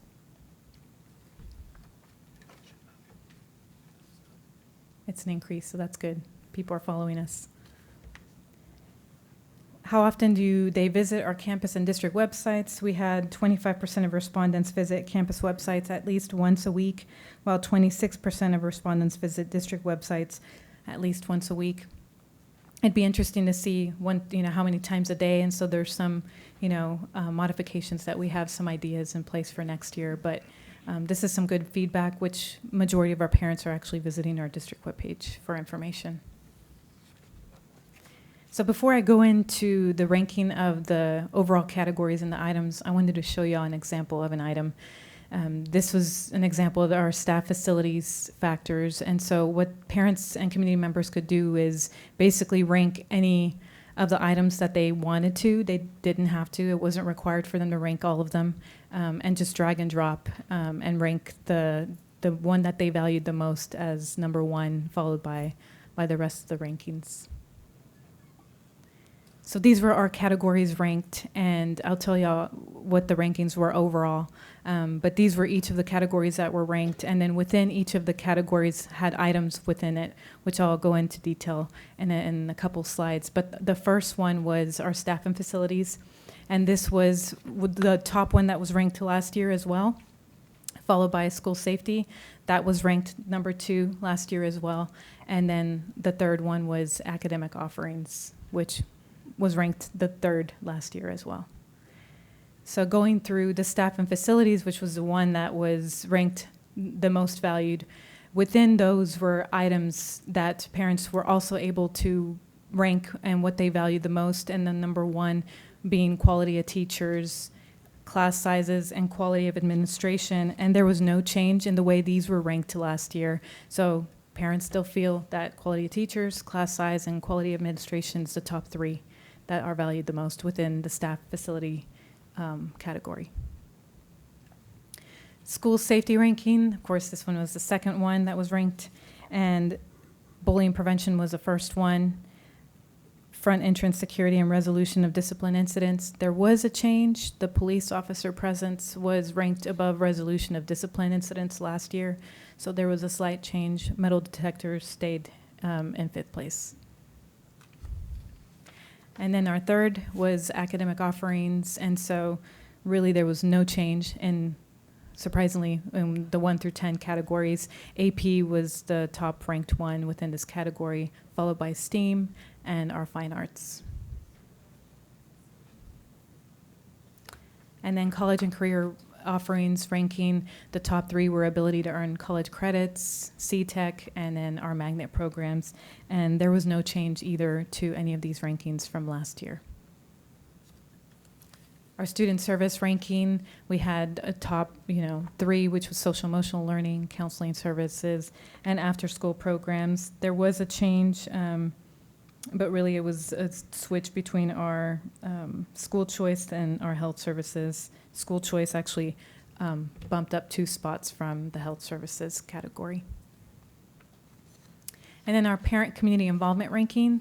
It's an increase, so that's good. People are following us. How often do they visit our campus and district websites? We had 25% of respondents visit campus websites at least once a week, while 26% of respondents visit district websites at least once a week. It'd be interesting to see how many times a day, and so there's some, modifications that we have some ideas in place for next year. But this is some good feedback, which majority of our parents are actually visiting our district webpage for information. So before I go into the ranking of the overall categories and the items, I wanted to show you an example of an item. This was an example of our staff facilities factors. And so what parents and community members could do is basically rank any of the items that they wanted to. They didn't have to. It wasn't required for them to rank all of them, and just drag and drop and rank the one that they valued the most as number one, followed by the rest of the rankings. So these were our categories ranked, and I'll tell y'all what the rankings were overall. But these were each of the categories that were ranked, and then within each of the categories had items within it, which I'll go into detail in a couple slides. But the first one was our staff and facilities, and this was the top one that was ranked last year as well, followed by school safety. That was ranked number 2 last year as well. And then the third one was academic offerings, which was ranked the 3rd last year as well. So going through the staff and facilities, which was the one that was ranked the most valued, within those were items that parents were also able to rank and what they valued the most, and then number 1 being quality of teachers, class sizes, and quality of administration, and there was no change in the way these were ranked last year. So parents still feel that quality of teachers, class size, and quality of administration is the top 3 that are valued the most within the staff facility category. School safety ranking, of course, this one was the second one that was ranked, and bullying prevention was the first one. Front entrance security and resolution of discipline incidents. There was a change. The police officer presence was ranked above resolution of discipline incidents last year, so there was a slight change. Metal detectors stayed in 5th place. And then our third was academic offerings, and so really there was no change in, surprisingly, in the 1 through 10 categories. AP was the top ranked one within this category, followed by STEAM and our fine arts. And then college and career offerings ranking, the top 3 were ability to earn college credits, CTEC, and then our magnet programs. And there was no change either to any of these rankings from last year. Our student service ranking, we had a top 3, which was social emotional learning, counseling services, and after-school programs. There was a change, but really it was a switch between our school choice and our health services. School choice actually bumped up 2 spots from the health services category. And then our parent community involvement ranking,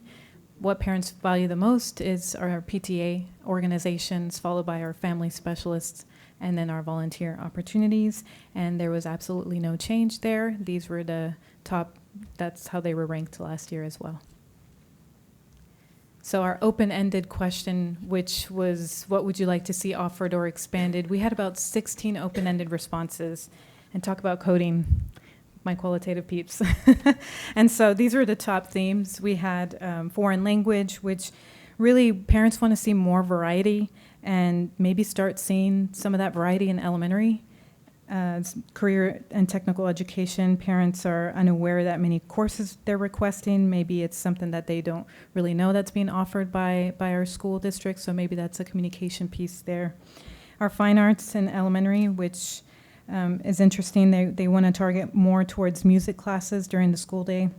what parents value the most is our PTA organizations, followed by our family specialists, and then our volunteer opportunities. And there was absolutely no change there. These were the top, that's how they were ranked last year as well. So our open-ended question, which was, what would you like to see offered or expanded? We had about 16 open-ended responses. And talk about coding, my qualitative peeps. And so these were the top themes. We had foreign language, which really parents want to see more variety and maybe start seeing some of that variety in elementary. Career and technical education, parents are unaware that many courses they're requesting. Maybe it's something that they don't really know that's being offered by our school district, so maybe that's a communication piece there. Our fine arts in elementary, which is interesting. They want to target more towards music classes during the school day,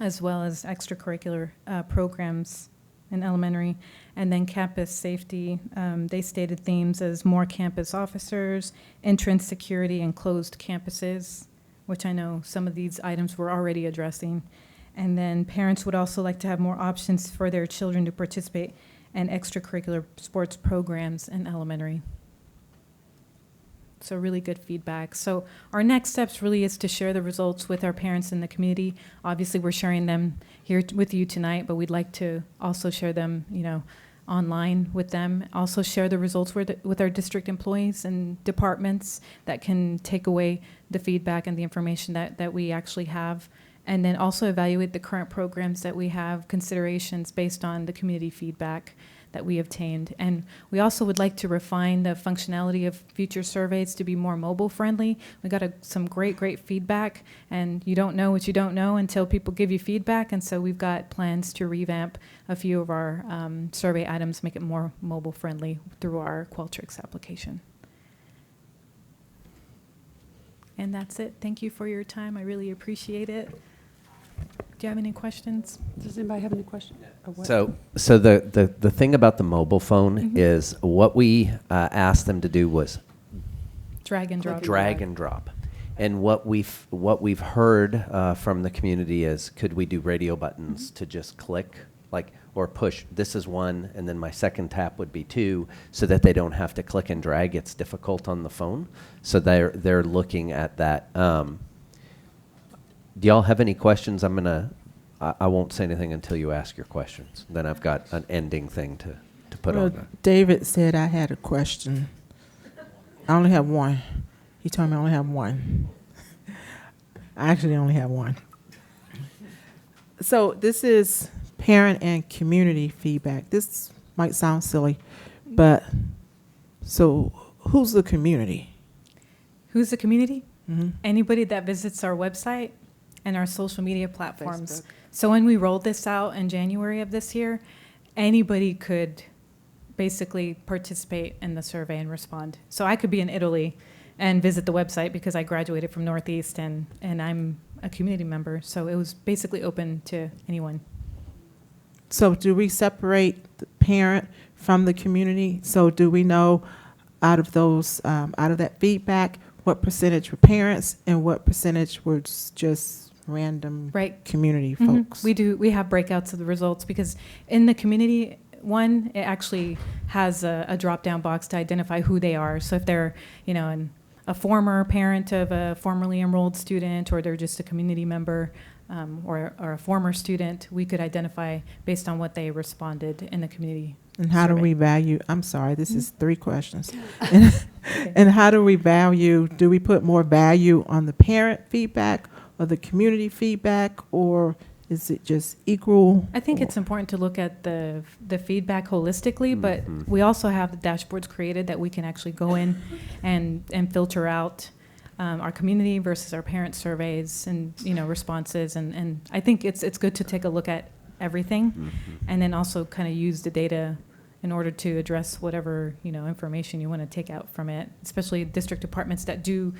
as well as extracurricular programs in elementary. And then campus safety, they stated themes as more campus officers, entrance security, and closed campuses, which I know some of these items we're already addressing. And then parents would also like to have more options for their children to participate in extracurricular sports programs in elementary. So really good feedback. So our next steps really is to share the results with our parents in the community. Obviously, we're sharing them here with you tonight, but we'd like to also share them, online with them. Also share the results with our district employees and departments that can take away the feedback and the information that we actually have. And then also evaluate the current programs that we have, considerations based on the community feedback that we obtained. And we also would like to refine the functionality of future surveys to be more mobile friendly. We got some great feedback, and you don't know what you don't know until people give you feedback. And so we've got plans to revamp a few of our survey items, make it more mobile friendly through our Qualtrics application. And that's it. Thank you for your time. I really appreciate it. Do you have any questions? Does anybody have any questions? So the thing about the mobile phone is what we asked them to do was drag and drop. Drag and drop. And what we've heard from the community is, could we do radio buttons to just click, or push, this is 1, and then my second tap would be 2, so that they don't have to click and drag. It's difficult on the phone. So they're looking at that. Do y'all have any questions? I won't say anything until you ask your questions. Then I've got an ending thing to put on there. David said I had a question. I only have one. He told me I only have one. I actually only have one. So this is parent and community feedback. This might sound silly, but so who's the community? Who's the community? Anybody that visits our website and our social media platforms. Facebook. So when we rolled this out in January of this year, anybody could basically participate in the survey and respond. So I could be in Italy and visit the website because I graduated from Northeast and I'm a community member. So it was basically open to anyone. So do we separate the parent from the community? So do we know out of those, out of that feedback, what percentage were parents and what percentage were just random community folks? We have breakouts of the results because in the community one, it actually has a drop-down box to identify who they are. So if they're, a former parent of a formerly enrolled student or they're just a community member, or a former student, we could identify based on what they responded in the community. And how do survey. we value, I'm sorry, this is 3 questions. And how do we put more value on the parent feedback or the community feedback, or is it just equal? I think it's important to look at the feedback holistically, but we also have the dashboards created that we can actually go in and filter out our community versus our parent surveys and responses, and I think it's good to take a look at everything, and then also kind of use the data in order to address whatever information you want to take out from it, especially district departments that do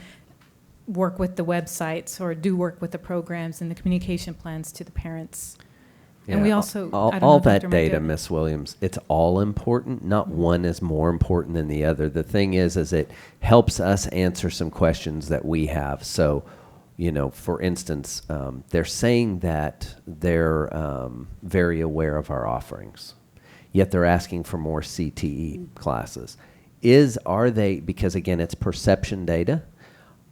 work with the websites or do work with the programs and the communication plans to the parents. And we also all that data, Miss Williams, it's all important. Not one is more important than the other. The thing is it helps us answer some questions that we have. So, for instance, they're saying that they're very aware of our offerings, yet they're asking for more CTE classes. Are they, because again, it's perception data,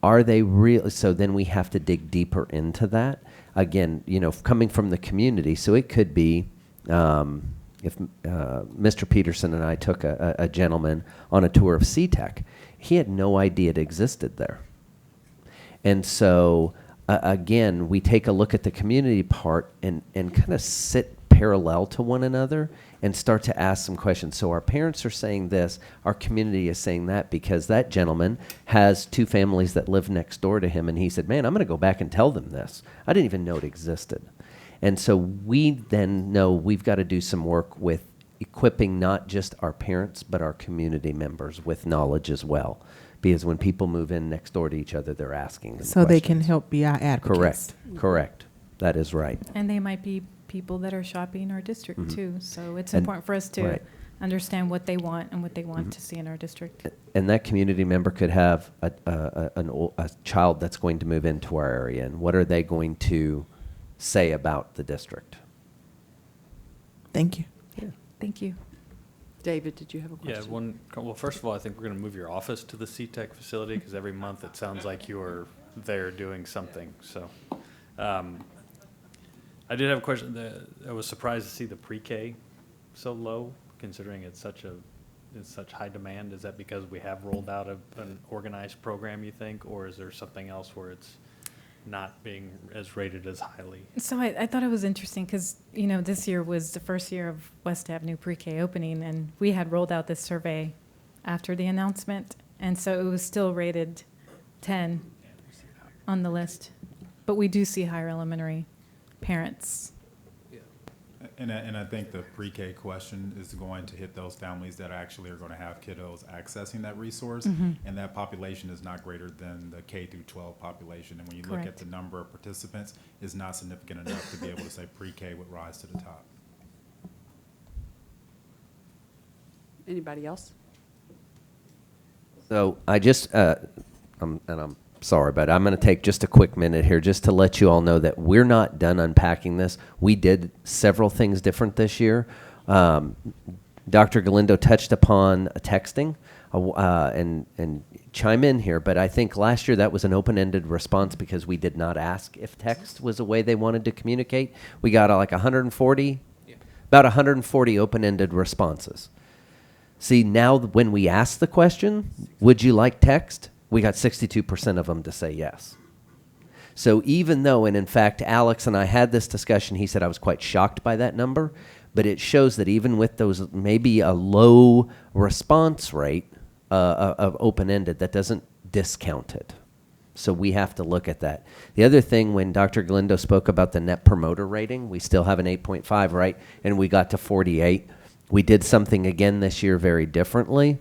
are they real? So then we have to dig deeper into that. Again, coming from the community, so it could be if Mr. Peterson and I took a gentleman on a tour of CTEC, he had no idea it existed there. And so, again, we take a look at the community part and kind of sit parallel to one another and start to ask some questions. So our parents are saying this, our community is saying that, because that gentleman has 2 families that live next door to him, and he said, man, I'm going to go back and tell them this. I didn't even know it existed. And so we then know we've got to do some work with equipping not just our parents, but our community members with knowledge as well. Because when people move in next door to each other, they're asking them So they can questions. help be our advocates. Correct. That is right. And they might be people that are shopping our district too. So it's And- important for us to right. understand what they want and what they want to see in our district. And that community member could have a child that's going to move into our area, and what are they going to say about the district? Thank you. Thank you. David, did you have a question? Well, first of all, I think we're going to move your office to the CTEC facility, because every month it sounds like you're there doing something. So I did have a question. I was surprised to see the pre-K so low, considering it's such high demand. Is that because we have rolled out an organized program, you think, or is there something else where it's not being as rated as highly? So I thought it was interesting because, this year was the first year of West Avenue pre-K opening, and we had rolled out this survey after the announcement, and so it was still rated 10 on the list. But we do see higher elementary parents. And I think the pre-K question is going to hit those families that actually are going to have kiddos accessing that resource, and that population is not greater than the K through 12 population. And when you look at Correct. the number of participants, it's not significant enough to be able to say pre-K would rise to the top. Anybody else? So I just, I'm sorry, but I'm going to take just a quick minute here just to let you all know that we're not done unpacking this. We did several things different this year. Dr. Galindo touched upon texting, and chime in here, but I think last year that was an open-ended response because we did not ask if text was a way they wanted to communicate. We got like 140, about 140 open-ended responses. See, now when we ask the question, would you like text? We got 62% of them to say yes. So even though, and in fact, Alex and I had this discussion, he said I was quite shocked by that number, but it shows that even with those maybe a low response rate of open-ended, that doesn't discount it. So we have to look at that. The other thing, when Dr. Galindo spoke about the net promoter rating, we still have an 8.5, right? And we got to 48. We did something again this year very differently.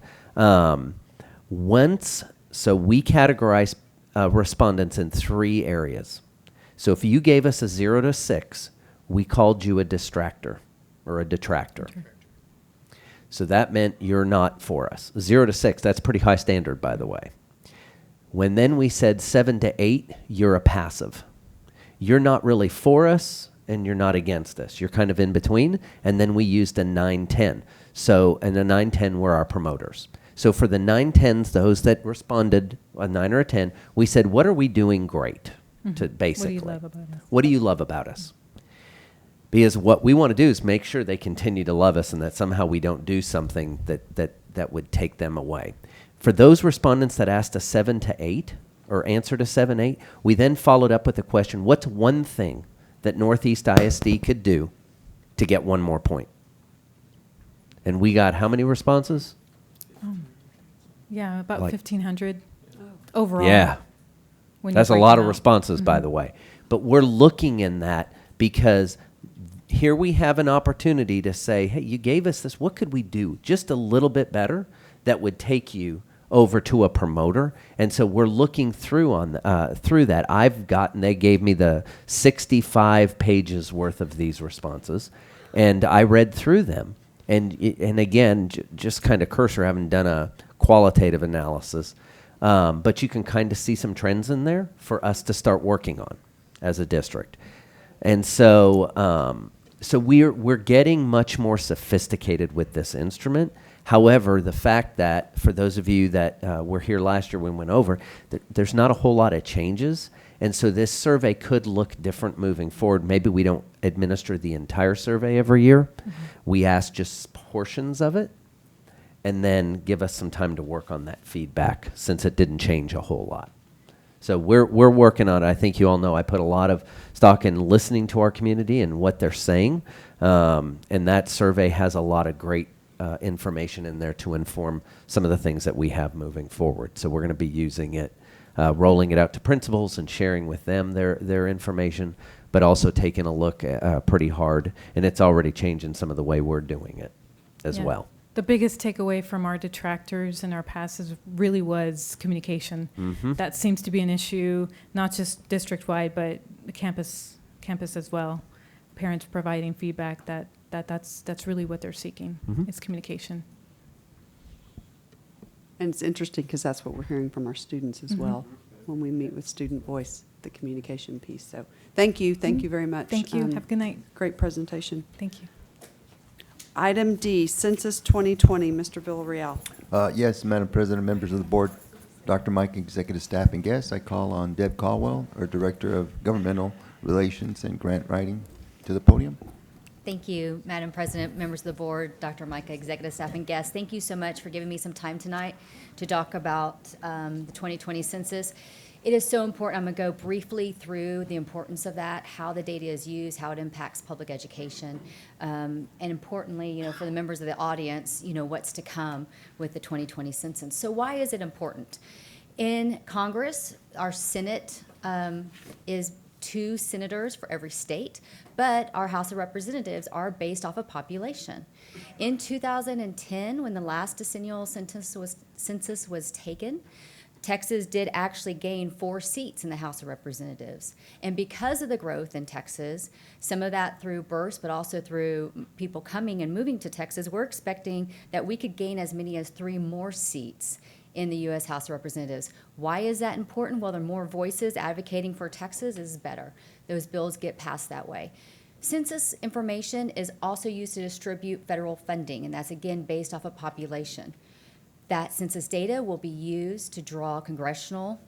So we categorize respondents in 3 areas. So if you gave us a 0 to 6, we called you a distractor or a detractor. So that meant you're not for us. 0 to 6, that's pretty high standard, by the way. When then we said 7 to 8, you're a passive. You're not really for us, and you're not against us. You're kind of in between. And then we used a 9-10. So, and a 9-10 were our promoters. So for the 9-10s, those that responded, a 9 or a 10, we said, what are we doing great? to basically. What do you love about us? What do you love about us? Because what we want to do is make sure they continue to love us and that somehow we don't do something that would take them away. For those respondents that asked a 7 to 8 or answered a 7-8, we then followed up with the question, what's one thing that Northeast ISD could do to get one more point? And we got how many responses? Yeah, about Like- 1,500 overall. Yeah. when you That's a break lot them of out. responses, by Mhm. the way. But we're looking in that because here we have an opportunity to say, hey, you gave us this. What could we do just a little bit better that would take you over to a promoter? And so we're looking through through that. They gave me the 65 pages worth of these responses, and I read through them. And again, just kind of cursory, I haven't done a qualitative analysis, but you can kind of see some trends in there for us to start working on as a district. And so, so we're getting much more sophisticated with this instrument. However, the fact that for those of you that were here last year when we went over, there's not a whole lot of changes. And so this survey could look different moving forward. Maybe we don't administer the entire survey every year. Mm-hmm. We ask just portions of it and then give us some time to work on that feedback since it didn't change a whole lot. So we're working on it. I think you all know I put a lot of stock in listening to our community and what they're saying. And that survey has a lot of great information in there to inform some of the things that we have moving forward. So we're going to be using it, rolling it out to principals and sharing with them their information, but also taking a look pretty hard. And it's already changing some of the way we're doing it as Yeah. well. The biggest takeaway from our detractors and our passes really was communication. Mm-hmm. That seems to be an issue, not just district-wide, but the campus as well. Parents providing feedback that's really what they're seeking, Mhm. is communication. And it's interesting because that's what we're hearing from our students as Mhm. well when we meet with student voice, the communication piece. So thank you. Thank you very much. Thank you. Have a good night. Great presentation. Thank you. Item D, Census 2020, Mr. Villarreal. Yes, Madam President, members of the board, Dr. Mike, executive staff, and guests, I call on Deb Caldwell, our Director of Governmental Relations and Grant Writing, to the podium. Thank you, Madam President, members of the board, Dr. Micah, executive staff, and guests. Thank you so much for giving me some time tonight to talk about the 2020 census. It is so important. I'm going to go briefly through the importance of that, how the data is used, how it impacts public education, and importantly, for the members of the audience, what's to come with the 2020 census. So why is it important? In Congress, our Senate is 2 senators for every state, but our House of Representatives are based off of population. In 2010, when the last decennial census was taken, Texas did actually gain 4 seats in the House of Representatives. And because of the growth in Texas, some of that through births, but also through people coming and moving to Texas, we're expecting that we could gain as many as 3 more seats in the U.S. House of Representatives. Why is that important? Well, the more voices advocating for Texas is better. Those bills get passed that way. Census information is also used to distribute federal funding, and that's again based off of population. That census data will be used to draw congressional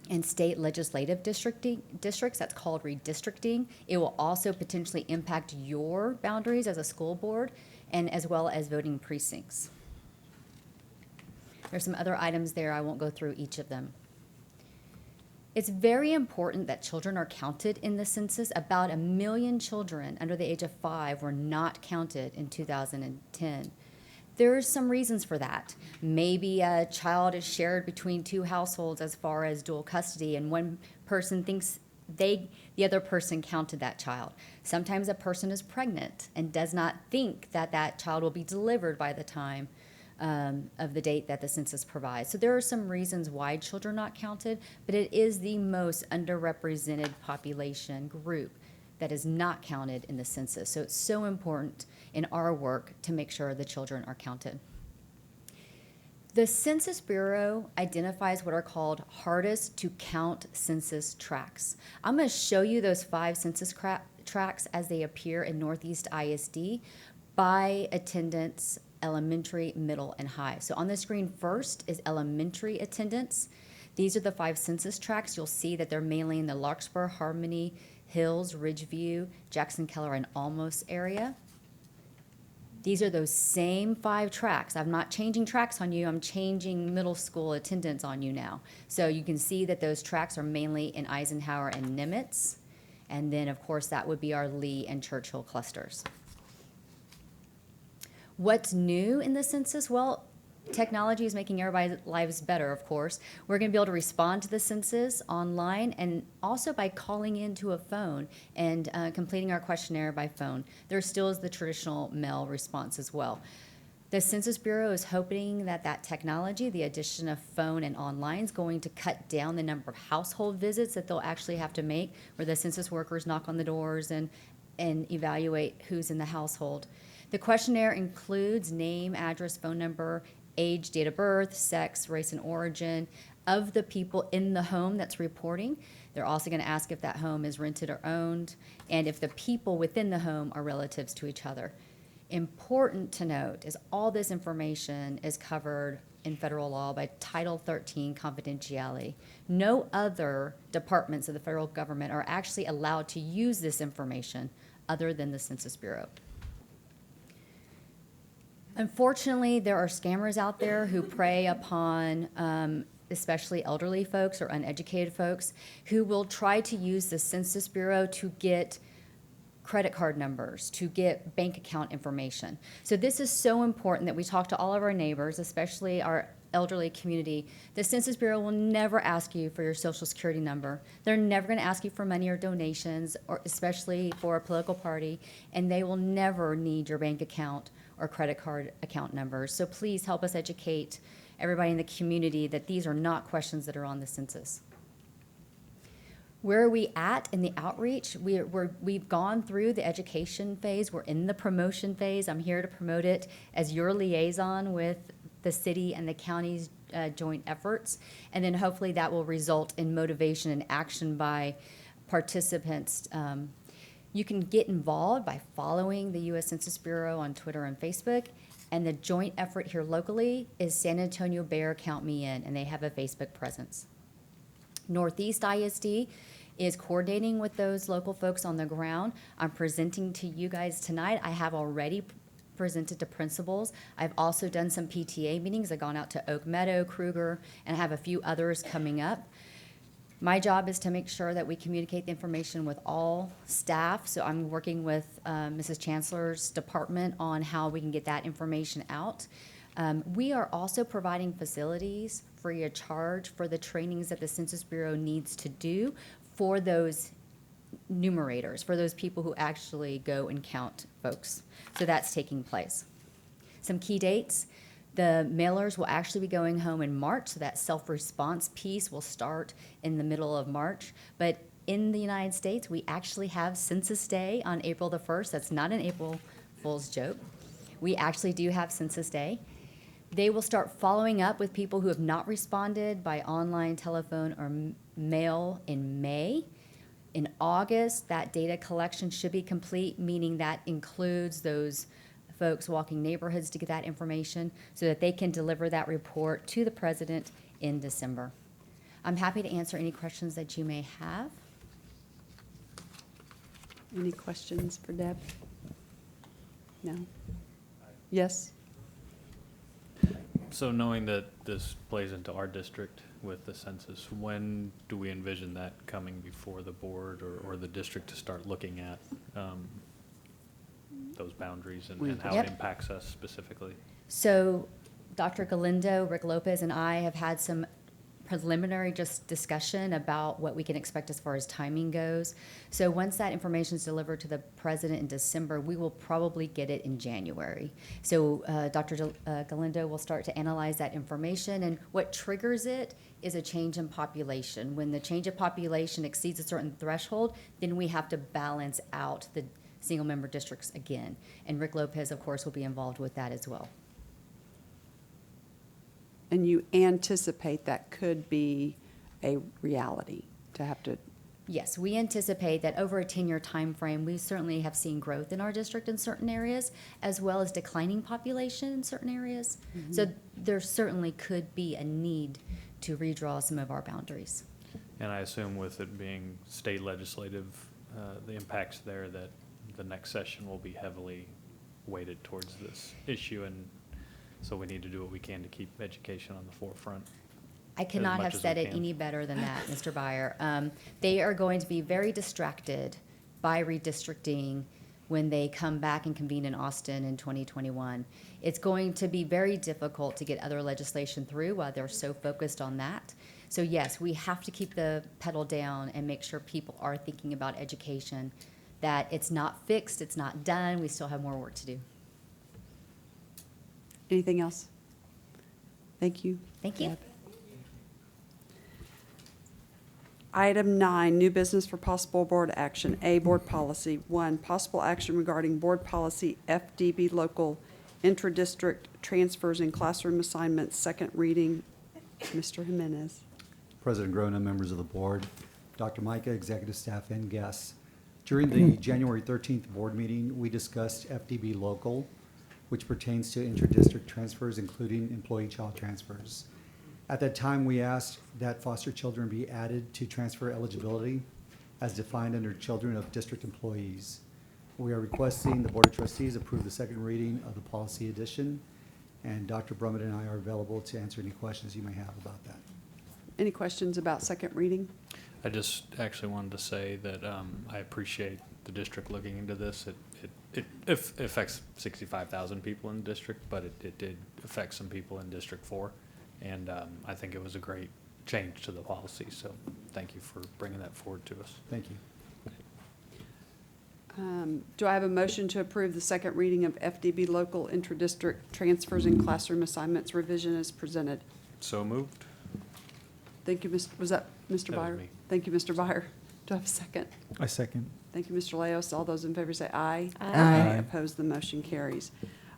and state legislative districts. That's called redistricting. It will also potentially impact your boundaries as a school board and as well as voting precincts. There's some other items there. I won't go through each of them. It's very important that children are counted in the census. About 1 million children under the age of 5 were not counted in 2010. There's some reasons for that. Maybe a child is shared between 2 households as far as dual custody, and one person thinks the other person counted that child. Sometimes a person is pregnant and does not think that that child will be delivered by the time of the date that the census provides. So there are some reasons why children are not counted, but it is the most underrepresented population group that is not counted in the census. So it's so important in our work to make sure the children are counted. The Census Bureau identifies what are called hardest to count census tracts. I'm going to show you those 5 census tracts as they appear in Northeast ISD by attendance, elementary, middle, and high. So on the screen first is elementary attendance. These are the 5 census tracts. You'll see that they're mainly in the Larkspur, Harmony, Hills, Ridgeview, Jackson, Keller, and Almost area. These are those same 5 tracts. I'm not changing tracts on you. I'm changing middle school attendance on you now. So you can see that those tracts are mainly in Eisenhower and Nimitz. And then, of course, that would be our Lee and Churchill clusters. What's new in the census? Well, technology is making everybody's lives better, of course. We're going to be able to respond to the census online and also by calling into a phone and completing our questionnaire by phone. There still is the traditional mail response as well. The Census Bureau is hoping that that technology, the addition of phone and online, is going to cut down the number of household visits that they'll actually have to make, where the census workers knock on the doors and evaluate who's in the household. The questionnaire includes name, address, phone number, age, date of birth, sex, race, and origin of the people in the home that's reporting. They're also going to ask if that home is rented or owned, and if the people within the home are relatives to each other. Important to note is all this information is covered in federal law by Title 13 confidentiality. No other departments of the federal government are actually allowed to use this information other than the Census Bureau. Unfortunately, there are scammers out there who prey upon especially elderly folks or uneducated folks who will try to use the Census Bureau to get credit card numbers, to get bank account information. So this is so important that we talk to all of our neighbors, especially our elderly community. The Census Bureau will never ask you for your Social Security number. They're never going to ask you for money or donations, or especially for a political party, and they will never need your bank account or credit card account numbers. So please help us educate everybody in the community that these are not questions that are on the census. Where are we at in the outreach? We've gone through the education phase. We're in the promotion phase. I'm here to promote it as your liaison with the city and the county's joint efforts. And then hopefully that will result in motivation and action by participants. You can get involved by following the U.S. Census Bureau on Twitter and Facebook. And the joint effort here locally is San Antonio Bear Count Me In, and they have a Facebook presence. Northeast ISD is coordinating with those local folks on the ground. I'm presenting to you guys tonight. I have already presented to principals. I've also done some PTA meetings. I've gone out to Oak Meadow, Kruger, and I have a few others coming up. My job is to make sure that we communicate the information with all staff. So I'm working with Mrs. Chancellor's department on how we can get that information out. We are also providing facilities free of charge for the trainings that the Census Bureau needs to do for those numerators, for those people who actually go and count folks. So that's taking place. Some key dates. The mailers will actually be going home in March, so that self-response piece will start in the middle of March. But in the United States, we actually have Census Day on April the 1st. That's not an April Fool's joke. We actually do have Census Day. They will start following up with people who have not responded by online, telephone, or mail in May. In August, that data collection should be complete, meaning that includes those folks walking neighborhoods to get that information so that they can deliver that report to the president in December. I'm happy to answer any questions that you may have. Any questions for Deb? No? Yes? So knowing that this plays into our district with the census, when do we envision that coming before the board or the district to start looking at those boundaries and how it impacts us specifically? So Dr. Galindo, Rick Lopez, and I have had some preliminary discussion about what we can expect as far as timing goes. So once that information is delivered to the president in December, we will probably get it in January. So Dr. Galindo will start to analyze that information, and what triggers it is a change in population. When the change of population exceeds a certain threshold, then we have to balance out the single member districts again. And Rick Lopez, of course, will be involved with that as well. And you anticipate that could be a reality to have to? Yes, we anticipate that over a 10-year time frame, we certainly have seen growth in our district in certain areas, as well as declining population in certain areas. Mm-hmm. So there certainly could be a need to redraw some of our boundaries. And I assume with it being state legislative, the impacts there, that the next session will be heavily weighted towards this issue, and so we need to do what we can to keep education on the forefront. I could not have much as said we it can. any better than that, Mr. Byer. They are going to be very distracted by redistricting when they come back and convene in Austin in 2021. It's going to be very difficult to get other legislation through while they're so focused on that. So yes, we have to keep the pedal down and make sure people are thinking about education, that it's not fixed, it's not done, we still have more work to do. Anything else? Thank you. Thank you. Deb. Item 9, new business for possible board action. A, board policy. 1, possible action regarding board policy FDB local intra-district transfers and classroom assignments, second reading. Mr. Jimenez. President Grona, members of the board, Dr. Micah, executive staff, and guests. During the January 13th board meeting, we discussed FDB local, which pertains to intra-district transfers, including employee child transfers. At that time, we asked that foster children be added to transfer eligibility as defined under children of district employees. We are requesting the Board of Trustees approve the second reading of the policy edition, and Dr. Brummett and I are available to answer any questions you may have about that. Any questions about second reading? I just actually wanted to say that I appreciate the district looking into this. It affects 65,000 people in the district, but it did affect some people in District 4. And I think it was a great change to the policy, so thank you for bringing that forward to us. Thank you. Do I have a motion to approve the second reading of FDB local intra-district transfers and classroom assignments revision as presented? So moved. Thank you, was that Mr. That was Byer? me. Thank you, Mr. Byer. Do I have a second? I second. Thank you, Mr. Leos. All those in favor say aye. Aye. Opposed, the motion carries.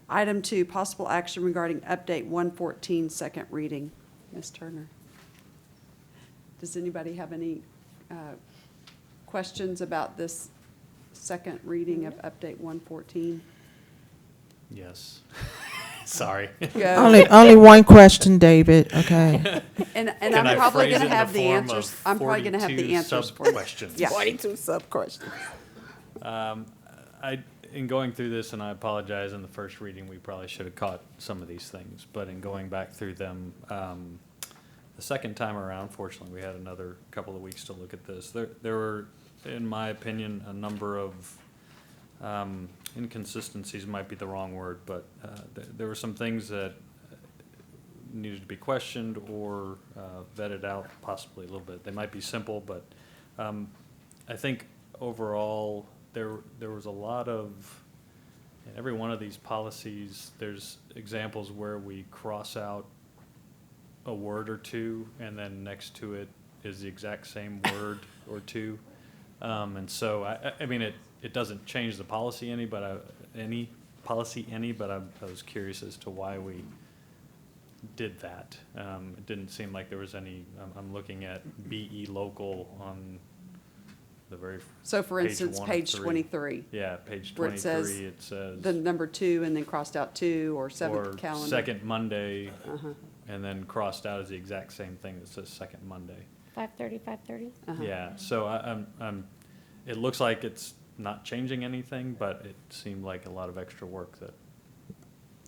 Item 2, possible action regarding update 114, second reading. Ms. Turner. Does anybody have any questions about this second reading of update 114? Yes. Sorry. Go. Only one question, David, okay? And Can I'm I probably phrase going it to in have the the form answers. of I'm probably going to have the 42 answers for you. sub-questions? Yeah. 42 sub-questions. In going through this, and I apologize, in the first reading, we probably should have caught some of these things, but in going back through them, the second time around, fortunately, we had another couple of weeks to look at this. There were, in my opinion, a number of inconsistencies, might be the wrong word, but there were some things that needed to be questioned or vetted out possibly a little bit. They might be simple, but I think overall, there was a lot of, in every one of these policies, there's examples where we cross out a word or two, and then next to it is the exact same word or two. And so, I mean, it doesn't change the policy any, but I was curious as to why we did that. It didn't seem like there was any, I'm looking at BE local on the very. So for instance, 1 of page 3. 23. Yeah, page Where it 23, it says. the number 2 and then crossed out 2 or Or seventh calendar. second Monday, Uh-huh. and then crossed out is the exact same thing that says second Monday. 5:30, 5:30? Uh-huh. Yeah, so it looks like it's not changing anything, but it seemed like a lot of extra work that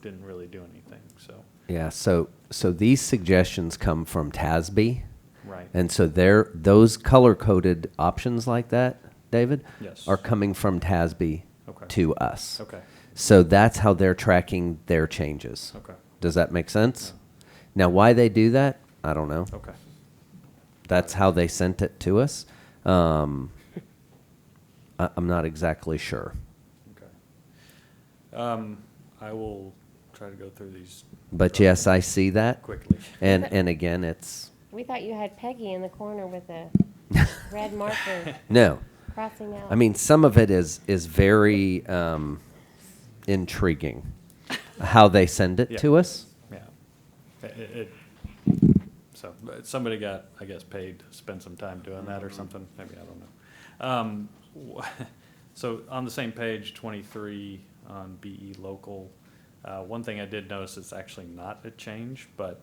didn't really do anything, so. Yeah, so these suggestions come from TASB. Right. And so those color-coded options like that, David, Yes. are coming from TASB Okay. to us. Okay. So that's how they're tracking their changes. Okay. Does that make sense? Now, why they do that, I don't know. Okay. That's how they sent it to us. I'm not exactly sure. Okay. I will try to go through these. But yes, I see that. Quickly. And again, it's, We thought you had Peggy in the corner with a red marker. no. Crossing out. I mean, some of it is very intriguing, how they send it Yeah. to us. Yeah. So somebody got, I guess, paid to spend some time doing that or something. Maybe, I don't know. So on the same page, 23 on BE local, one thing I did notice is actually not a change, but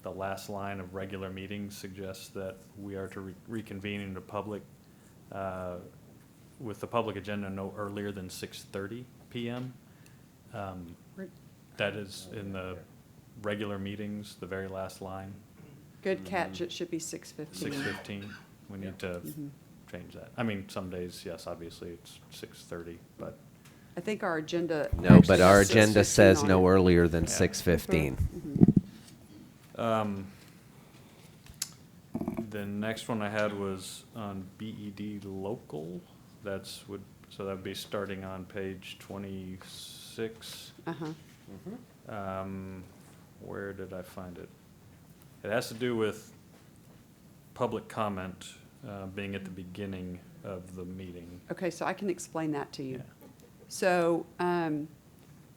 the last line of regular meetings suggests that we are to reconvene into public, with the public agenda no earlier than 6:30 PM. That is in the regular meetings, the very last line. Good catch, it should be 6:15. 6:15, we need to Mhm. change that. I mean, some days, yes, obviously, it's 6:30, but. I think our agenda. No, actually but our has agenda 6:15 says on no it. earlier than Yeah. 6:15. The next one I had was on BED local. So that'd be starting on page 26. Uh-huh. Where did I find it? It has to do with public comment being at the beginning of the meeting. Okay, so I can explain that to you. Yeah. So,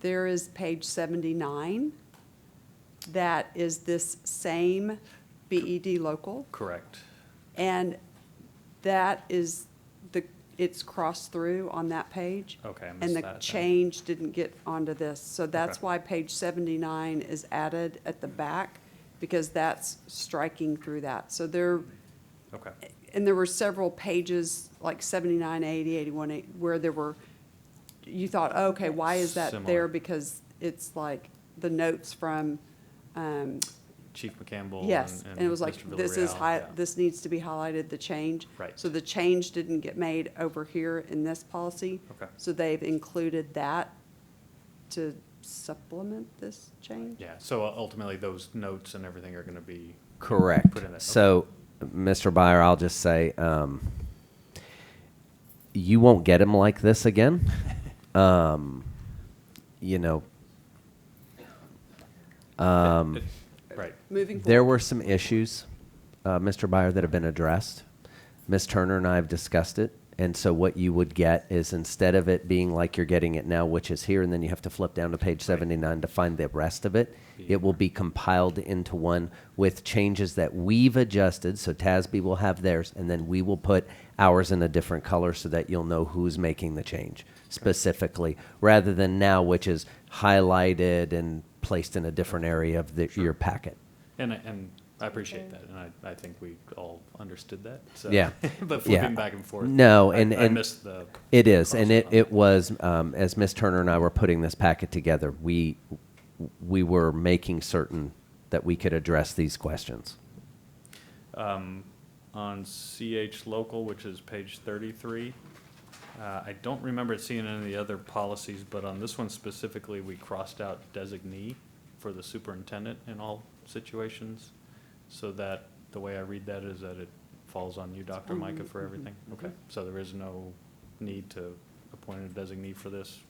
there is page 79. That is this same BED local. Correct. And that is it's crossed through on that page. Okay, I missed And that the then. change didn't get onto this. So that's Okay. why page 79 is added at the back, because that's striking through that. So there, Okay. and there were several pages, like 79, 80, 81, where there were, you thought, oh, okay, why is that Similar. there? Because it's like the notes from, Chief McCampbell. yes, and it was like, Mr. this is Villarreal, high, yeah. this needs to be highlighted, the change. Right. So the change didn't get made over here in this policy. Okay. So they've included that to supplement this change? Yeah, so ultimately, those notes and everything are going to be. Correct. Put in there. So, Mr. Byer, I'll just say, you won't get them like this again. You know, Right. Moving there forward. were some issues, Mr. Byer, that have been addressed. Ms. Turner and I have discussed it. And so what you would get is, instead of it being like you're getting it now, which is here, and then you have to flip down to page 79 to find the rest of it, it will be compiled into one with changes that we've adjusted. So TASB will have theirs, and then we will put ours in a different color so that you'll know who's making the change specifically, rather than now, which is highlighted and placed in a different area of your packet. And I appreciate that, and I think we all understood that. So. Yeah. But Yeah. flipping back and forth. No, I and missed the. it is, and cross-out. it was, as Ms. Turner and I were putting this packet together, we were making certain that we could address these questions. On CH local, which is page 33, I don't remember seeing any of the other policies, but on this one specifically, we crossed out designee for the superintendent in all situations, so that the way I read that is that it falls on you, Dr. Micah, for everything? Okay, so there is no need to appoint a designee for this?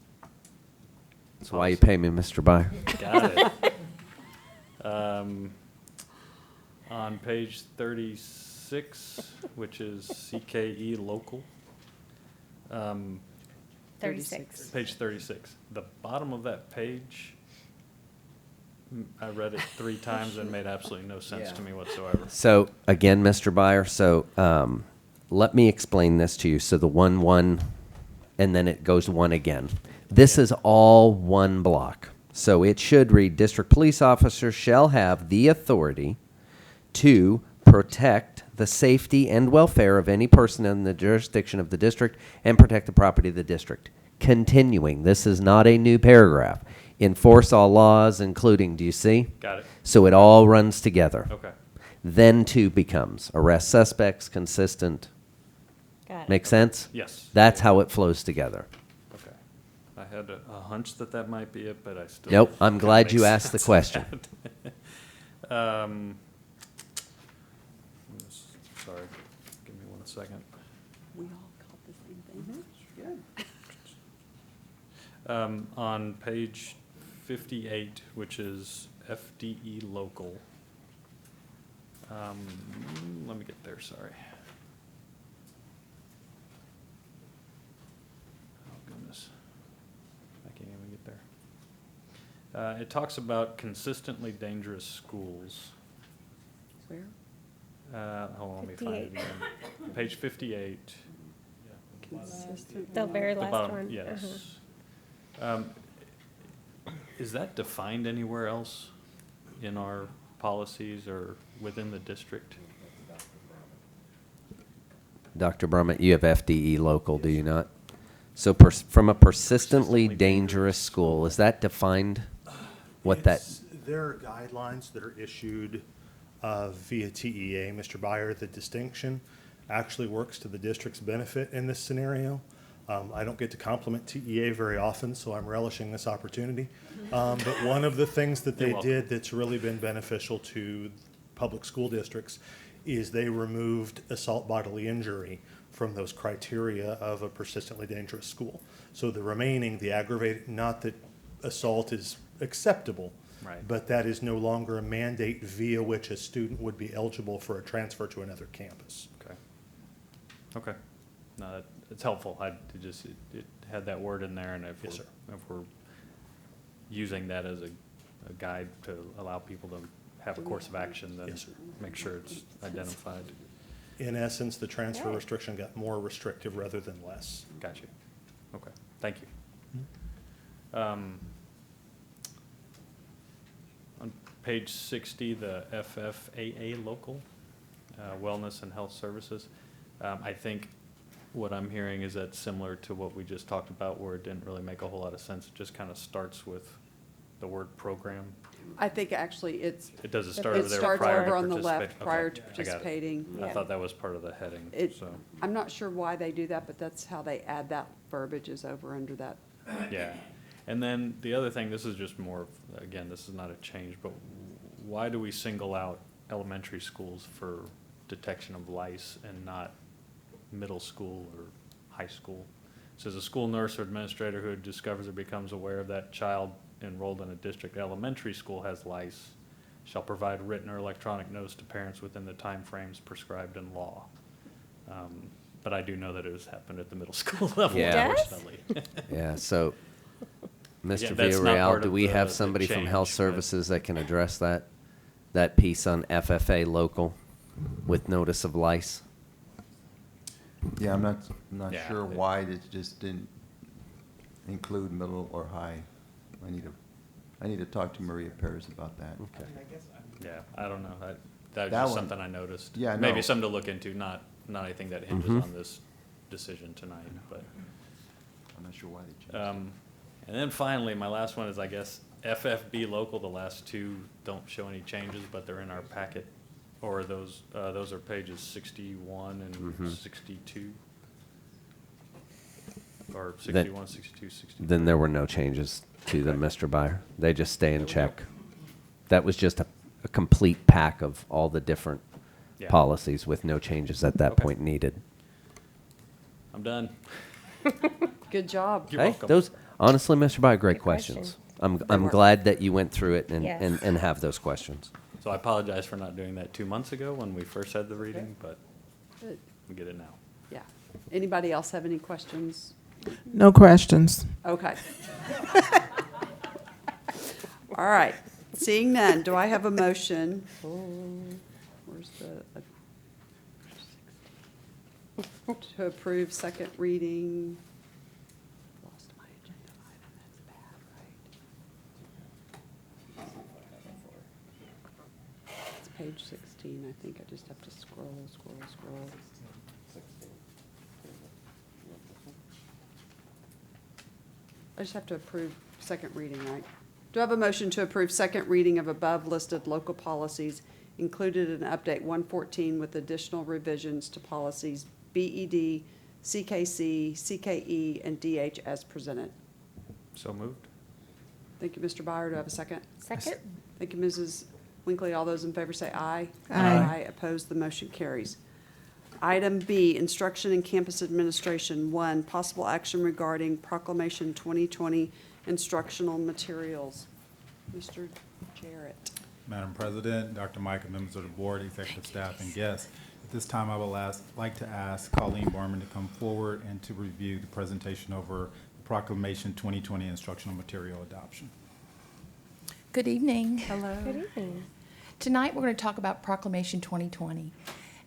That's why you pay me, Mr. Byer. Got it. On page 36, which is CKE local. 36. Page 36. The bottom of that page, I read it 3 times and made absolutely no sense to me whatsoever. So again, Mr. Byer, so let me explain this to you. So the 1-1, and then it goes 1 again. This is all one block. So it should read, district police officers shall have the authority to protect the safety and welfare of any person in the jurisdiction of the district and protect the property of the district. Continuing, this is not a new paragraph. Enforce all laws, including, do you see? Got it. So it all runs together. Okay. Then 2 becomes arrest suspects, consistent. Got it. Make sense? Yes. That's how it flows together. Okay. I had a hunch that might be it, but I still. Nope, I'm glad couldn't you make asked the sense of question. that. Sorry, give me 1 second. We all caught the same thing. Good. On page 58, which is FDE local. Let me get there, sorry. Oh, goodness. I can't even get there. It talks about consistently dangerous schools. Where? Hold on, let me find it 58. again. Page 58. Consistent. The very The last bottom, one. yes. Is that defined anywhere else in our policies are within the district? Dr. Brummett, you have FDE local, do you not? So from a persistently dangerous school, is that defined? What that? There are guidelines that are issued via TEA. Mr. Byer, the distinction actually works to the district's benefit in this scenario. I don't get to compliment TEA very often, so I'm relishing this opportunity. But one of the things that they did that's really been beneficial to public school districts is they removed assault bodily injury from those criteria of a persistently dangerous school. So the remaining, the aggravated, not that assault is acceptable, Right. but that is no longer a mandate via which a student would be eligible for a transfer to another campus. Okay. Okay. No, it's helpful. It had that word in there, and if Yes, sir. if we're using that as a guide to allow people to have a course of action, then Yes, sir. make sure it's identified. In essence, the transfer restriction got more restrictive rather than less. Got you. Okay. Thank you. On page 60, the FFAA local, Wellness and Health Services, I think what I'm hearing is that similar to what we just talked about, where it didn't really make a whole lot of sense. It just kind of starts with the word program. I think actually it's. It does it start over there starts prior to over on the participate? left, prior Okay, to I got it. participating. I thought that was part of the heading, It, so, I'm not sure why they do that, but that's how they add that verbiage is over under that. yeah. And then the other thing, this is just more, again, this is not a change, but why do we single out elementary schools for detection of lice and not middle school or high school? It says a school nurse or administrator who discovers or becomes aware of that child enrolled in a district elementary school has lice shall provide written or electronic notice to parents within the timeframes prescribed in law. But I do know that it has happened at the middle school level, Yeah. unfortunately. Yeah, so, Yeah, Mr. that's not Villarreal, part do of we the- have the somebody from Health change, but- Services that can address that piece on FFA local with notice of lice? Yeah, I'm not Yeah. sure why it just didn't include middle or high. I need to talk to Maria Perez about that. Okay. Yeah, I don't know. That was That just one- something I noticed. Yeah, Maybe no. something to look into, not anything that hinges Mhm. on this decision tonight, but. I'm not sure why they changed it. And then finally, my last one is, I guess, FFB local, the last two don't show any changes, but they're in our packet. Or those are pages 61 and Mhm. 62. Or Then- 61, 62, 63. Then there were no changes to them, Mr. Byer. They just stay in check. That was just a complete pack of all the different Yeah. policies with no changes at that Okay. point needed. I'm done. Good job. You're Hey, welcome. those, honestly, Mr. Byer, great Good question. questions. I'm were. glad that you went through it Yes. and have those questions. So I apologize for not doing that 2 months ago when we first had the reading, but Good. we get it now. Yeah. Anybody else have any questions? No questions. Okay. All right. Seeing none, do I have a motion? Where's the? To approve second reading. Lost my agenda item. That's bad, right? It's page 16. I think I just have to scroll. I just have to approve second reading, right? Do I have a motion to approve second reading of above-listed local policies included in Update 114 with additional revisions to policies BED, CKC, CKE, and DH as presented? So moved? Thank you, Mr. Byer. Do I have a second? Second? Thank you, Mrs. Winkley. All those in favor say aye. Aye. Opposed, the motion carries. Item B, Instruction and Campus Administration. 1, possible action regarding Proclamation 2020 instructional materials. Mr. Jarrett. Madam President, Dr. Micah, members of the board, executive staff, and guests. At this time, I would like to ask Colleen Barman to come forward and to review the presentation over the Proclamation 2020 instructional material adoption. Good evening. Hello. Good evening. Tonight, we're going to talk about Proclamation 2020,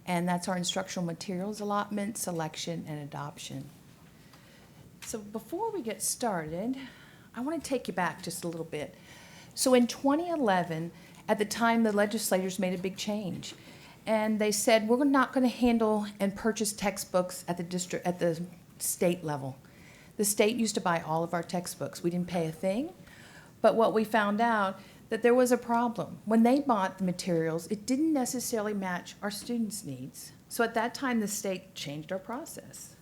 and that's our instructional materials allotment, selection, and adoption. So before we get started, I want to take you back just a little bit. So in 2011, At the time, the legislators made a big change. And they said, we're not going to handle and purchase textbooks at the state level. The state used to buy all of our textbooks. We didn't pay a thing. But what we found out, that there was a problem. When they bought the materials, it didn't necessarily match our students' needs. So at that time, the state changed our process.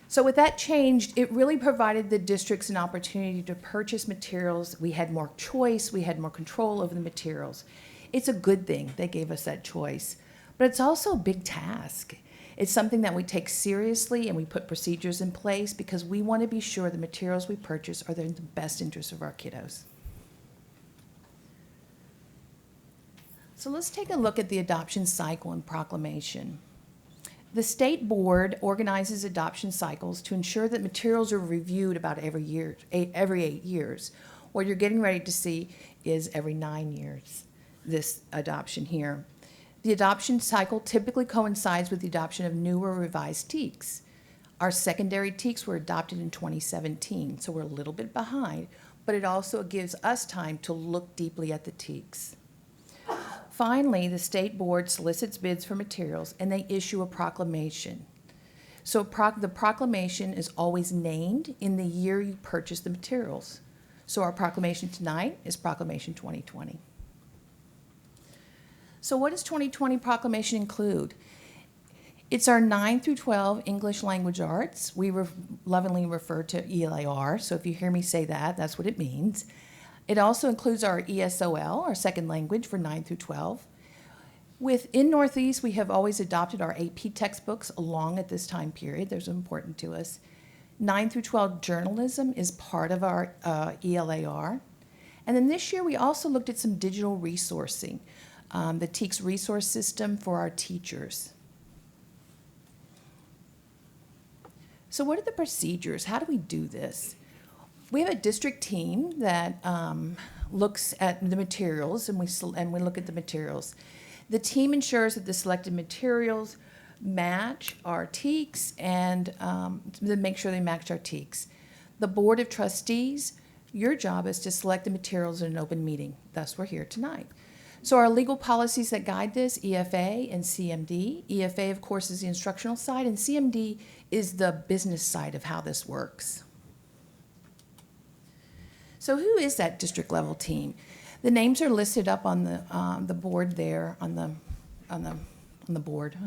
So with that change, it really provided the districts an opportunity to purchase materials. We had more choice, we had more control over the materials. It's a good thing they gave us that choice, but it's also a big task. It's something that we take seriously and we put procedures in place because we want to be sure the materials we purchase are in the best interest of our kiddos. So let's take a look at the adoption cycle and proclamation. The state board organizes adoption cycles to ensure that materials are reviewed about every 8 years. What you're getting ready to see is every 9 years, this adoption here. The adoption cycle typically coincides with the adoption of new or revised TEKS. Our secondary TEKS were adopted in 2017, so we're a little bit behind, but it also gives us time to look deeply at the TEKS. Finally, the state board solicits bids for materials and they issue a proclamation. So the proclamation is always named in the year you purchase the materials. So our proclamation tonight is Proclamation 2020. So what does 2020 proclamation include? It's our 9 through 12 English language arts. We lovingly refer to ELAR, so if you hear me say that, that's what it means. It also includes our ESOL, our second language for 9 through 12. Within Northeast, we have always adopted our AP textbooks along at this time period. Those are important to us. 9 through 12 journalism is part of our ELAR. And then this year, we also looked at some digital resourcing, the TEKS resource system for our teachers. So what are the procedures? How do we do this? We have a district team that looks at the materials, and we look at the materials. The team ensures that the selected materials match our TEKS and make sure they match our TEKS. The Board of Trustees, your job is to select the materials in an open meeting. Thus, we're here tonight. So our legal policies that guide this, EFA and CMD. EFA, of course, is the instructional side, and CMD is the business side of how this works. So who is that district level team? The names are listed up on the board there, on the board.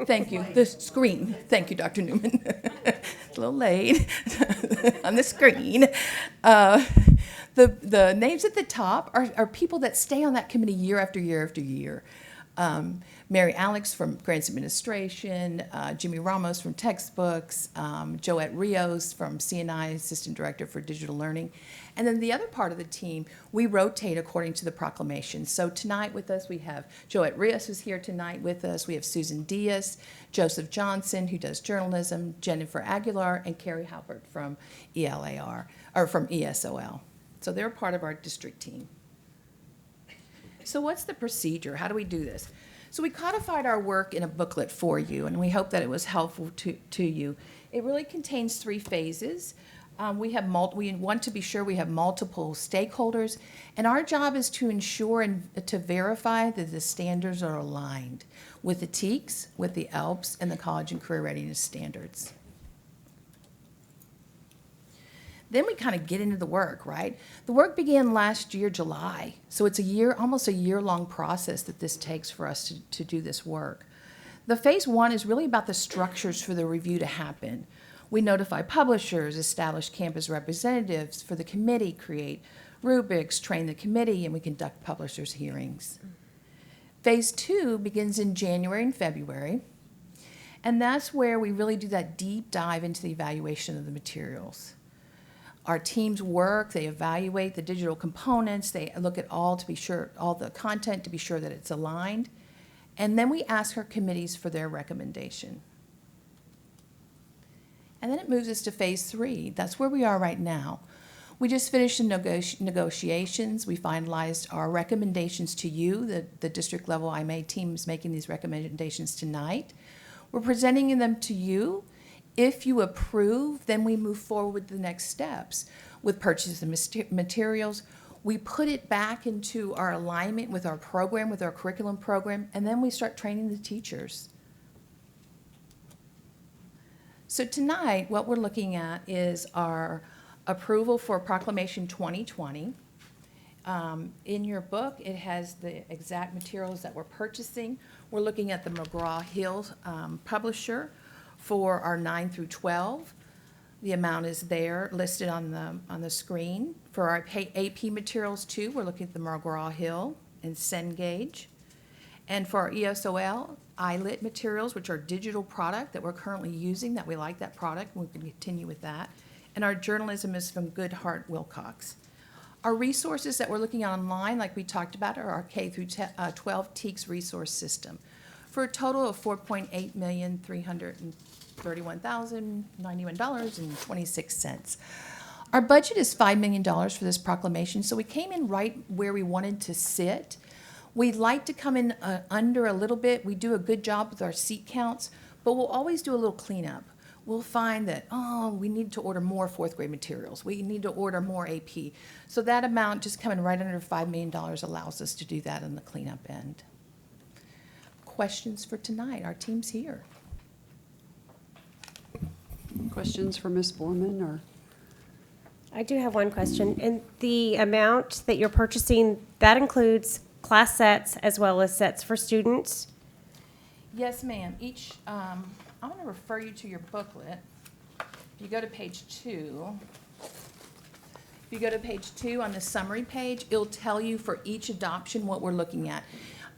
Thank you. The screen. Thank you, Dr. Newman. It's a little late on the screen. The names at the top are people that stay on that committee year after year after year. Mary Alex from Grants Administration, Jimmy Ramos from Textbooks, Joette Rios from CNI, Assistant Director for Digital Learning. And then the other part of the team, we rotate according to the proclamation. So tonight with us, we have Joette Rios who's here tonight with us. We have Susan Diaz, Joseph Johnson, who does journalism, Jennifer Aguilar, and Carrie Halpert from ELAR, or from ESOL. So they're part of our district team. So what's the procedure? How do we do this? So we codified our work in a booklet for you, and we hope that it was helpful to you. It really contains 3 phases. We want to be sure we have multiple stakeholders, and our job is to ensure and to verify that the standards are aligned with the TEKS, with the ALPS, and the College and Career Readiness standards. Then we kind of get into the work, right? The work began last year, July. So it's almost a year-long process that this takes for us to do this work. The phase 1 is really about the structures for the review to happen. We notify publishers, establish campus representatives for the committee, create rubrics, train the committee, and we conduct publishers' hearings. Phase 2 begins in January and February, and that's where we really do that deep dive into the evaluation of the materials. Our teams work, they evaluate the digital components, they look at all the content to be sure that it's aligned, and then we ask our committees for their recommendation. And then it moves us to phase 3. That's where we are right now. We just finished the negotiations. We finalized our recommendations to you. The district level IMA team is making these recommendations tonight. We're presenting them to you. If you approve, then we move forward with the next steps with purchase of materials. We put it back into our alignment with our program, with our curriculum program, and then we start training the teachers. So tonight, what we're looking at is our approval for Proclamation 2020. In your book, it has the exact materials that we're purchasing. We're looking at the McGraw-Hill publisher for our 9 through 12. The amount is there, listed on the screen. For our AP materials too, we're looking at the McGraw-Hill and Cengage. And for our ESOL, ILIT materials, which are digital product that we're currently using, that we like that product, and we can continue with that. And our journalism is from Goodhart Wilcox. Our resources that we're looking at online, like we talked about, are our K through 12 TEACS resource system for a total of $4,831,091.26. Our budget is $5 million for this proclamation, so we came in right where we wanted to sit. We'd like to come in under a little bit. We do a good job with our seat counts, but we'll always do a little cleanup. We'll find that, we need to order more fourth grade materials. We need to order more AP. So that amount, just coming right under $5 million, allows us to do that on the cleanup end. Questions for tonight? Our team's here. Questions for Ms. Borman, or? I do have one question. And the amount that you're purchasing, that includes class sets as well as sets for students? Yes, ma'am. Each, I'm going to refer you to your booklet. If you go to page 2, on the summary page, it'll tell you for each adoption what we're looking at.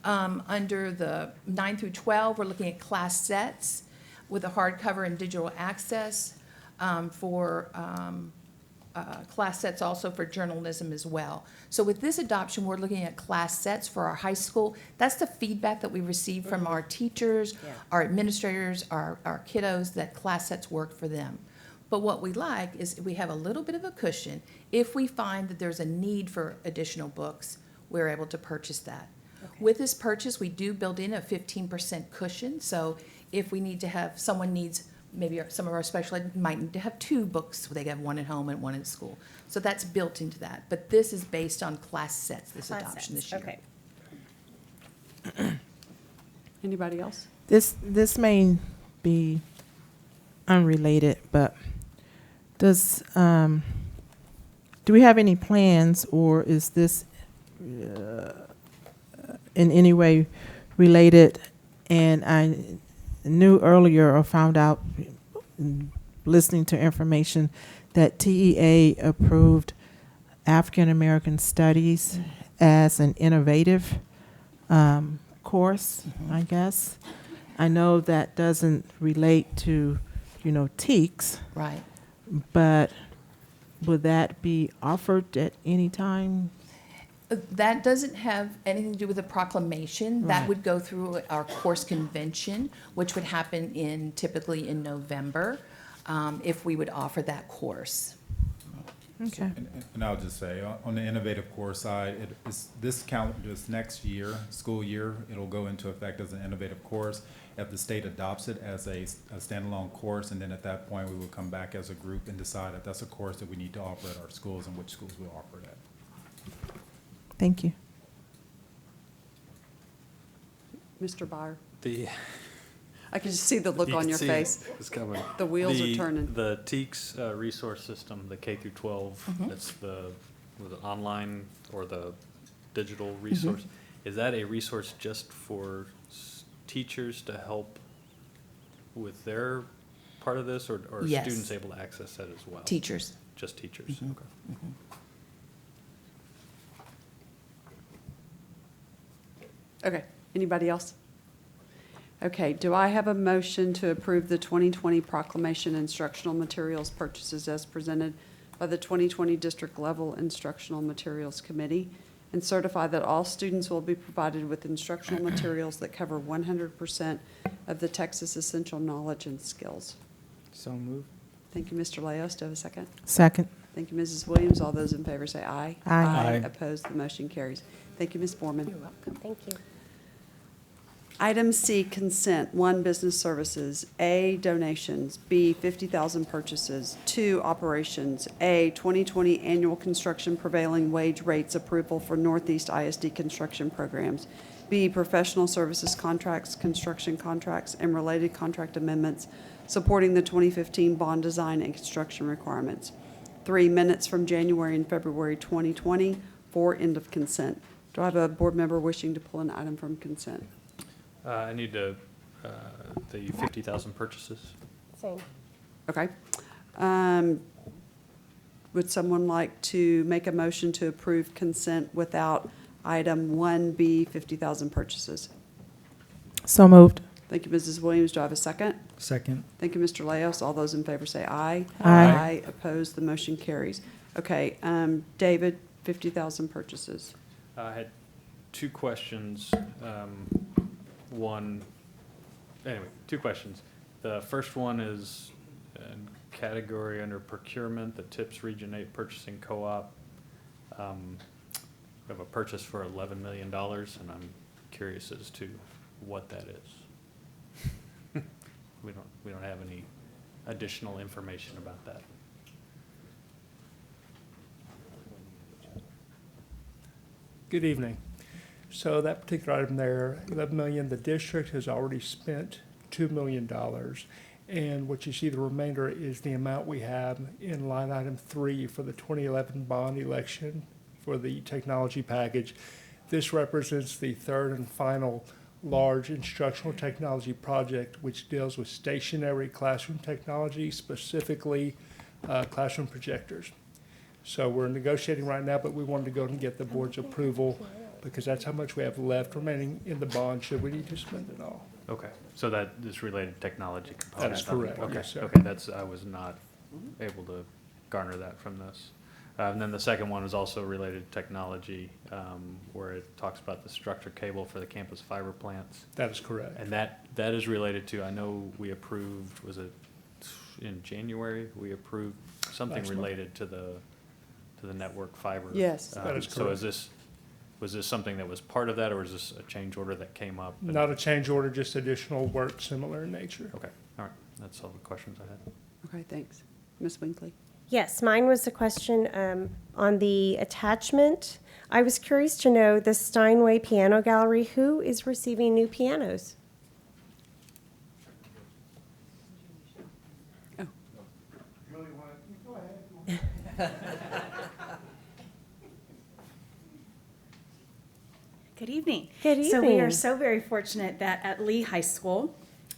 Under the 9 through 12, we're looking at class sets with a hardcover and digital access for class sets also for journalism as well. So with this adoption, we're looking at class sets for our high school. That's the feedback that we receive from our teachers, our administrators, our kiddos, that class sets work for them. But what we like is we have a little bit of a cushion. If we find that there's a need for additional books, we're able to purchase that. With this purchase, we do build in a 15% cushion. So if we need to have, someone needs, maybe some of our special ed might need to have 2 books. They have one at home and one at school. So that's built into that. But this is based on class sets, this adoption this year. Okay. Anybody else? This may be unrelated, but does do we have any plans, or is this in any way related? And I knew earlier, or found out listening to information, that TEA approved African American Studies as an innovative course, I guess. I know that doesn't relate to, TEACS. Right. But would that be offered at any time? That doesn't have anything to do with the proclamation. That Right. would go through our course convention, which would happen typically in November, if we would offer that course. Okay. And I'll just say, on the innovative course side, this next year, school year, it'll go into effect as an innovative course. If the state adopts it as a standalone course, and then at that point, we will come back as a group and decide if that's a course that we need to offer at our schools and which schools we'll offer it at. Thank you. Mr. Byer? I can just see the look on your face. It's coming. The wheels are turning. The TEACS resource system, the K through 12, that's the online or the digital resource. Is that a resource just for teachers to help with their part of this, or are Yes. students able to access that as well? Teachers. Just teachers, okay. Okay, anybody else? Okay, do I have a motion to approve the 2020 proclamation instructional materials purchases as presented by the 2020 District Level Instructional Materials Committee, and certify that all students will be provided with instructional materials that cover 100% of the Texas essential knowledge and skills? So moved. Thank you, Mr. Leos. Do I have a second? Second. Thank you, Mrs. Williams. All those in favor say aye. Aye. Aye. Opposed, the motion carries. Thank you, Ms. Borman. You're welcome. Thank you. Item C, consent. 1, business services. A, donations. B, 50,000 purchases. 2, operations. A, 2020 annual construction prevailing wage rates approval for Northeast ISD construction programs. B, professional services contracts, construction contracts, and related contract amendments supporting the 2015 bond design and construction requirements. 3, minutes from January and February 2020. 4, end of consent. Do I have a board member wishing to pull an item from consent? I need the 50,000 purchases. Same. Okay. Would someone like to make a motion to approve consent without item 1B, 50,000 purchases? So moved. Thank you, Mrs. Williams. Do I have a second? Second. Thank you, Mr. Laos. All those in favor say aye. Aye. Opposed, the motion carries. Okay, David, 50,000 purchases. I had 2 questions. Two questions. The first one is in category under procurement, the TIPS Region 8 Purchasing Co-op. We have a purchase for $11 million, and I'm curious as to what that is. We don't have any additional information about that. Good evening. So that particular item there, 11 million, the district has already spent $2 million. And what you see the remainder is the amount we have in line item 3 for the 2011 bond election for the technology package. This represents the third and final large instructional technology project, which deals with stationary classroom technology, specifically classroom projectors. So we're negotiating right now, but we wanted to go and get the board's approval because that's how much we have left remaining in the bond should we need to spend it all. Okay, so that is related technology component. That is correct, Okay, yes, sir. okay, I was not able to garner that from this. And then the second one is also related to technology, where it talks about the structured cable for the campus fiber plants. That is correct. And that is related to, I know we approved, was it in January? We approved something Last month. related to the network fiber. Yes. That is So correct. was this something that was part of that, or is this a change order that came up? Not a change order, just additional work similar in nature. Okay, all right, that's all the questions I had. Okay, thanks. Ms. Winkley? Yes, mine was a question on the attachment. I was curious to know the Steinway Piano Gallery, who is receiving new pianos? Oh. Good evening. Good So we evening. are so very fortunate that at Lee High School,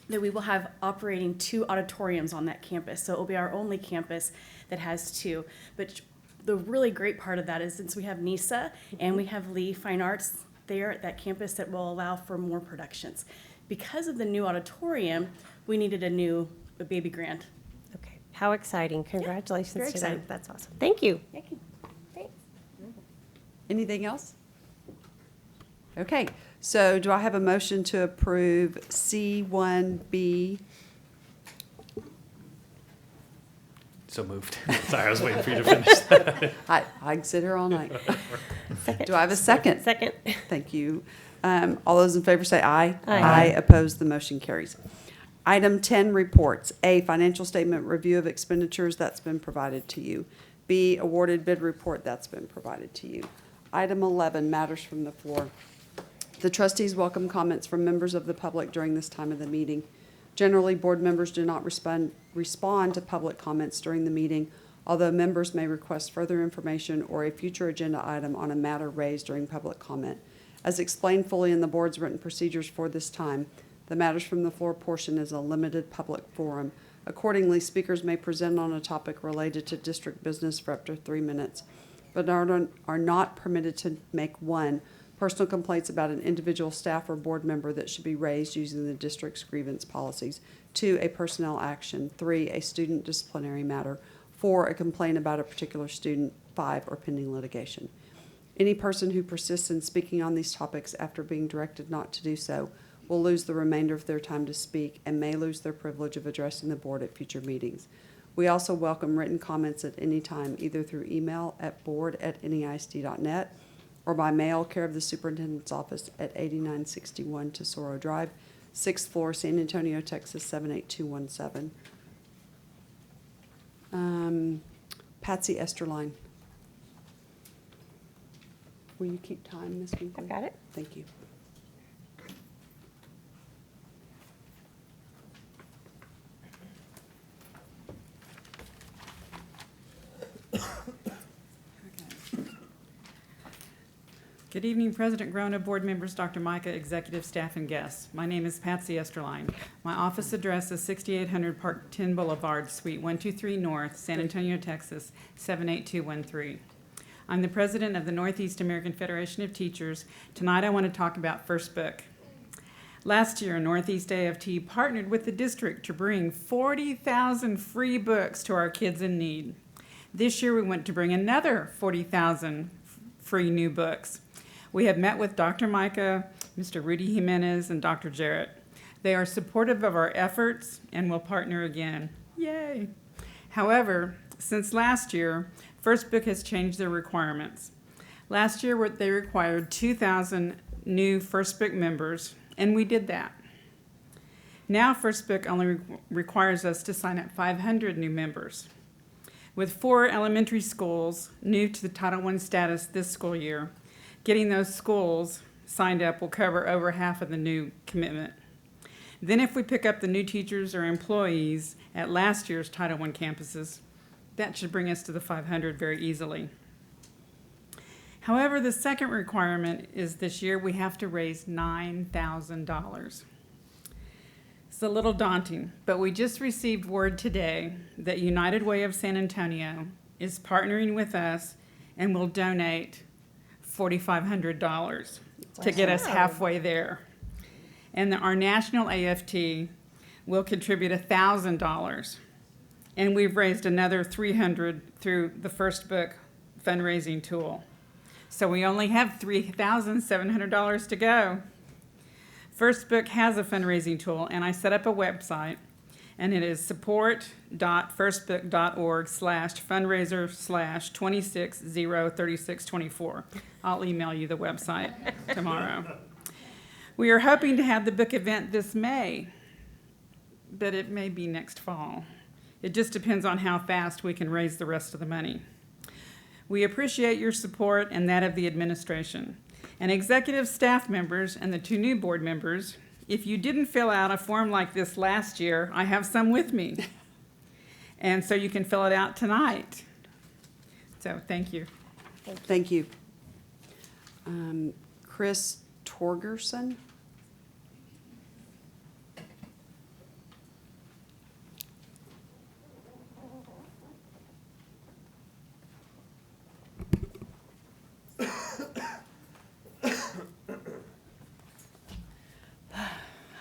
that we will have operating 2 auditoriums on that campus. So it will be our only campus that has 2. But the really great part of that is since we have NISA and we have Lee Fine Arts there at that campus, that will allow for more productions. Because of the new auditorium, we needed a baby grant. Okay, how exciting. Congratulations very to them. excited. That's awesome. Thank you. Thank you. Thanks. Anything else? Okay, so do I have a motion to approve C1B? So moved. Sorry, I was waiting for you to finish that. I can sit here all night. Do I have a second? Second. Thank you. All those in favor say aye. Aye. Opposed, the motion carries. Item 10, reports. A, financial statement review of expenditures, that's been provided to you. B, awarded bid report, that's been provided to you. Item 11, matters from the floor. The trustees welcome comments from members of the public during this time of the meeting. Generally, board members do not respond to public comments during the meeting, although members may request further information or a future agenda item on a matter raised during public comment. As explained fully in the board's written procedures for this time, the matters from the floor portion is a limited public forum. Accordingly, speakers may present on a topic related to district business for up to 3 minutes, but are not permitted to make 1, personal complaints about an individual staff or board member that should be raised using the district's grievance policies. 2, a personnel action. 3, a student disciplinary matter. 4, a complaint about a particular student. 5, or pending litigation. Any person who persists in speaking on these topics after being directed not to do so will lose the remainder of their time to speak and may lose their privilege of addressing the board at future meetings. We also welcome written comments at any time, either through email at board@neisd.net or by mail, care of the superintendent's office at 8961 Tesoro Drive, 6th floor, San Antonio, Texas 78217. Patsy Esterline. Will you keep time, Ms. Winkley? I've got it. Thank you. Good evening, President Grona, board members, Dr. Micah, executive staff, and guests. My name is Patsy Esterline. My office address is 6800 Park 10 Boulevard, Suite 123 North, San Antonio, Texas, 78213. I'm the president of the Northeast American Federation of Teachers. Tonight I want to talk about First Book. Last year, Northeast AFT partnered with the district to bring 40,000 free books to our kids in need. This year we want to bring another 40,000 free new books. We have met with Dr. Micah, Mr. Rudy Jimenez, and Dr. Jarrett. They are supportive of our efforts and will partner again. Yay! However, since last year, First Book has changed their requirements. Last year, they required 2,000 new First Book members, and we did that. Now, First Book only requires us to sign up 500 new members. With 4 elementary schools new to the Title I status this school year, getting those schools signed up will cover over half of the new commitment. Then if we pick up the new teachers or employees at last year's Title I campuses, that should bring us to the 500 very easily. However, the second requirement is this year we have to raise $9,000. It's a little daunting, but we just received word today that United Way of San Antonio is partnering with us and will donate $4,500 to get us halfway there. And our national AFT will contribute $1,000. And we've raised another $300 through the First Book fundraising tool. So we only have $3,700 to go. First Book has a fundraising tool, and I set up a website, and it is support.firstbook.org/fundraiser/26-03624. I'll email you the website tomorrow. We are hoping to have the book event this May, but it may be next fall. It just depends on how fast we can raise the rest of the money. We appreciate your support and that of the administration. And executive staff members and the 2 new board members, if you didn't fill out a form like this last year, I have some with me. And so you can fill it out tonight. So thank you. Thank you. Chris Torgerson?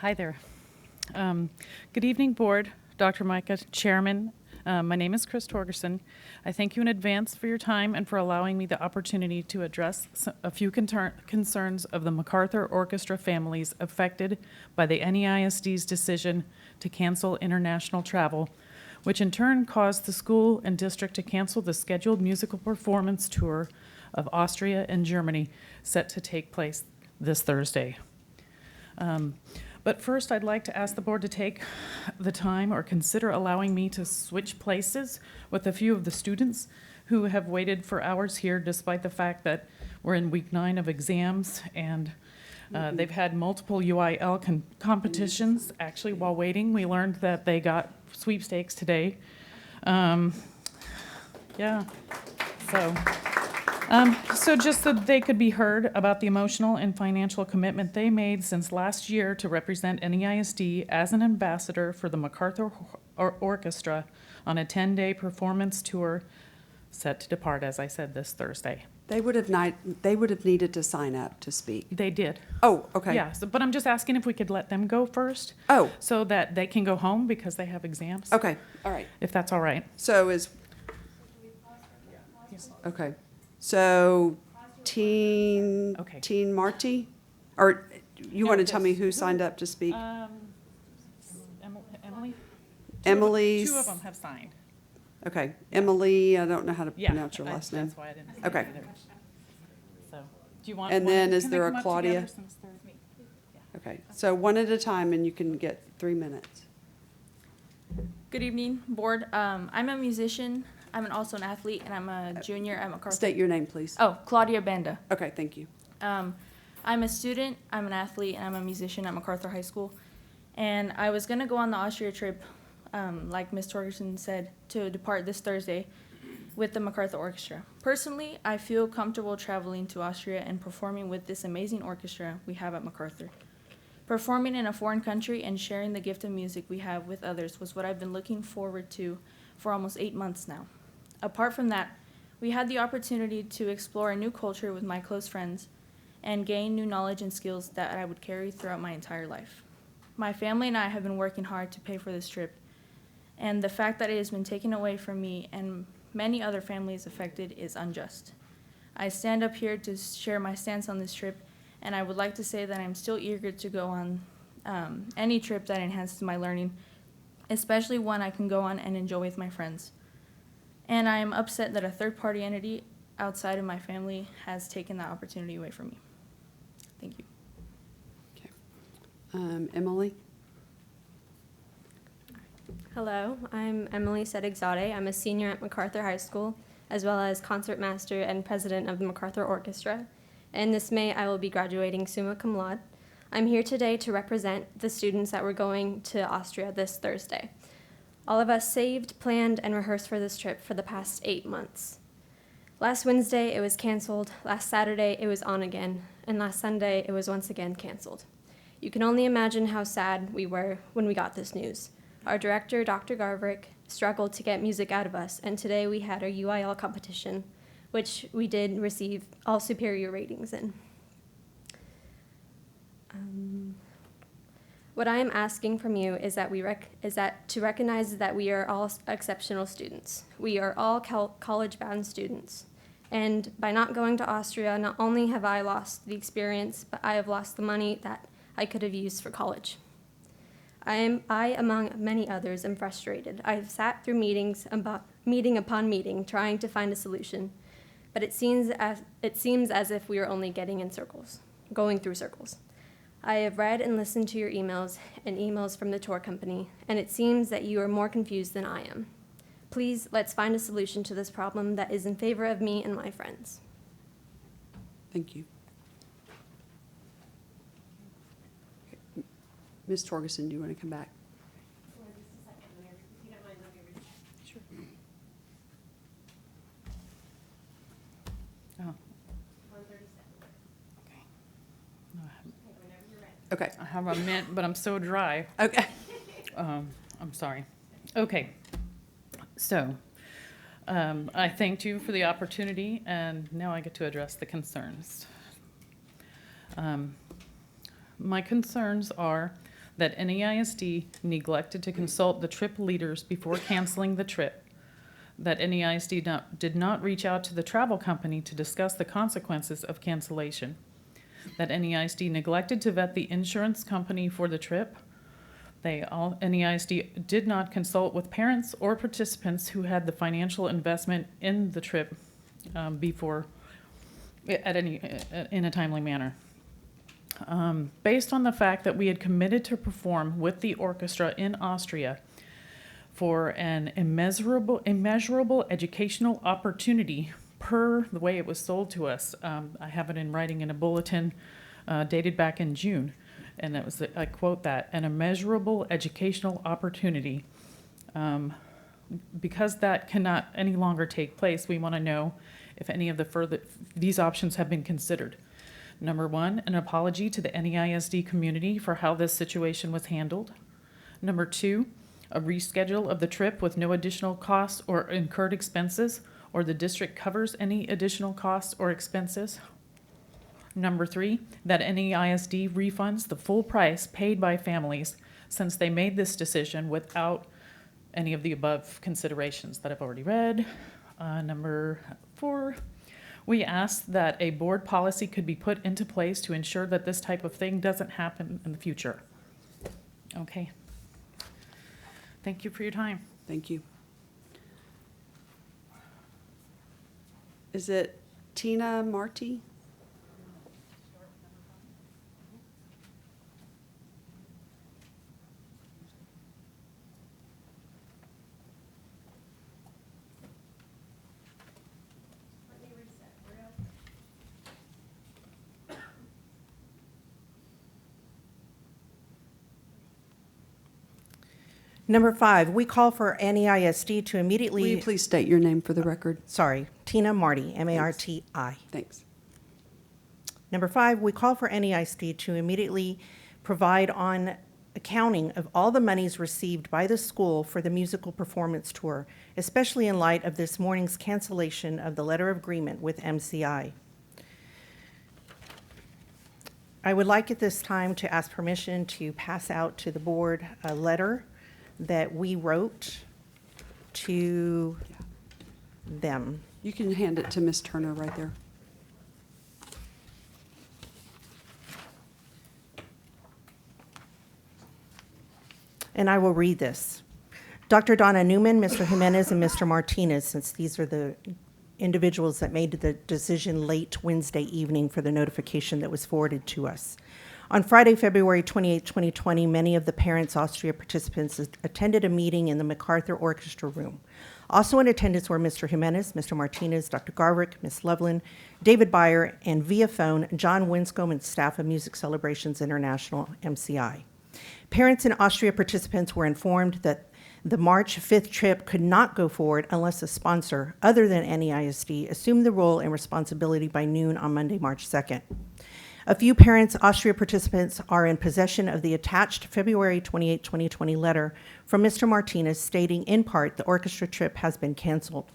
Hi there. Good evening, Board, Dr. Micah, Chairman. My name is Chris Torgerson. I thank you in advance for your time and for allowing me the opportunity to address a few concerns of the Macarthur Orchestra families affected by the NEISD's decision to cancel international travel, which in turn caused the school and district to cancel the scheduled musical performance tour of Austria and Germany set to take place this Thursday. But first, I'd like to ask the board to take the time or consider allowing me to switch places with a few of the students who have waited for hours here despite the fact that we're in week 9 of exams and they've had multiple UIL competitions. Actually, while waiting, we learned that they got sweepstakes today. So just so they could be heard about the emotional and financial commitment they made since last year to represent NEISD as an ambassador for the Macarthur Orchestra on a 10-day performance tour set to depart, as I said, this Thursday. They would have needed to sign up to speak. They did. Oh, okay. Yeah, but I'm just asking if we could let them go first. Oh. So that they can go home because they have exams. Okay, all right. If that's all right. So okay. So Teen Marty? Or you want to tell me who signed up to speak? Emily? Emily's. 2 of them have signed. Okay, Emily, I don't know how to pronounce your last name. That's why I didn't say Okay. it either. So, Do you want? And one- then is can they there a come up Claudia? together since they're- Okay, so one at a time, and you can get 3 minutes. Good evening, board. I'm a musician. I'm also an athlete, and I'm a junior at Macarthur. State your name, please. Oh, Claudia Banda. Okay, thank you. I'm a student, I'm an athlete, and I'm a musician at Macarthur High School. And I was going to go on the Austria trip, like Ms. Torgerson said, to depart this Thursday with the Macarthur Orchestra. Personally, I feel comfortable traveling to Austria and performing with this amazing orchestra we have at Macarthur. Performing in a foreign country and sharing the gift of music we have with others was what I've been looking forward to for almost 8 months now. Apart from that, we had the opportunity to explore a new culture with my close friends and gain new knowledge and skills that I would carry throughout my entire life. My family and I have been working hard to pay for this trip, and the fact that it has been taken away from me and many other families affected is unjust. I stand up here to share my stance on this trip, and I would like to say that I'm still eager to go on any trip that enhances my learning, especially one I can go on and enjoy with my friends. And I am upset that a third-party entity outside of my family has taken that opportunity away from me. Thank you. Emily? Hello, I'm Emily Sedigzadeh. I'm a senior at Macarthur High School, as well as concertmaster and president of the Macarthur Orchestra. And this May, I will be graduating summa cum laude. I'm here today to represent the students that were going to Austria this Thursday. All of us saved, planned, and rehearsed for this trip for the past 8 months. Last Wednesday, it was canceled. Last Saturday, it was on again. And last Sunday, it was once again canceled. You can only imagine how sad we were when we got this news. Our director, Dr. Garverick, struggled to get music out of us, and today we had our UIL competition, which we did receive all superior ratings in. What I am asking from you is that to recognize that we are all exceptional students. We are all college-bound students. And by not going to Austria, not only have I lost the experience, but I have lost the money that I could have used for college. I, among many others, am frustrated. I have sat through meeting upon meeting, trying to find a solution, but it seems as if we are only going through circles. I have read and listened to your emails and emails from the tour company, and it seems that you are more confused than I am. Please, let's find a solution to this problem that is in favor of me and my friends. Thank you. Ms. Torgerson, do you want to come back? Sure. Oh. Okay. I have a mint, but I'm so dry. Okay. I'm sorry. Okay. So, I thanked you for the opportunity, and now I get to address the concerns. My concerns are that NEISD neglected to consult the trip leaders before canceling the trip, that NEISD did not reach out to the travel company to discuss the consequences of cancellation, that NEISD neglected to vet the insurance company for the trip. NEISD did not consult with parents or participants who had the financial investment in the trip before in a timely manner. Based on the fact that we had committed to perform with the orchestra in Austria for an immeasurable educational opportunity per the way it was sold to us. I have it in writing in a bulletin dated back in June, and I quote that, an immeasurable educational opportunity. Because that cannot any longer take place, we want to know if any of these options have been considered. Number one, an apology to the NEISD community for how this situation was handled. Number two, a reschedule of the trip with no additional costs or incurred expenses, or the district covers any additional costs or expenses. Number three, that NEISD refunds the full price paid by families since they made this decision without any of the above considerations that I've already read. Number four, we asked that a board policy could be put into place to ensure that this type of thing doesn't happen in the future. Okay. Thank you for your time. Thank you. Is it Tina Marty? Number 5, we call for NEISD to Will immediately. you please state your name for the record? Sorry, Tina Marty, M-A-R-T-I. Thanks. Number 5, we call for NEISD to immediately provide on accounting of all the monies received by the school for the musical performance tour, especially in light of this morning's cancellation of the letter of agreement with MCI. I would like at this time to ask permission to pass out to the board a letter that we wrote to them. You can hand it to Ms. Turner right there. And I will read this. Dr. Donna Newman, Mr. Jimenez, and Mr. Martinez, since these are the individuals that made the decision late Wednesday evening for the notification that was forwarded to us. On Friday, February 28, 2020, many of the Parents Austria participants attended a meeting in the Macarthur Orchestra Room. Also in attendance were Mr. Jimenez, Mr. Martinez, Dr. Garwick, Ms. Loveland, David Byer, and via phone, John Winscombe and staff of Music Celebrations International, MCI. Parents in Austria participants were informed that the March 5th trip could not go forward unless a sponsor, other than NEISD, assumed the role and responsibility by noon on Monday, March 2nd. A few Parents Austria participants are in possession of the attached February 28, 2020 letter from Mr. Martinez stating in part the orchestra trip has been canceled.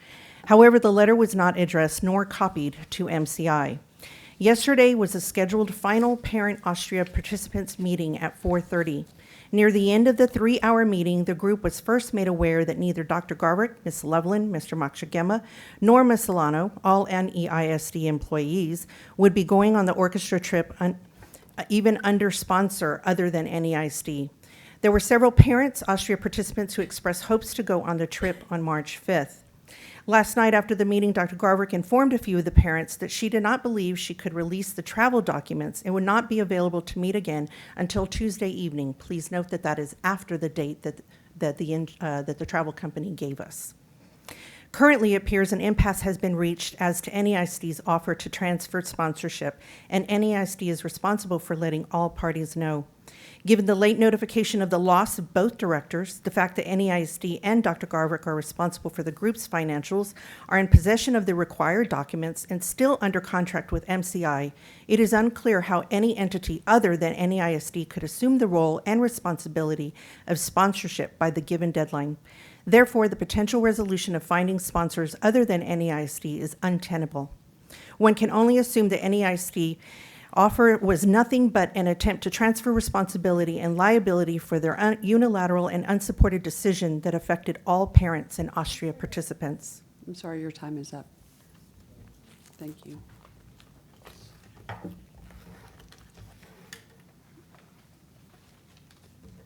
However, the letter was not addressed nor copied to MCI. Yesterday was a scheduled final Parent Austria participants meeting at 4:30. Near the end of the 3-hour meeting, the group was first made aware that neither Dr. Garwick, Ms. Loveland, Mr. Makshagema, nor Ms. Solano, all NEISD employees, would be going on the orchestra trip even under sponsor other than NEISD. There were several Parents Austria participants who expressed hopes to go on the trip on March 5th. Last night after the meeting, Dr. Garwick informed a few of the parents that she did not believe she could release the travel documents and would not be available to meet again until Tuesday evening. Please note that that is after the date that the travel company gave us. Currently, it appears an impasse has been reached as to NEISD's offer to transfer sponsorship, and NEISD is responsible for letting all parties know. Given the late notification of the loss of both directors, the fact that NEISD and Dr. Garwick are responsible for the group's financials, are in possession of the required documents, and still under contract with MCI, it is unclear how any entity other than NEISD could assume the role and responsibility of sponsorship by the given deadline. Therefore, the potential resolution of finding sponsors other than NEISD is untenable. One can only assume that NEISD offer was nothing but an attempt to transfer responsibility and liability for their unilateral and unsupported decision that affected all parents and Austria participants. I'm sorry, your time is up. Thank you.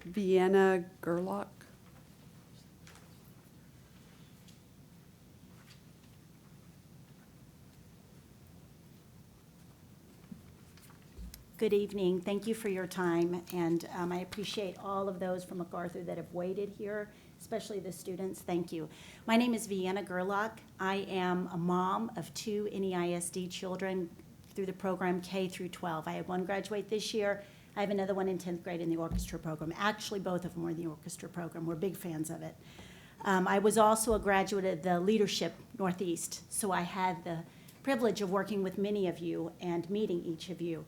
Vienna Gerlach. Good evening. Thank you for your time, and I appreciate all of those from Macarthur that have waited here, especially the students. Thank you. My name is Vienna Gerlach. I am a mom of 2 NEISD children through the program K through 12. I had one graduate this year. I have another one in 10th grade in the orchestra program. Actually, both of them were in the orchestra program. We're big fans of it. I was also a graduate of the Leadership Northeast, so I had the privilege of working with many of you and meeting each of you.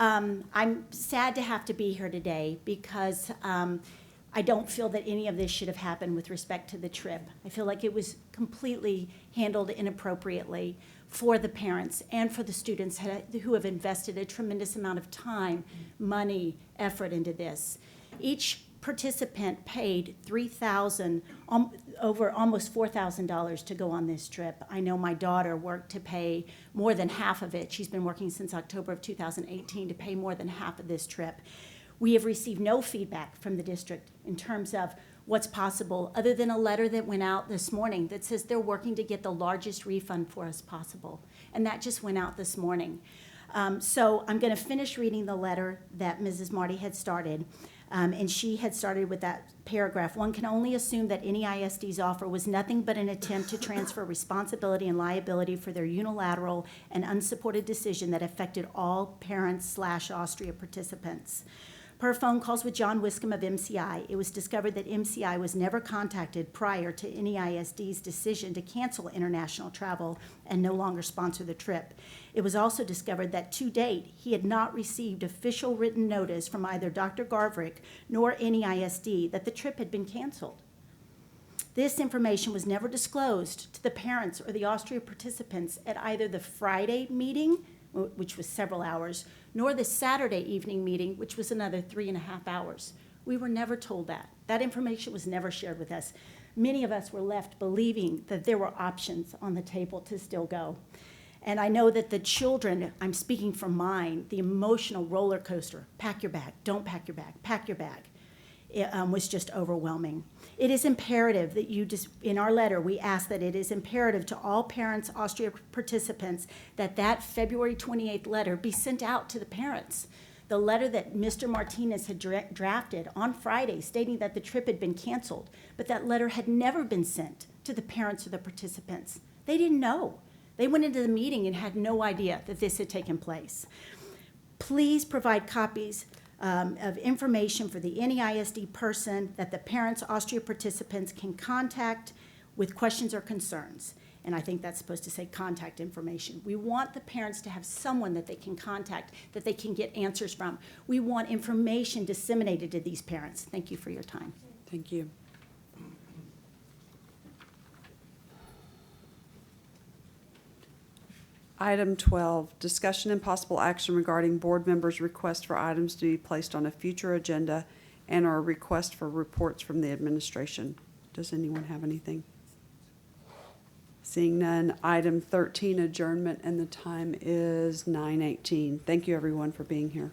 I'm sad to have to be here today because I don't feel that any of this should have happened with respect to the trip. I feel like it was completely handled inappropriately for the parents and for the students who have invested a tremendous amount of time, money, effort into this. Each participant paid $3,000, over almost $4,000 to go on this trip. I know my daughter worked to pay more than half of it. She's been working since October of 2018 to pay more than half of this trip. We have received no feedback from the district in terms of what's possible, other than a letter that went out this morning that says they're working to get the largest refund for us possible. And that just went out this morning. So I'm going to finish reading the letter that Mrs. Marty had started. And she had started with that paragraph. One can only assume that NEISD's offer was nothing but an attempt to transfer responsibility and liability for their unilateral and unsupported decision that affected all parents/Austria participants. Per phone calls with John Wiscombe of MCI, it was discovered that MCI was never contacted prior to NEISD's decision to cancel international travel and no longer sponsor the trip. It was also discovered that to date, he had not received official written notice from either Dr. Garvrick nor NEISD that the trip had been canceled. This information was never disclosed to the parents or the Austria participants at either the Friday meeting, which was several hours, nor the Saturday evening meeting, which was another 3.5 hours. We were never told that. That information was never shared with us. Many of us were left believing that there were options on the table to still go. And I know that the children, I'm speaking from mine, the emotional roller coaster, pack your bag, don't pack your bag, pack your bag, was just overwhelming. It is imperative that you just, in our letter, we ask that it is imperative to all parents, Austria participants, that that February 28th letter be sent out to the parents. The letter that Mr. Martinez had drafted on Friday stating that the trip had been canceled, but that letter had never been sent to the parents or the participants. They didn't know. They went into the meeting and had no idea that this had taken place. Please provide copies of information for the NEISD person that the parents, Austria participants can contact with questions or concerns. And I think that's supposed to say contact information. We want the parents to have someone that they can contact, that they can get answers from. We want information disseminated to these parents. Thank you for your time. Thank you. Item 12, discussion and possible action regarding board members' request for items to be placed on a future agenda and our request for reports from the administration. Does anyone have anything? Seeing none, item 13, adjournment, and the time is 9:18. Thank you, everyone, for being here.